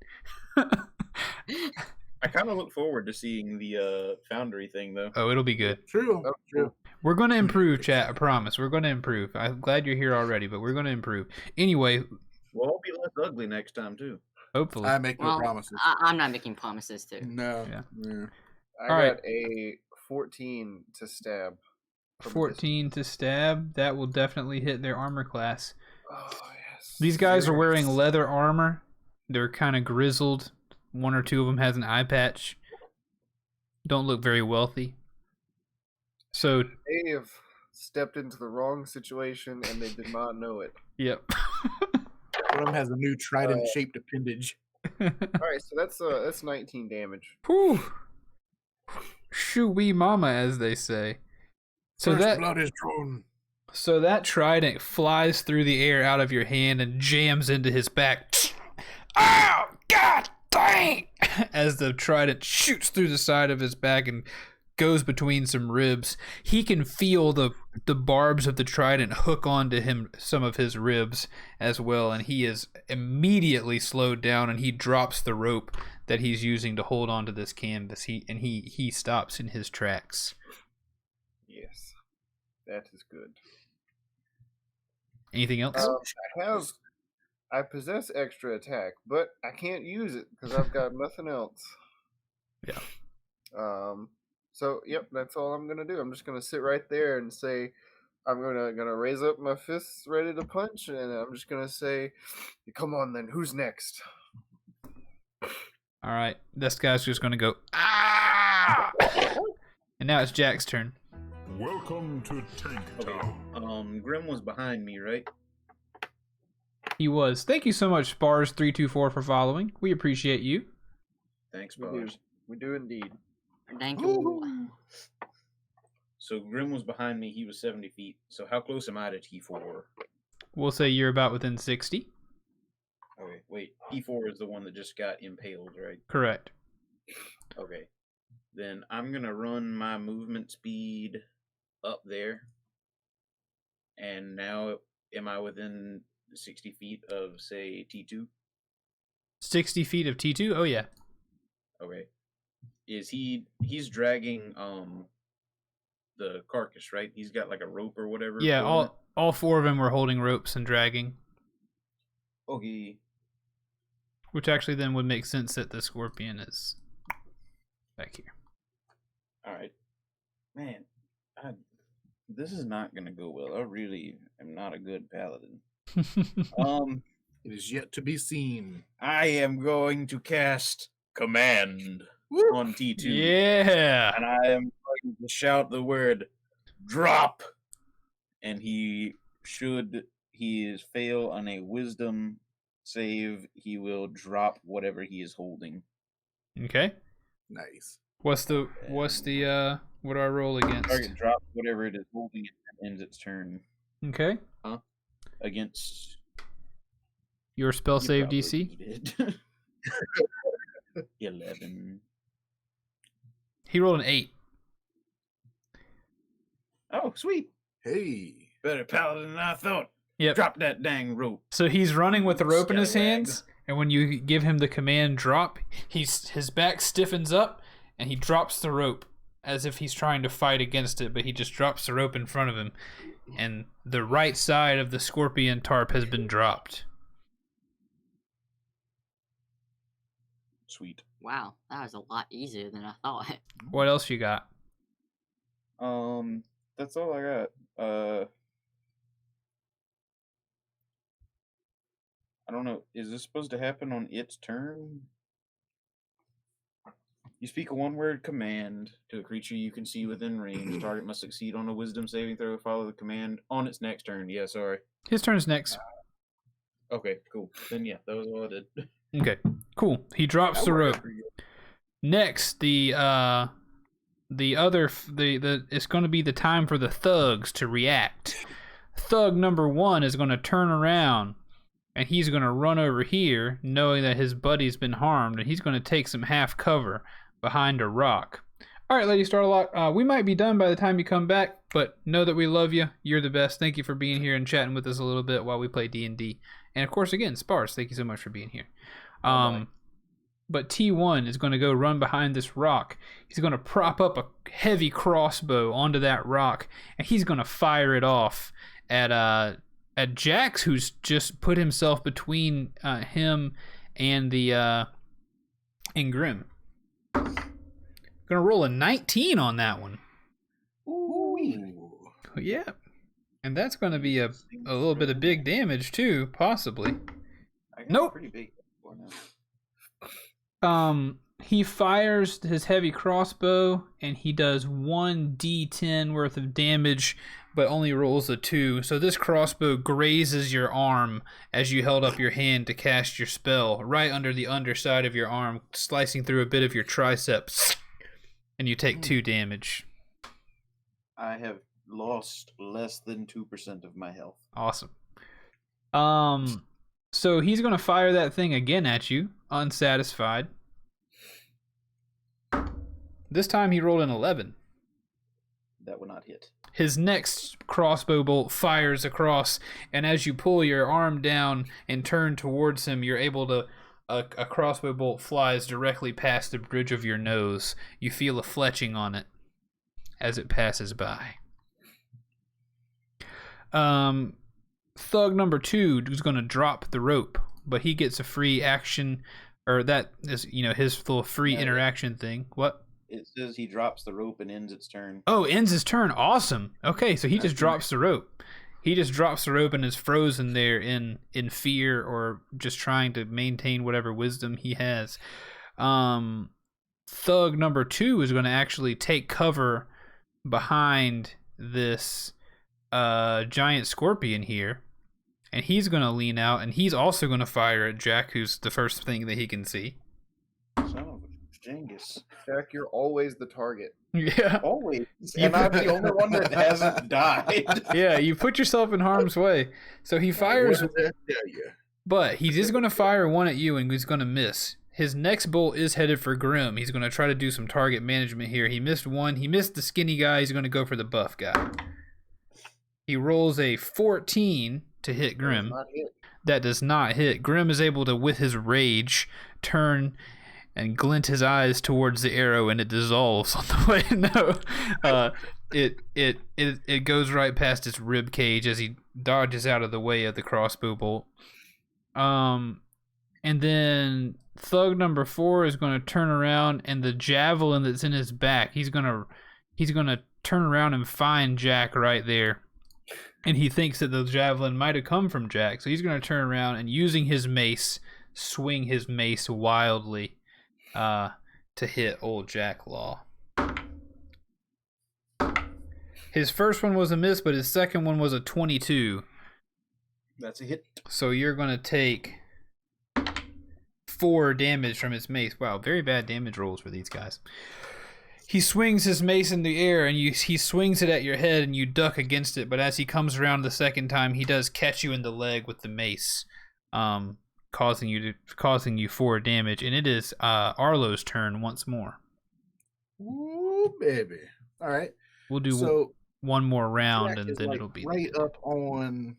I kind of look forward to seeing the Foundry thing, though. Oh, it'll be good. True. True. We're going to improve, chat. I promise. We're going to improve. I'm glad you're here already, but we're going to improve. Anyway, We'll all be less ugly next time, too. hopefully. I make no Well, promises. I'm not making promises too. No. Yeah. Yeah. I All right. got a 14 to stab. from 14 to stab. That will definitely hit their armor class. Oh, yes. These guys are wearing Yes. leather armor. They're kind of grizzled. One or two of them has an eye patch. Don't look very wealthy. So, They have stepped into the wrong situation and they did not know it. yep. One of them has a new trident-shaped appendage. All right, so that's 19 damage. Whew. Shoo-wee mama, as they say. So First blood is drawn. So that trident flies through the air out of your hand and jams into his back. Oh, God dang! As the trident shoots through the side of his back and goes between some ribs. He can feel the barbs of the trident hook onto him, some of his ribs as well, and he is immediately slowed down, and he drops the rope that he's using to hold onto this canvas. He stops in his tracks. Yes, that is good. Anything else? I possess extra attack, but I can't use it because I've got nothing else. Yeah. So yep, that's all I'm gonna do. I'm just gonna sit right there and say, I'm gonna raise up my fists ready to punch, and I'm just gonna say, "Come on, then. Who's next?" All right, this guy's just gonna go ah, and now it's Jack's turn. Welcome to Tank Town. Grimm was behind me, right? He was. Thank you so much, Spars324, for following. We appreciate you. Thanks, We do. Bars. We do indeed. Thank you. So Grimm was behind me. He was 70 feet. So how close am I to T4? We'll say you're about within 60. Okay, wait. T4 is the one that just got impaled, right? Correct. Okay. Then I'm going to run my movement speed up there. And now, am I within 60 feet of, say, T2? 60 feet of T2? Oh, yeah. Okay. He's dragging the carcass, right? He's got like a rope or whatever. Yeah, pulling it? all four of them were holding ropes and dragging, Okay. which actually then would make sense that the scorpion is back here. All right. Man, this is not going to go well. I really am not a good paladin. It is yet to be seen. I am going to cast Command on T2. Yeah. And I am going to shout the word drop. And he is fail on a wisdom save, he will drop whatever he is holding. Okay. Nice. What do I roll against? Target drop whatever it is holding and ends its turn. Okay. Against Your spell you save probably DC? need it. 11. He rolled an 8. Oh, sweet. Hey. Better paladin than I thought. Yep. Drop that dang rope. So he's running with the rope in his Scallywag. hands, and when you give him the command drop, his back stiffens up, and he drops the rope as if he's trying to fight against it, but he just drops the rope in front of him. and the right side of the scorpion tarp has been dropped. Sweet. Wow, that was a lot easier than I thought. What else you got? That's all I got. I don't know. Is this supposed to happen on its turn? You speak a one-word command to a creature you can see within range. Target must succeed on a wisdom saving throw. Follow the command on its next turn. Yeah, sorry. His turn's next. Okay, cool. Then yeah, that was all I did. Okay, cool. He drops the rope. Next, it's going to be the time for the thugs to react. Thug number 1 is going to turn around, and he's going to run over here, knowing that his buddy's been harmed, and he's going to take some half cover behind a rock. All right, Lady Starlock, we might be done by the time you come back, but know that we love you. You're the best. Thank you for being here and chatting with us a little bit while we play D&D. And of course, again, Sparse, thank you so much for being here. But T1 is going to go run behind this rock. He's going to prop up a heavy crossbow onto that rock, and he's going to fire it off at Jax, who's just put himself between him and and Grimm. Gonna roll a 19 on that one. Ooh. Yeah. And that's gonna be a little bit of big damage too, possibly. Nope. Pretty big. He fires his heavy crossbow and he does 1d10 worth of damage, but only rolls a 2. So this crossbow grazes your arm as you held up your hand to cast your spell, right under the underside of your arm, slicing through a bit of your triceps, and you take 2 damage. I have lost less than 2% of my health. Awesome. So he's going to fire that thing again at you, unsatisfied. This time he rolled an 11. That would not hit. His next crossbow bolt fires across, and as you pull your arm down and turn towards him, you're able to... A crossbow bolt flies directly past the bridge of your nose. You feel a fletching on it as it passes by. Thug number 2 is going to drop the rope, but he gets a free action, or that is, his little free interaction thing. What? It says he drops the rope and ends its turn. Oh, ends his turn. Awesome. Okay, so he just drops the rope. He just drops the rope and is frozen there in fear or just trying to maintain whatever wisdom he has. Thug number 2 is going to actually take cover behind this giant scorpion here. And he's going to lean out, and he's also going to fire at Jack, who's the first thing that he can see. Son of a Genghis. Jack, you're always the target. Yeah. Always. And I'm the only one that hasn't died. Yeah, you put yourself in harm's way. So he fires, but he is going to fire one at you, and he's going to miss. His next bolt is headed for Grimm. He's going to try to do some target management here. He missed one. He missed the skinny guy. He's going to go for the buff guy. He rolls a 14 to hit Grimm. That does not hit. Grimm is able to, with his rage, turn and glint his eyes towards the arrow, and it dissolves on the way. It goes right past its rib cage as he dodges out of the way of the crossbow bolt. And then Thug number 4 is going to turn around, and the javelin that's in his back, he's gonna turn around and find Jack right there. And he thinks that the javelin might have come from Jack, so he's going to turn around and, using his mace, swing his mace wildly to hit old Jack Law. His first one was a miss, but his second one was a 22. That's a hit. So you're going to take 4 damage from his mace. Wow, very bad damage rolls for these guys. He swings his mace in the air, and he swings it at your head, and you duck against it. But as he comes around the second time, he does catch you in the leg with the mace, causing you 4 damage. And it is Arlo's turn once more. Ooh, baby! All right, we'll do one more round, Jack and then it'll be right up on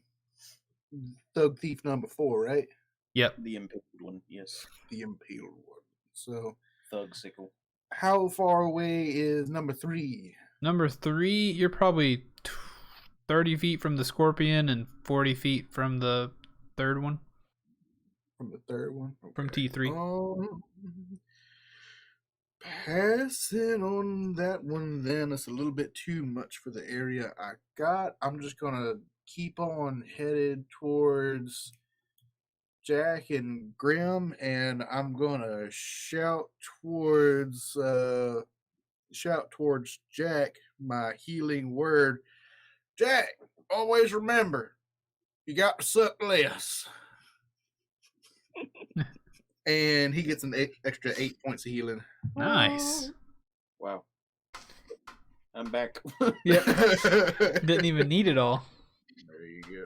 Thug Thief number 4, right? Yep, the impaled one. Yes, the impaled one. So Thug sickle. How far away is number 3? Number 3, you're probably 30 feet from the scorpion and 40 feet from the third one. From the third one? Okay. From T3. Passing on that one then. It's a little bit too much for the area I got. I'm just going to keep on headed towards Jack and Grimm, and I'm going to shout towards Jack my healing word. Jack, always remember, you got to suck less. And he gets an extra 8 points of healing. Nice. Wow. I'm back. Yeah. Didn't even need it all. There you go.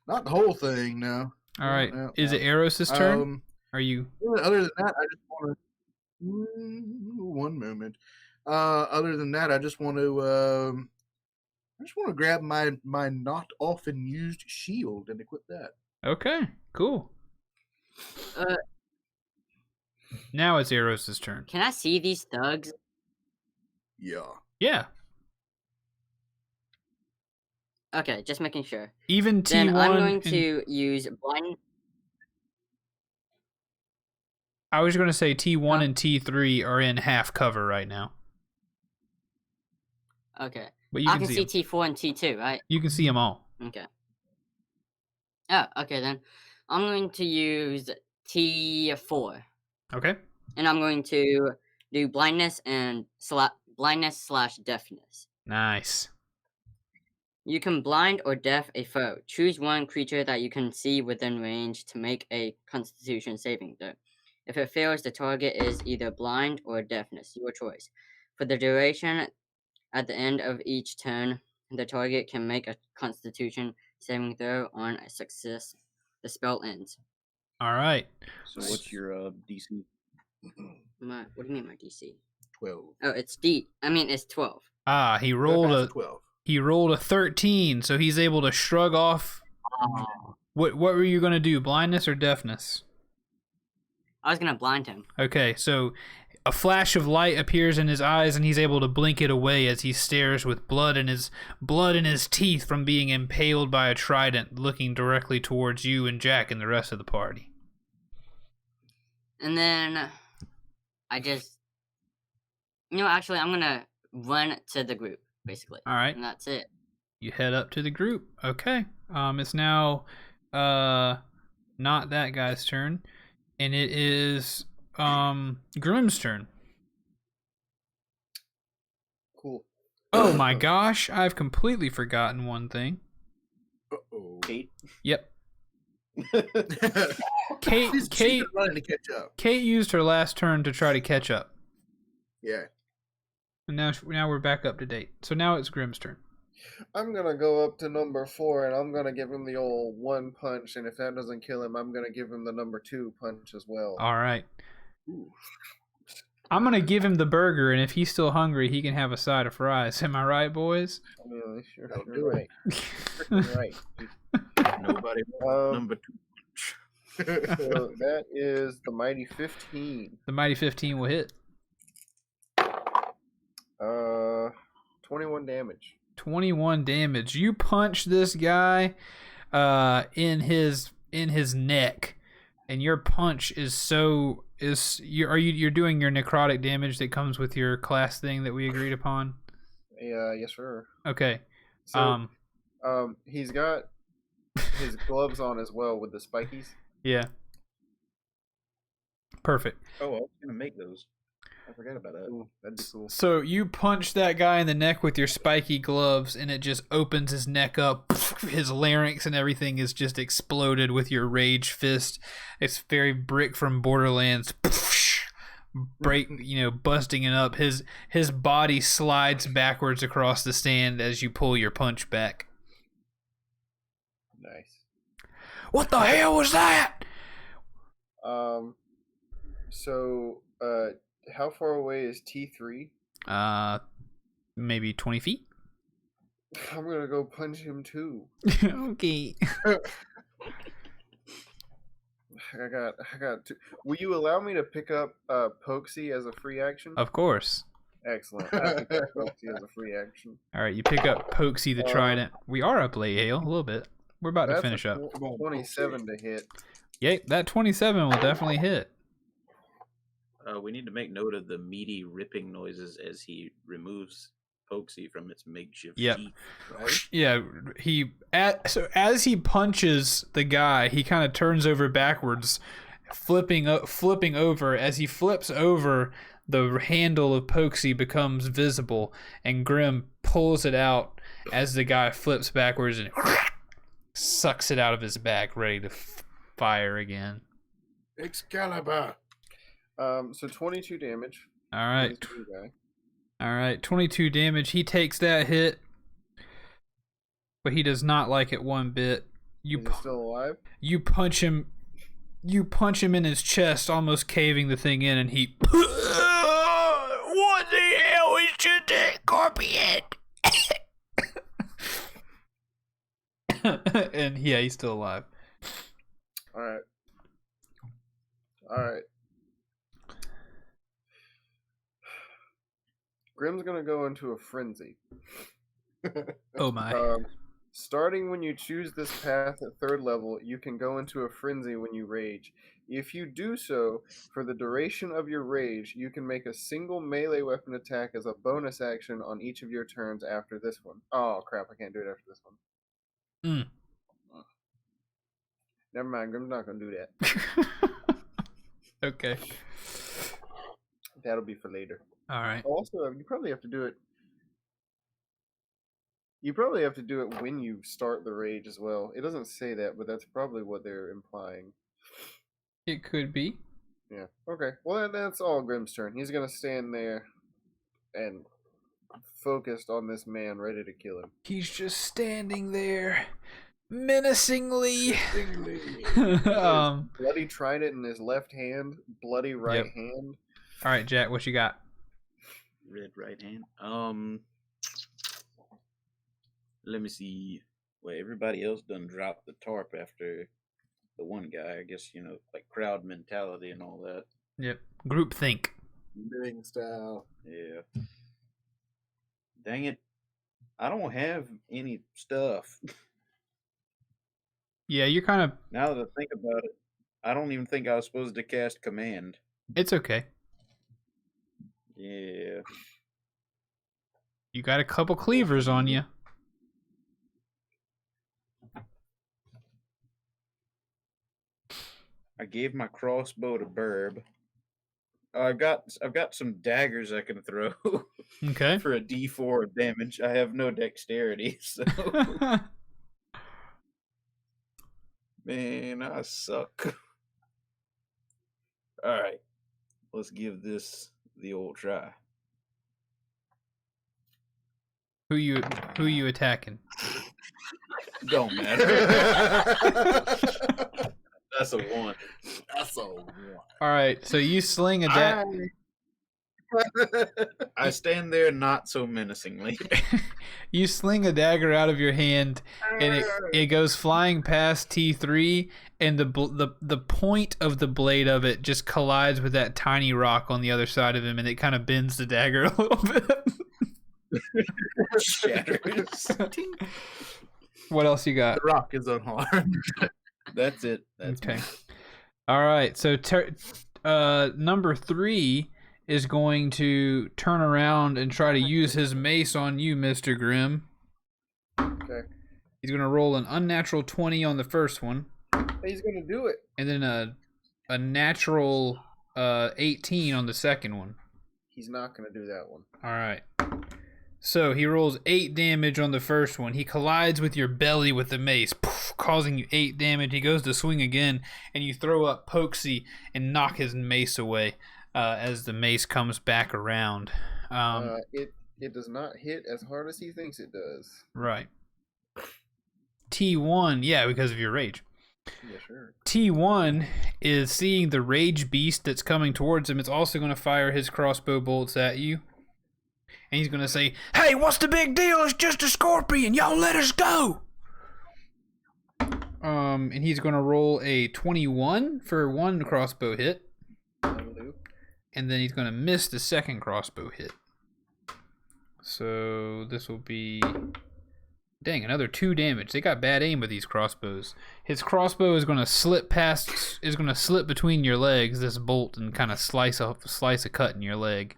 Not the whole thing, no. All right. No. Is it Eros' turn? Are you? Other than that, I just want to. One moment. Other than that, I just want to. Grab my not often used shield and equip that. Okay. Cool. Now it's Eros' turn. Can I see these thugs? Yeah. Yeah. Okay, just making sure. Even T1. Then I'm going to use blind. I was going to say T1 and T3 are in half cover right now. Okay. But you I can can see T4 and T2, right? You can see them all. Okay. Oh, okay then. I'm going to use T4. Okay. And I'm going to do blindness and blindness/deafness. Nice. You can blind or deaf a foe. Choose one creature that you can see within range to make a Constitution saving throw. If it fails, the target is either blind or deafness, your choice. For the duration, at the end of each turn, the target can make a Constitution saving throw. On a success, the spell ends. All right. So what's your DC? What do you mean my DC? 12. Oh, it's 12. Ah, he rolled a 12. He rolled a 13, so he's able to shrug off. What were you going to do, blindness or deafness? I was going to blind him. Okay, so a flash of light appears in his eyes, and he's able to blink it away as he stares with blood in his teeth from being impaled by a trident, looking directly towards you and Jack and the rest of the party. And then I just, actually, I'm going to run to the group, basically. All right. And that's it. You head up to the group. Okay. It's now not that guy's turn, and it is Grimm's turn. Cool. Oh my gosh, I've completely forgotten one thing. Uh-oh. Kate? Yep. Kate running to catch up. Kate used her last turn to try to catch up. Yeah. And now we're back up to date. So now it's Grimm's turn. I'm gonna go up to number 4 and I'm gonna give him the old 1 punch, and if that doesn't kill him, I'm gonna give him the number 2 punch as well. All right. Ooh. I'm gonna give him the burger, and if he's still hungry, he can have a side of fries. Am I right, boys? Yeah, sure, That'll you're do it. right. You're right. Nobody wants number 2 punch. So that is the mighty 15. The mighty 15 will hit. 21 damage. 21 damage. You punch this guy in his neck, and your punch you're doing your necrotic damage that comes with your class thing that we agreed upon? Yeah, yes sir. Okay. So he's got his gloves on as well with the spikies. Yeah. Perfect. Oh, I was gonna make those. I forgot about that. Ooh, that'd be cool. So you punch that guy in the neck with your spiky gloves, and it just opens his neck up. His larynx and everything is just exploded with your rage fist. It's very Brick from Borderlands. Busting it up. His body slides backwards across the stand as you pull your punch back. Nice. What the hell was that? So how far away is T3? Maybe 20 feet. I'm gonna go punch him too. Okay. I got two. Will you allow me to pick up Pokesy as a free action? Of course. Excellent. I think that Pokesy is a free action. All right, you pick up Pokesy the Trident. We are up late, Hale, a little bit. We're about to finish up. 27 to hit. Yeah, that 27 will definitely hit. We need to make note of the meaty ripping noises as he removes Pokesy from its makeshift sheath. Right? Yeah, so as he punches the guy, he kind of turns over backwards, flipping over. As he flips over, the handle of Pokesy becomes visible, and Grimm pulls it out as the guy flips backwards and sucks it out of his back, ready to fire again. Excalibur. So 22 damage. All right. All right, 22 damage. He takes that hit, but he does not like it one bit. Is he still alive? You punch him in his chest, almost caving the thing in, and he. What the hell is this scorpion? And yeah, he's still alive. All right. Grimm's gonna go into a frenzy. Oh my. Starting when you choose this path at 3rd level, you can go into a frenzy when you rage. If you do so, for the duration of your rage, you can make a single melee weapon attack as a bonus action on each of your turns after this one. Oh crap, I can't do it after this one. Never mind, Grimm's not gonna do that. Okay. That'll be for later. All right. Also, you probably have to do it. You probably have to do it when you start the rage as well. It doesn't say that, but that's probably what they're implying. It could be. Yeah. Okay. Well, that's all Grimm's turn. He's gonna stand there and focused on this man, ready to kill him. He's just standing there, menacingly. Bloody trident in his left hand, bloody right hand. All right, Jack, what you got? Red right hand. Let me see. Well, everybody else done dropped the tarp after the one guy. I guess, like crowd mentality and all that. Yep. Group think. Living style. Yeah. Dang it. I don't have any stuff. Yeah, you're kind of... Now that I think about it, I don't even think I was supposed to cast command. It's okay. Yeah. You got a couple cleavers on you. I gave my crossbow to Burb. I've got some daggers I can throw. Okay. For a D4 of damage. I have no dexterity, so man, I suck. All right, let's give this the old try. Who you attacking? Don't matter. That's a 1. That's a 1. All right, so you sling a dagger. I stand there not so menacingly. You sling a dagger out of your hand, and it goes flying past T3, and the point of the blade of it just collides with that tiny rock on the other side of him, and it kind of bends the dagger a little bit. Shatters. What else you got? The rock is unharmed. That's it. That's okay. Me. All right. So number 3 is going to turn around and try to use his mace on you, Mr. Grimm. Okay. He's going to roll an unnatural 20 on the first one. He's going to do it. And then a natural 18 on the second one. He's not going to do that one. All right. So he rolls 8 damage on the first one. He collides with your belly with the mace, causing you 8 damage. He goes to swing again, and you throw up Pokesy and knock his mace away as the mace comes back around. It does not hit as hard as he thinks it does. Right. T1, yeah, because of your rage. Yeah, sure. T1 is seeing the rage beast that's coming towards him. It's also going to fire his crossbow bolts at you. And he's going to say, "Hey, what's the big deal? It's just a scorpion. Y'all let us go." And he's going to roll a 21 for one crossbow hit. That'll do. And then he's going to miss the second crossbow hit. So this will be... Dang, another 2 damage. They got bad aim with these crossbows. His crossbow is going to slip between your legs, this bolt, and kind of slice a cut in your leg.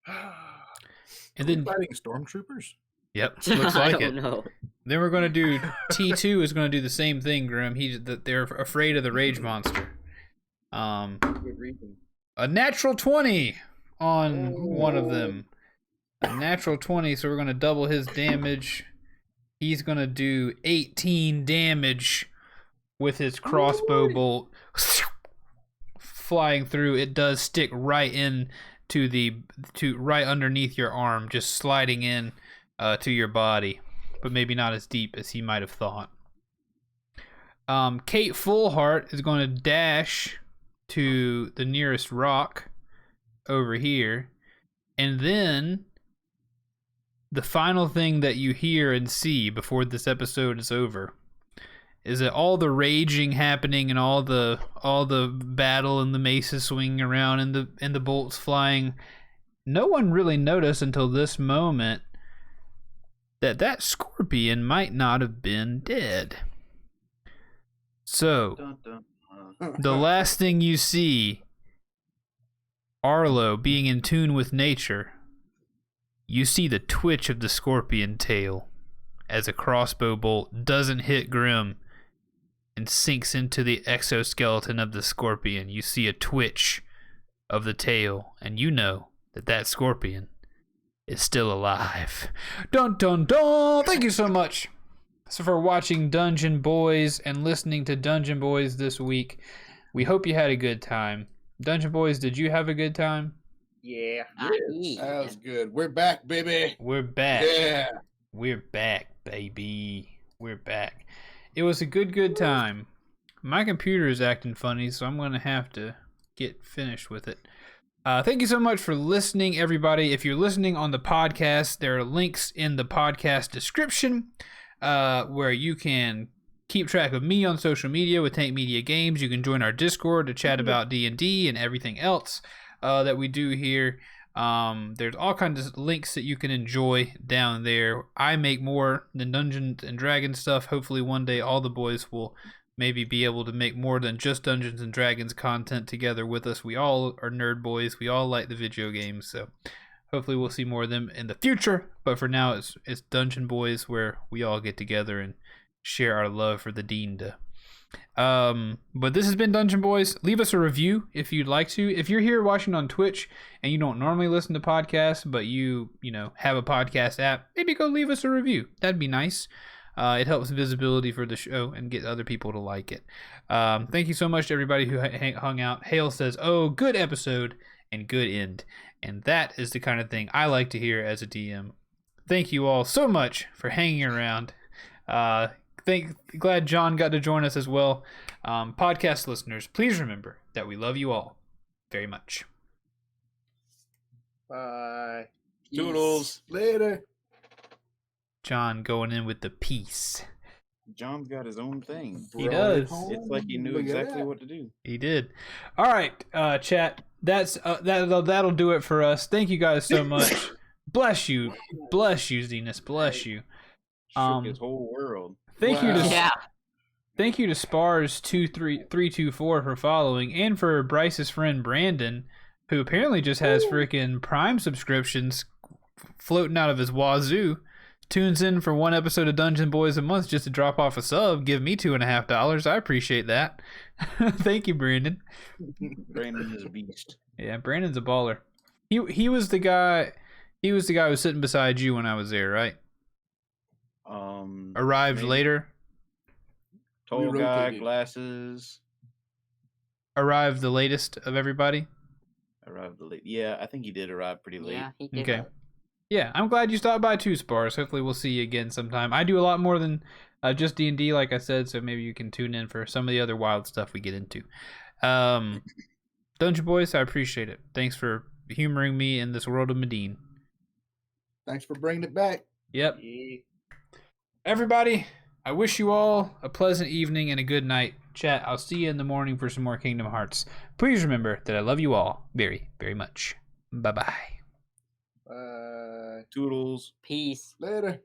And then fighting stormtroopers? Yep, looks like I don't it. know. Then we're going to do... T2 is going to do the same thing, Grimm. They're afraid of the rage monster. Good reason. A natural 20 on one of them. A natural 20, so we're going to double his damage. He's going to do 18 damage with his crossbow bolt. Flying through, it does stick right in to right underneath your arm, just sliding in to your body, but maybe not as deep as he might have thought. Kate Fullheart is going to dash to the nearest rock over here, and then the final thing that you hear and see before this episode is over is that all the raging happening and all the battle and the maces swinging around and the bolts flying, no one really noticed until this moment that scorpion might not have been dead. So the last thing you see, Arlo being in tune with nature, you see the twitch of the scorpion tail as a crossbow bolt doesn't hit Grimm and sinks into the exoskeleton of the scorpion. You see a twitch of the tail, and you know that scorpion is still alive. Dun dun dun! Thank you so much for watching Dungeon Boys and listening to Dungeon Boys this week. We hope you had a good time. Dungeon Boys, did you have a good time? Yeah. That was good. We're back, baby. We're back. Yeah. We're back, baby. We're back. It was a good time. My computer is acting funny, so I'm going to have to get finished with it. Thank you so much for listening, everybody. If you're listening on the podcast, there are links in the podcast description where you can keep track of me on social media with tankmediagames. You can join our Discord to chat about D&D and everything else that we do here. There's all kinds of links that you can enjoy down there. I make more than Dungeons and Dragons stuff. Hopefully one day all the boys will maybe be able to make more than just Dungeons and Dragons content together with us. We all are nerd boys. We all like the video games, so hopefully we'll see more of them in the future. But for now, it's Dungeon Boys, where we all get together and share our love for the D&D. But this has been Dungeon Boys. Leave us a review if you'd like to. If you're here watching on Twitch and you don't normally listen to podcasts, but you have a podcast app, maybe go leave us a review. That'd be nice. It helps visibility for the show and get other people to like it. Thank you so much to everybody who hung out. Hale says, "Oh, good episode and good end." And that is the kind of thing I like to hear as a DM. Thank you all so much for hanging around. Glad John got to join us as well. Podcast listeners, please remember that we love you all very much. Bye. Toodles. Later. John going in with the peace. John's got his own thing. He does. It's like he knew exactly what to do. He did. All right, chat. That'll do it for us. Thank you guys so much. Bless you, Zenas. Bless you. Shook his whole world. Thank you to Spars23324 for following, and for Bryce's friend Brandon, who apparently just has freaking Prime subscriptions floating out of his wazoo. Tunes in for one episode of Dungeon Boys a month just to drop off a sub. Give me $2.50. I appreciate that. Thank you, Brandon. Brandon is a beast. Yeah, Brandon's a baller. He was the guy. He was the guy who was sitting beside you when I was there, right? Arrived maybe. Later. Tall guy, glasses. Arrived the latest of everybody. Arrived the late. Yeah, I think he did arrive pretty late. Yeah, he did. Okay. Yeah, I'm glad you stopped by too, Spars. Hopefully we'll see you again sometime. I do a lot more than just D&D, like I said, so maybe you can tune in for some of the other wild stuff we get into. Dungeon Boys, I appreciate it. Thanks for humoring me in this world of Medine. Thanks for bringing it back. Yep. Yeah. Everybody, I wish you all a pleasant evening and a good night. Chat, I'll see you in the morning for some more Kingdom Hearts. Please remember that I love you all very, very much. Bye-bye. Bye. Toodles. Peace. Later.